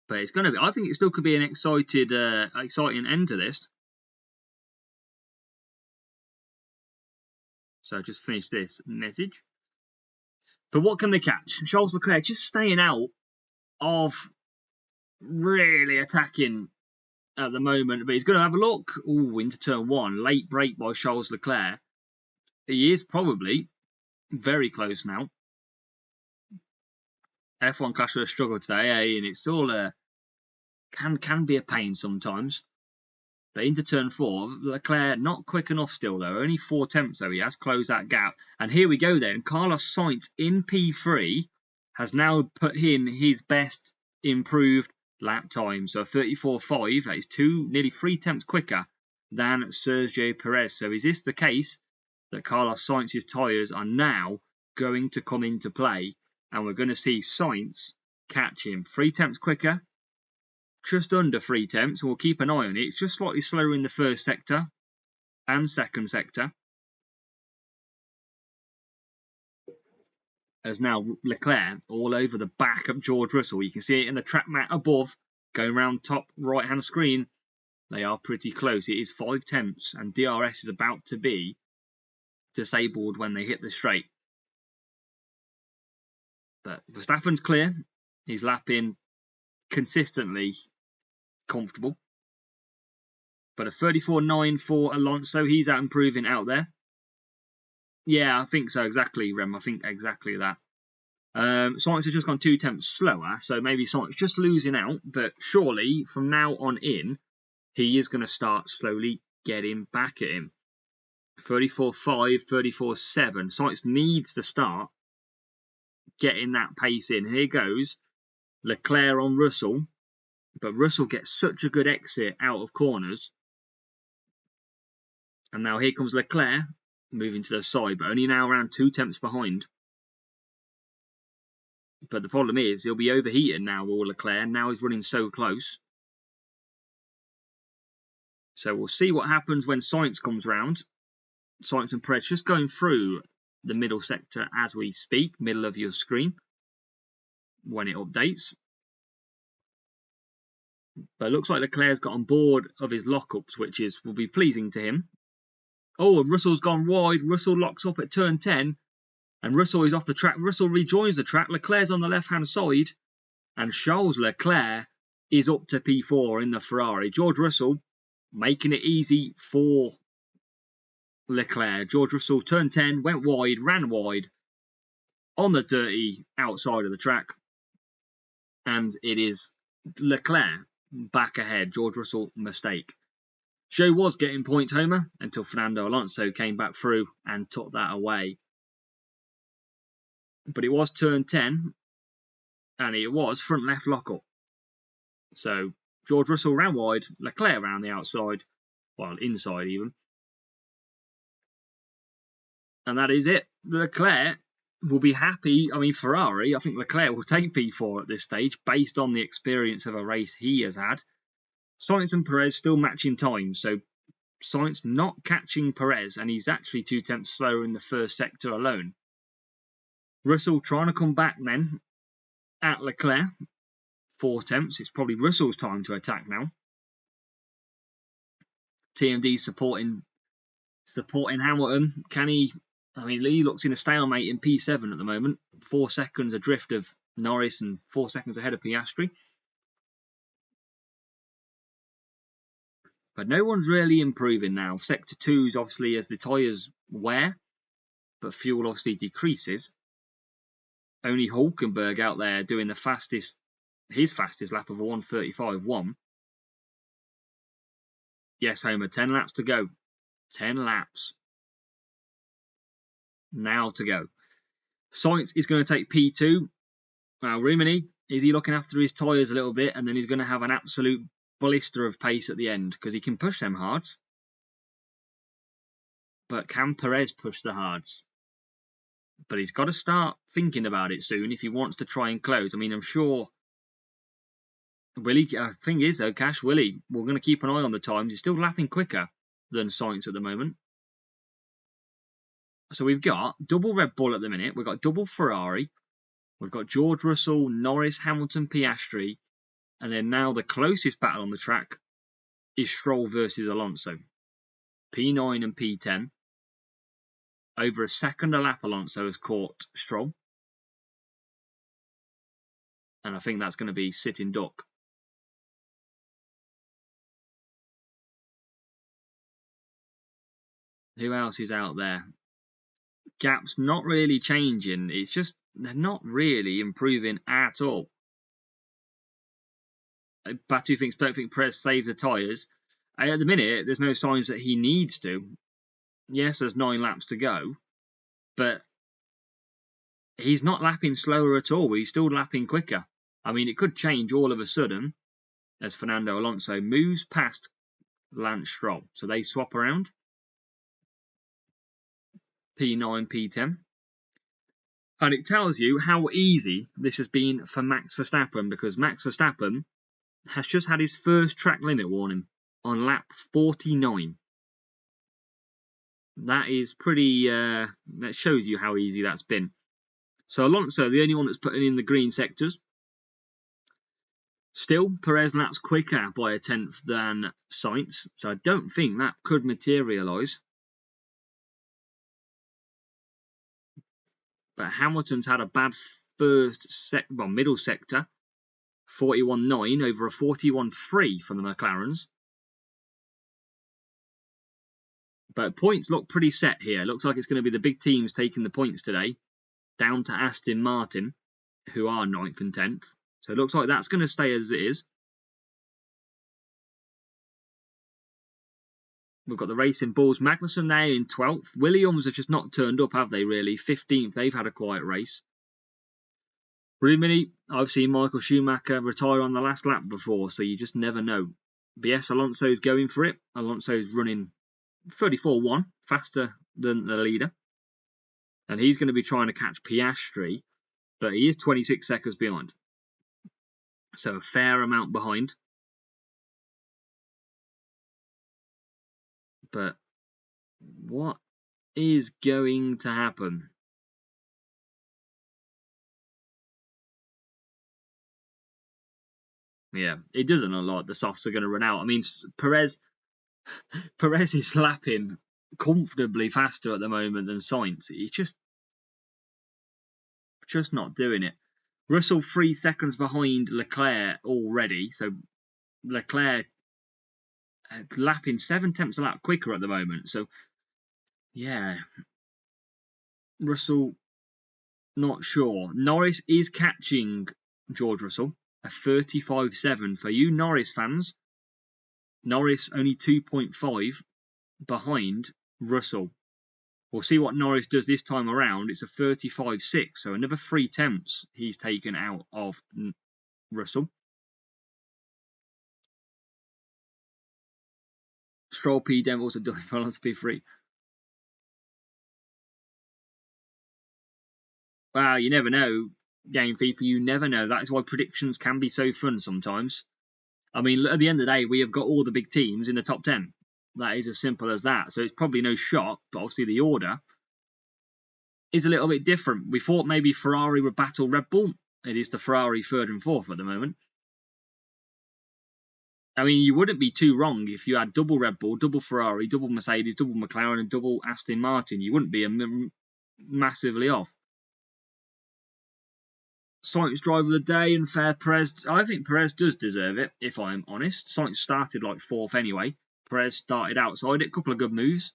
S1: But it's going to be, I think it still could be an exciting end to this. So just finish this message. But what can they catch? Charles Leclerc just staying out of really attacking at the moment. But he's going to have a look. Ooh, into turn 1. Late break by Charles Leclerc. He is probably very close now. F1 Clash will struggle today, eh? And it's all can be a pain sometimes. But into turn 4, Leclerc not quick enough still though. Only 4 tenths though. He has closed that gap. And here we go then. Carlos Sainz in P3 has now put in his best improved lap time. So 34.5. That is nearly 3 tenths quicker than Sergio Perez. So is this the case that Carlos Sainz's tyres are now going to come into play? And we're going to see Sainz catch him 3 tenths quicker, just under 3 tenths. We'll keep an eye on it. It's just slightly slower in the first sector and second sector. As now Leclerc all over the back of George Russell. You can see it in the track mat above, going around top right hand screen. They are pretty close. It is 5 tenths and DRS is about to be disabled when they hit the straight. But Verstappen's clear. He's lapping consistently comfortable. But a 34.9 for Alonso. He's out improving out there. Yeah, I think so. Exactly, Rem. I think exactly that. Sainz has just gone 2 tenths slower. So maybe Sainz just losing out. But surely from now on in, he is going to start slowly getting back at him. 34.5, 34.7. Sainz needs to start getting that pace in. Here goes Leclerc on Russell, but Russell gets such a good exit out of corners. And now here comes Leclerc moving to the side, but only now around 2 tenths behind. But the problem is he'll be overheated now, will Leclerc. Now he's running so close. So we'll see what happens when Sainz comes round. Sainz and Perez just going through the middle sector as we speak, middle of your screen when it updates. But it looks like Leclerc's got on board of his lockups, which will be pleasing to him. Oh, and Russell's gone wide. Russell locks up at turn 10. And Russell is off the track. Russell rejoins the track. Leclerc's on the left-hand side. And Charles Leclerc is up to P4 in the Ferrari. George Russell making it easy for Leclerc. George Russell, turn 10, went wide, ran wide on the dirty outside of the track. And it is Leclerc back ahead. George Russell, mistake. Joe was getting points, Homer, until Fernando Alonso came back through and took that away. But it was turn 10, and it was front left lockup. So George Russell ran wide, Leclerc ran the outside, well, inside even. And that is it. Leclerc will be happy. I mean, Ferrari, I think Leclerc will take P4 at this stage based on the experience of a race he has had. Sainz and Perez still matching time. So Sainz not catching Perez, and he's actually 2 tenths slower in the first sector alone. Russell trying to come back then at Leclerc. 4 tenths. It's probably Russell's time to attack now. TMD supporting Hamilton. Can he? I mean, Lee looks in a stalemate in P7 at the moment. 4 seconds adrift of Norris and 4 seconds ahead of Piastri. But no one's really improving now. Sector 2 is obviously as the tyres wear, but fuel obviously decreases. Only Hulkenberg out there doing his fastest lap of a 1:35.1. Yes, Homer, 10 laps to go. 10 laps. Now to go. Sainz is going to take P2. Now, Rimini, is he looking after his tyres a little bit, and then he's going to have an absolute blister of pace at the end because he can push them hards. But can Perez push the hards? But he's got to start thinking about it soon if he wants to try and close. I mean, I'm sure Willie, thing is though, Cash, Willie, we're going to keep an eye on the times. He's still lapping quicker than Sainz at the moment. So we've got double Red Bull at the minute. We've got double Ferrari. We've got George Russell, Norris, Hamilton, Piastri. And then now the closest battle on the track is Stroll versus Alonso. P9 and P10. Over a second a lap, Alonso has caught Stroll. And I think that's going to be sitting duck. Who else is out there? Gap's not really changing. It's just they're not really improving at all. Batu don't think Perez saved the tyres. At the minute, there's no signs that he needs to. Yes, there's 9 laps to go, but he's not lapping slower at all. He's still lapping quicker. I mean, it could change all of a sudden as Fernando Alonso moves past Lance Stroll. So they swap around. P9, P10. And it tells you how easy this has been for Max Verstappen, because Max Verstappen has just had his first track limit warning on lap 49. That is pretty, that shows you how easy that's been. So Alonso, the only one that's putting in the green sectors. Still, Perez laps quicker by a tenth than Sainz, so I don't think that could materialise. But Hamilton's had a bad middle sector, 41.9 over a 41.3 for the McLarens. But points look pretty set here. Looks like it's going to be the big teams taking the points today, down to Aston Martin, who are 9th and 10th. So it looks like that's going to stay as it is. We've got the Racing Bulls. Magnussen now in 12th. Williams have just not turned up, have they, really? 15th. They've had a quiet race. Rimini, I've seen Michael Schumacher retire on the last lap before, so you just never know. But yes, Alonso's going for it. Alonso's running 34.1, faster than the leader. And he's going to be trying to catch Piastri, but he is 26 seconds behind. So a fair amount behind. But what is going to happen? Yeah, it doesn't look like the softs are going to run out. I mean, Perez is lapping comfortably faster at the moment than Sainz. He's just not doing it. Russell 3 seconds behind Leclerc already. So Leclerc lapping 7 tenths a lap quicker at the moment. So yeah, Russell not sure. Norris is catching George Russell. A 35.7 for you Norris fans. Norris only 2.5 behind Russell. We'll see what Norris does this time around. It's a 35.6, so another 3 tenths he's taken out of Russell. Stroll P. Dem also done philosophy free. Well, you never know, Game FIFA. You never know. That is why predictions can be so fun sometimes. I mean, at the end of the day, we have got all the big teams in the top 10. That is as simple as that. So it's probably no shock, but obviously the order is a little bit different. We thought maybe Ferrari would battle Red Bull. It is the Ferrari 3rd and 4th at the moment. I mean, you wouldn't be too wrong if you had double Red Bull, double Ferrari, double Mercedes, double McLaren, and double Aston Martin. You wouldn't be massively off. Sainz driver of the day and fair Perez. I think Perez does deserve it, if I'm honest. Sainz started like 4th anyway. Perez started outside it, a couple of good moves.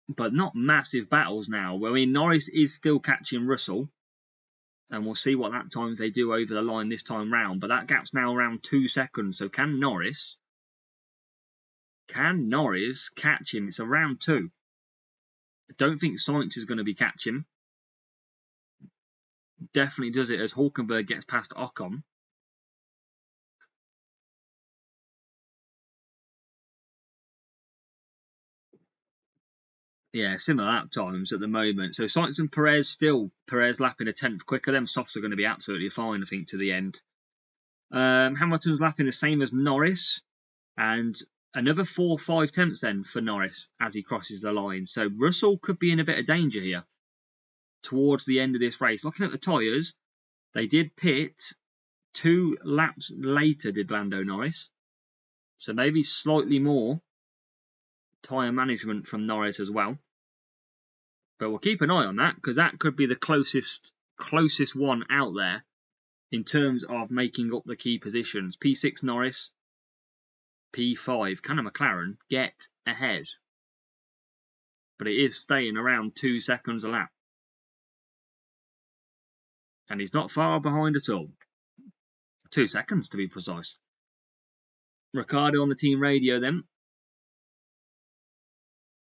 S1: But not massive battles now. I mean, Norris is still catching Russell. And we'll see what that times they do over the line this time round. But that gap's now around 2 seconds. So can Norris catch him? It's around 2. I don't think Sainz is going to be catching. Definitely does it as Hulkenberg gets past Ocon. Yeah, similar lap times at the moment. So Sainz and Perez lapping a 10th quicker. Them softs are going to be absolutely fine, I think, to the end. Hamilton's lapping the same as Norris. And another 4 or 5 tenths then for Norris as he crosses the line. So Russell could be in a bit of danger here towards the end of this race. Looking at the tyres, they did pit 2 laps later, did Lando Norris. So maybe slightly more tyre management from Norris as well. But we'll keep an eye on that because that could be the closest one out there in terms of making up the key positions. P6 Norris, P5. Can a McLaren get ahead? But it is staying around 2 seconds a lap. And he's not far behind at all. 2 seconds to be precise. Ricciardo on the team radio then.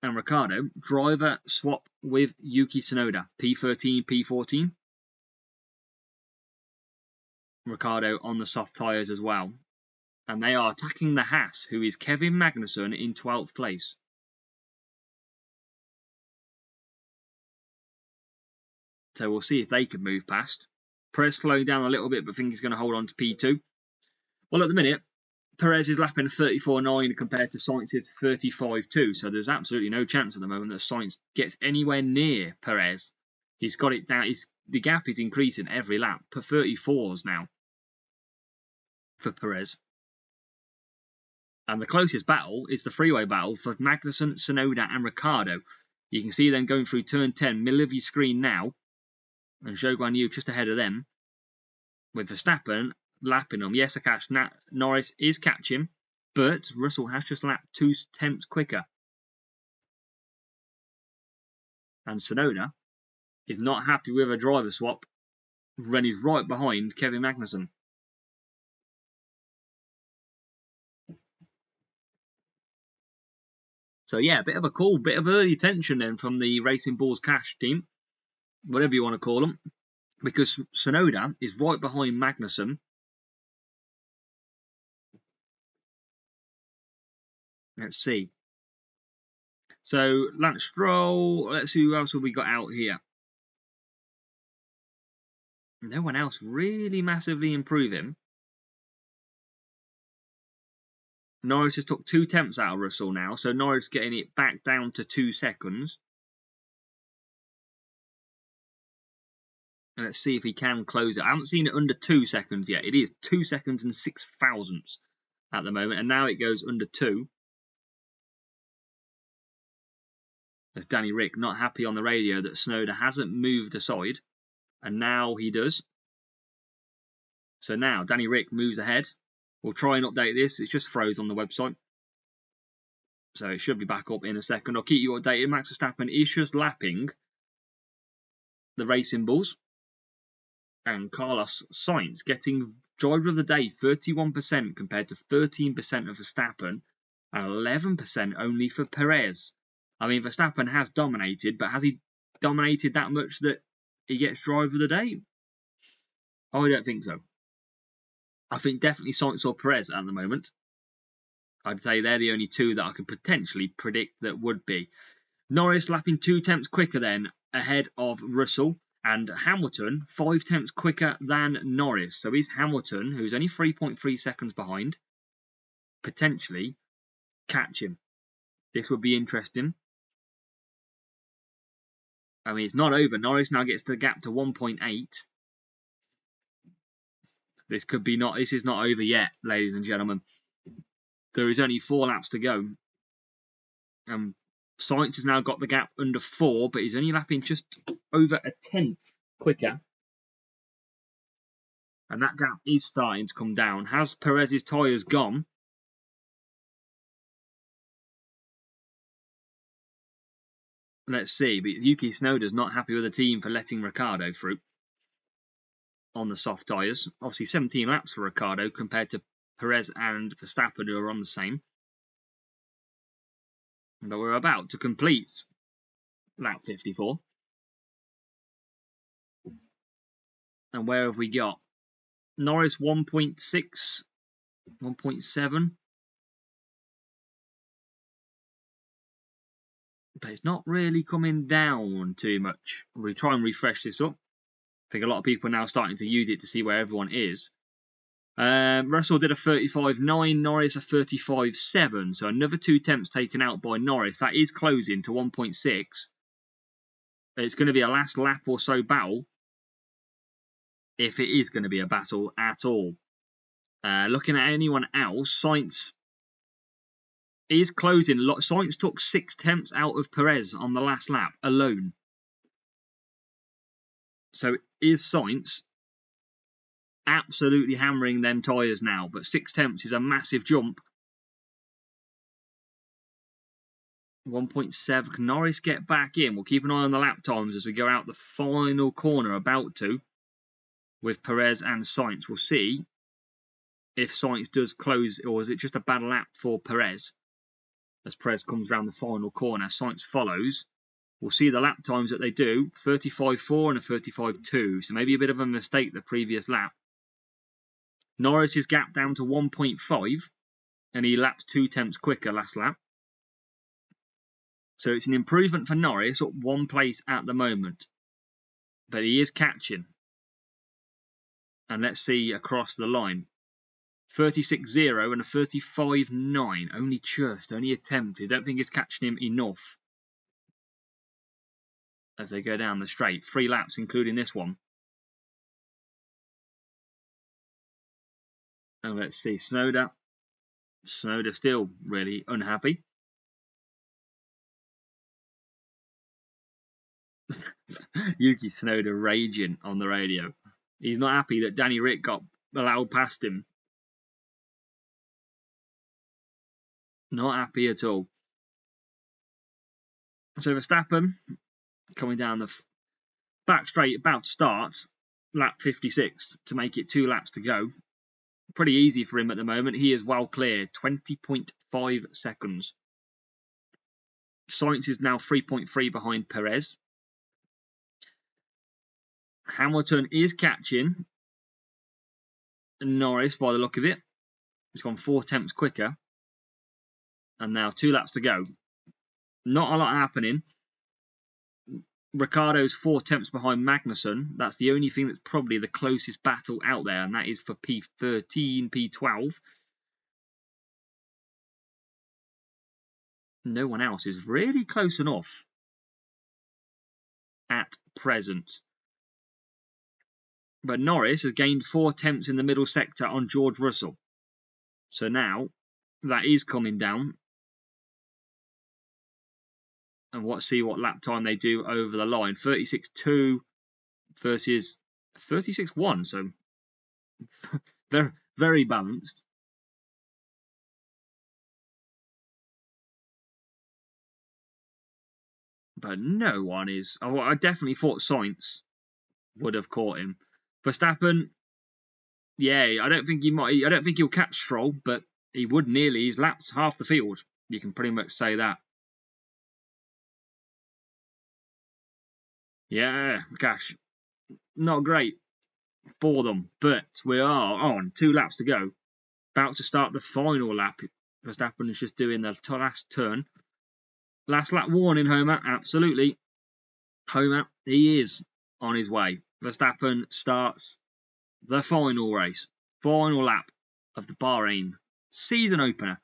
S1: And Ricciardo, driver swap with Yuki Tsunoda. P13, P14. Ricciardo on the soft tyres as well. And they are attacking the Haas, who is Kevin Magnussen in 12th place. So we'll see if they can move past. Perez slowing down a little bit, but think he's going to hold on to P2. Well, at the minute, Perez is lapping 34.9 compared to Sainz's 35.2. So there's absolutely no chance at the moment that Sainz gets anywhere near Perez. He's got it down. The gap is increasing every lap. Per 34s now for Perez. And the closest battle is the freeway battle for Magnussen, Tsunoda and Ricciardo. You can see them going through turn 10, middle of your screen now. And Zhou Guan Yu just ahead of them. With Verstappen lapping them. Yes, Akash, Norris is catching, but Russell has just lapped 2 tenths quicker. And Tsunoda is not happy with a driver swap when he's right behind Kevin Magnussen. So yeah, a bit of a call, bit of early tension then from the Racing Bulls Cash team, whatever you want to call them, because Tsunoda is right behind Magnussen. Let's see. So Lance Stroll, let's see who else have we got out here. No one else really massively improving. Norris has took 2 tenths out of Russell now, so Norris getting it back down to 2 seconds. And let's see if he can close it. I haven't seen it under 2 seconds yet. It is 2 seconds and 6 thousandths at the moment, and now it goes under 2. There's Danny Rick not happy on the radio that Tsunoda hasn't moved aside, and now he does. So now Danny Rick moves ahead. We'll try and update this. It's just froze on the website. So it should be back up in a second. I'll keep you updated. Max Verstappen is just lapping the Racing Bulls. And Carlos Sainz getting driver of the day, 31% compared to 13% of Verstappen and 11% only for Perez. I mean, Verstappen has dominated, but has he dominated that much that he gets driver of the day? I don't think so. I think definitely Sainz or Perez at the moment. I'd say they're the only two that I could potentially predict that would be. Norris lapping 2 tenths quicker then ahead of Russell, and Hamilton 5 tenths quicker than Norris. So is Hamilton, who's only 3.3 seconds behind, potentially catch him? This would be interesting. I mean, it's not over. Norris now gets the gap to 1.8. This is not over yet, ladies and gentlemen. There is only 4 laps to go. Sainz has now got the gap under 4, but he's only lapping just over a tenth quicker. And that gap is starting to come down. Has Perez's tyres gone? Let's see. But Yuki Tsunoda's not happy with the team for letting Ricciardo through on the soft tyres. Obviously 17 laps for Ricciardo compared to Perez and Verstappen, who are on the same. But we're about to complete lap 54. And where have we got? Norris 1.6, 1.7. But it's not really coming down too much. We try and refresh this up. I think a lot of people are now starting to use it to see where everyone is. Russell did a 35.9, Norris a 35.7. So another 2 tenths taken out by Norris. That is closing to 1.6. It's going to be a last lap or so battle. If it is going to be a battle at all. Looking at anyone else, Sainz is closing. Sainz took 6 tenths out of Perez on the last lap alone. So is Sainz absolutely hammering them tyres now, but 6 tenths is a massive jump. 1.7. Can Norris get back in? We'll keep an eye on the lap times as we go out the final corner, about to, with Perez and Sainz. We'll see if Sainz does close, or is it just a bad lap for Perez? As Perez comes around the final corner, Sainz follows. We'll see the lap times that they do, 35.4 and a 35.2. So maybe a bit of a mistake the previous lap. Norris is gapped down to 1.5, and he lapped 2 tenths quicker last lap. So it's an improvement for Norris, up 1 place at the moment. But he is catching. And let's see across the line. 36.0 and a 35.9. Only attempted. Don't think it's catching him enough. As they go down the straight. 3 laps, including this one. And let's see, Tsunoda. Tsunoda still really unhappy. Yuki Tsunoda raging on the radio. He's not happy that Danny Rick got allowed past him. Not happy at all. So Verstappen coming down the back straight, about to start lap 56 to make it 2 laps to go. Pretty easy for him at the moment. He is well clear, 20.5 seconds. Sainz is now 3.3 behind Perez. Hamilton is catching Norris by the look of it. He's gone 4 tenths quicker. And now 2 laps to go. Not a lot happening. Ricciardo's 4 tenths behind Magnussen. That's the only thing that's probably the closest battle out there, and that is for P13, P12. No one else is really close enough at present. But Norris has gained 4 tenths in the middle sector on George Russell. So now that is coming down. And let's see what lap time they do over the line. 36.2 versus 36.1. So very, very balanced. But no one is. Oh, I definitely thought Sainz would have caught him. Verstappen, yeah, I don't think he'll catch Stroll, but he would nearly. He's lapped half the field. You can pretty much say that. Yeah, gosh, not great for them, but we are on 2 laps to go. About to start the final lap. Verstappen is just doing the last turn. Last lap warning, Homer. Absolutely. Homer, he is on his way. Verstappen starts the final race. Final lap of the Bahrain season opener.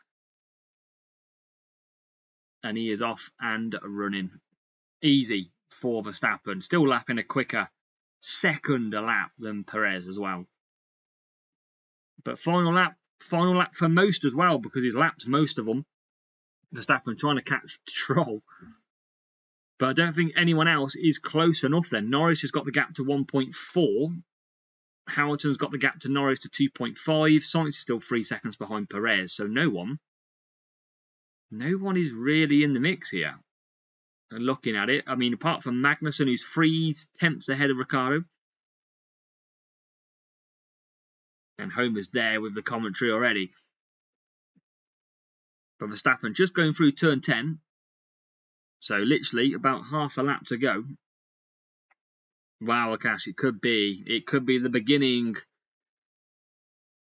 S1: And he is off and running. Easy for Verstappen. Still lapping a quicker second lap than Perez as well. But final lap for most as well, because he's lapped most of them. Verstappen trying to catch Stroll. But I don't think anyone else is close enough then. Norris has got the gap to 1.4. Hamilton's got the gap to Norris to 2.5. Sainz is still 3 seconds behind Perez. So no one is really in the mix here. And looking at it, I mean, apart from Magnussen, who's 3 tenths ahead of Ricciardo. And Homer's there with the commentary already. But Verstappen just going through turn 10. So literally about half a lap to go. Wow, Akash, it could be the beginning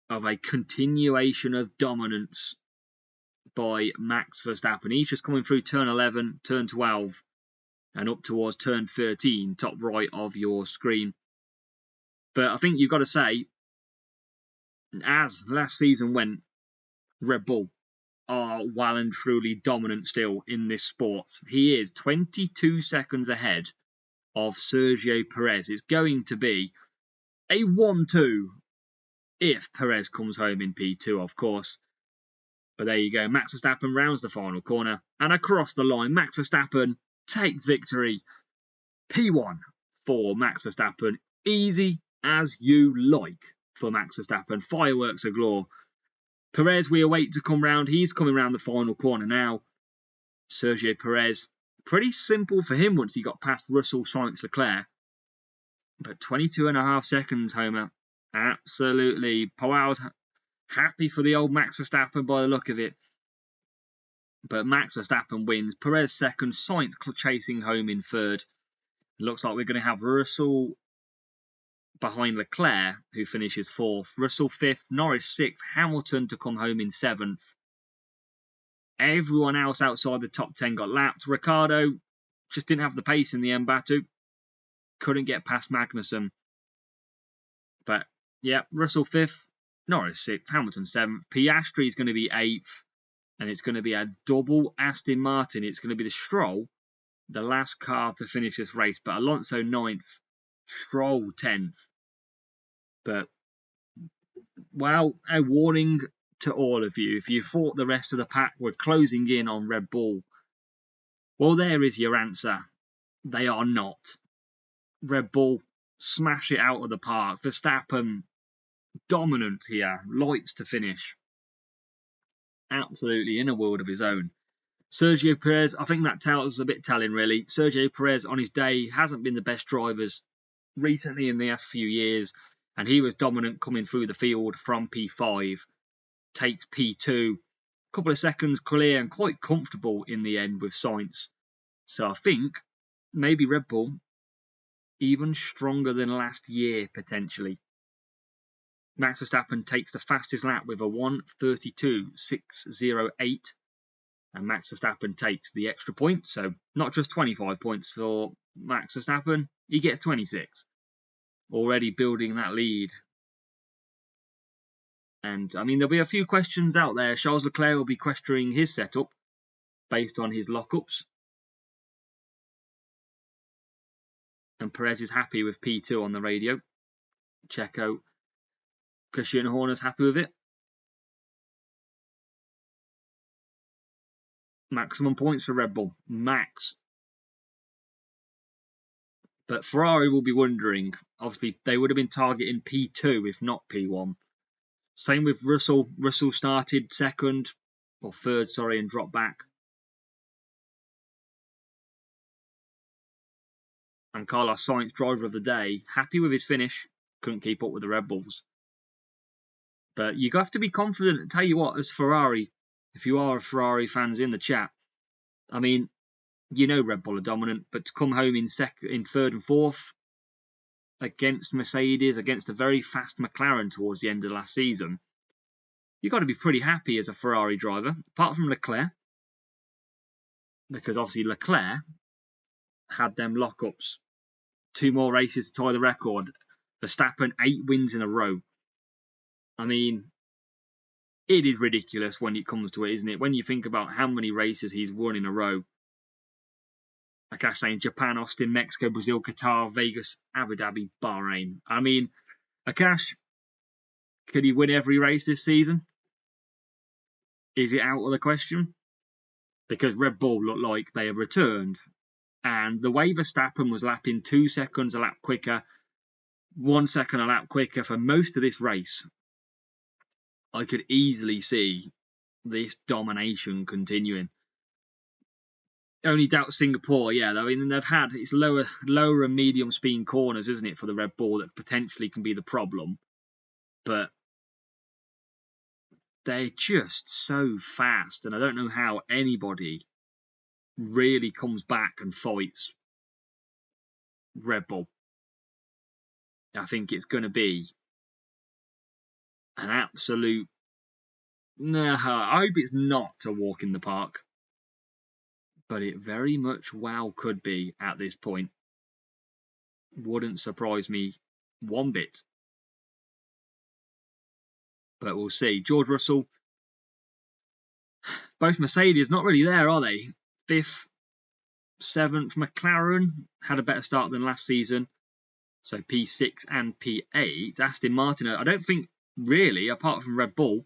S1: of a continuation of dominance by Max Verstappen. He's just coming through turn 11, turn 12, and up towards turn 13, top right of your screen. But I think you've got to say, as last season went, Red Bull are well and truly dominant still in this sport. He is 22 seconds ahead of Sergio Perez. It's going to be a 1-2 if Perez comes home in P2, of course. But there you go. Max Verstappen rounds the final corner and across the line. Max Verstappen takes victory. P1 for Max Verstappen. Easy as you like for Max Verstappen. Fireworks galore. Perez, we await to come round. He's coming round the final corner now. Sergio Perez. Pretty simple for him once he got past Russell, Sainz, Leclerc. But 22.5 seconds, Homer. Absolutely. Powell's happy for the old Max Verstappen by the look of it. But Max Verstappen wins. Perez second. Sainz chasing home in third. It looks like we're going to have Russell behind Leclerc, who finishes 4th. Russell 5th. Norris 6th. Hamilton to come home in 7th. Everyone else outside the top 10 got lapped. Ricciardo just didn't have the pace in the end, Batu. Couldn't get past Magnussen. But, yeah, Russell 5th, Norris 6th, Hamilton 7th. Piastri is going to be 8th. And it's going to be a double Aston Martin. It's going to be the Stroll, the last car to finish this race. But Alonso 9th, Stroll 10th. But, well, a warning to all of you. If you thought the rest of the pack were closing in on Red Bull, well, there is your answer. They are not. Red Bull smash it out of the park. Verstappen dominant here. Lights to finish. Absolutely in a world of his own. Sergio Perez, I think that tells us a bit telling, really. Sergio Perez on his day hasn't been the best drivers recently in the last few years, and he was dominant coming through the field from P5. Takes P2, a couple of seconds clear and quite comfortable in the end with Sainz. So I think maybe Red Bull even stronger than last year, potentially. Max Verstappen takes the fastest lap with a 1:32.608. And Max Verstappen takes the extra point. So not just 25 points for Max Verstappen, he gets 26. Already building that lead. And I mean, there'll be a few questions out there. Charles Leclerc will be questioning his setup based on his lockups. And Perez is happy with P2 on the radio. Checo, Christian Horner's happy with it. Maximum points for Red Bull. Max. But Ferrari will be wondering. Obviously, they would have been targeting P2 if not P1. Same with Russell. Russell started second, or third, sorry, and dropped back. And Carlos Sainz, driver of the day, happy with his finish. Couldn't keep up with the Red Bulls. But you have to be confident. I tell you what, as Ferrari, if you are a Ferrari fans in the chat, I mean, you know Red Bull are dominant, but to come home in third and fourth against Mercedes, against a very fast McLaren towards the end of last season, you've got to be pretty happy as a Ferrari driver, apart from Leclerc, because obviously Leclerc had them lockups. 2 more races to tie the record. Verstappen, 8 wins in a row. I mean, it is ridiculous when it comes to it, isn't it? When you think about how many races he's won in a row. Akash saying Japan, Austin, Mexico, Brazil, Qatar, Vegas, Abu Dhabi, Bahrain. I mean, Akash, could he win every race this season? Is it out of the question? Because Red Bull look like they have returned. And the way Verstappen was lapping 2 seconds a lap quicker, 1 second a lap quicker for most of this race, I could easily see this domination continuing. Only doubt Singapore, yeah. I mean, they've had it's lower and medium speed corners, isn't it, for the Red Bull that potentially can be the problem. But they're just so fast, and I don't know how anybody really comes back and fights Red Bull. I think it's going to be an absolute... No, I hope it's not a walk in the park. But it very much well could be at this point. Wouldn't surprise me one bit. But we'll see. George Russell. Both Mercedes, not really there, are they? 5th, 7th. McLaren had a better start than last season. So P6 and P8. Aston Martin, I don't think really, apart from Red Bull,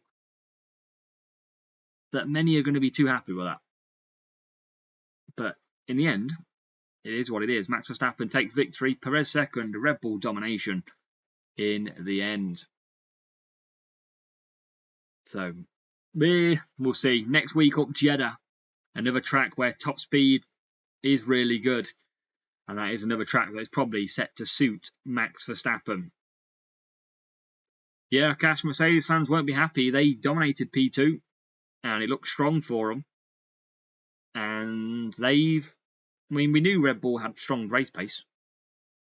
S1: that many are going to be too happy with that. But in the end, it is what it is. Max Verstappen takes victory. Perez second. Red Bull domination in the end. So we'll see. Next week up, Jeddah. Another track where top speed is really good. And that is another track that's probably set to suit Max Verstappen. Yeah, Cash, Mercedes fans won't be happy. They dominated P2. And it looked strong for them. And we knew Red Bull had strong race pace.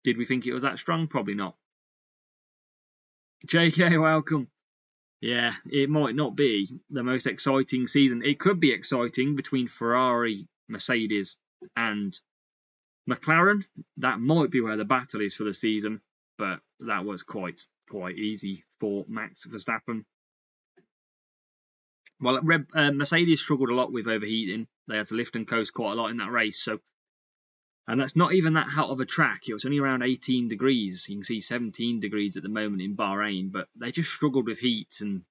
S1: Did we think it was that strong? Probably not. JK, welcome. Yeah, it might not be the most exciting season. It could be exciting between Ferrari, Mercedes, and McLaren. That might be where the battle is for the season, but that was quite easy for Max Verstappen. Well, Mercedes struggled a lot with overheating. They had to lift and coast quite a lot in that race. And that's not even that hot of a track. It was only around 18 degrees. You can see 17 degrees at the moment in Bahrain. But they just struggled with heat and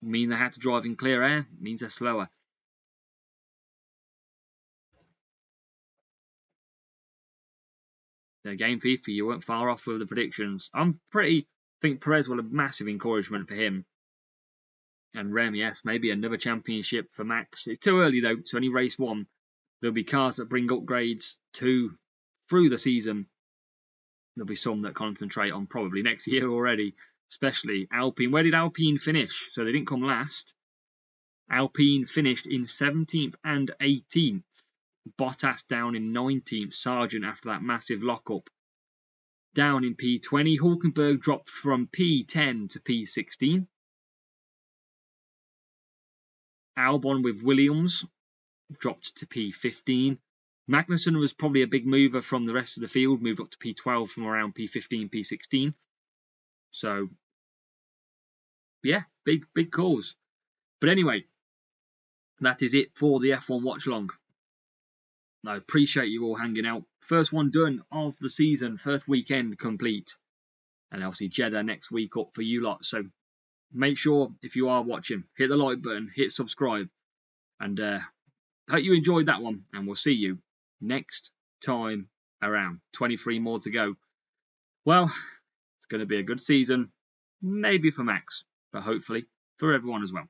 S1: they had to drive in clear air. It means they're slower. The game FIFA, you weren't far off with the predictions. I think Perez will have massive encouragement for him. And Rem, yes, maybe another championship for Max. It's too early though. It's only race 1. There'll be cars that bring upgrades through the season. There'll be some that concentrate on probably next year already, especially Alpine. Where did Alpine finish? So they didn't come last. Alpine finished in 17th and 18th. Bottas down in 19th. Sargent, after that massive lockup, down in P20. Hulkenberg dropped from P10 to P16. Albon with Williams dropped to P15. Magnussen was probably a big mover from the rest of the field, moved up to P12 from around P15, P16. So, yeah, big calls. But anyway, that is it for the F1 watch along. I appreciate you all hanging out. First one done of the season, first weekend complete. And obviously Jeddah next week up for you lot. So make sure, if you are watching, hit the like button, hit subscribe. And hope you enjoyed that one. And we'll see you next time around. 23 more to go. Well, it's going to be a good season. Maybe for Max, but hopefully for everyone as well.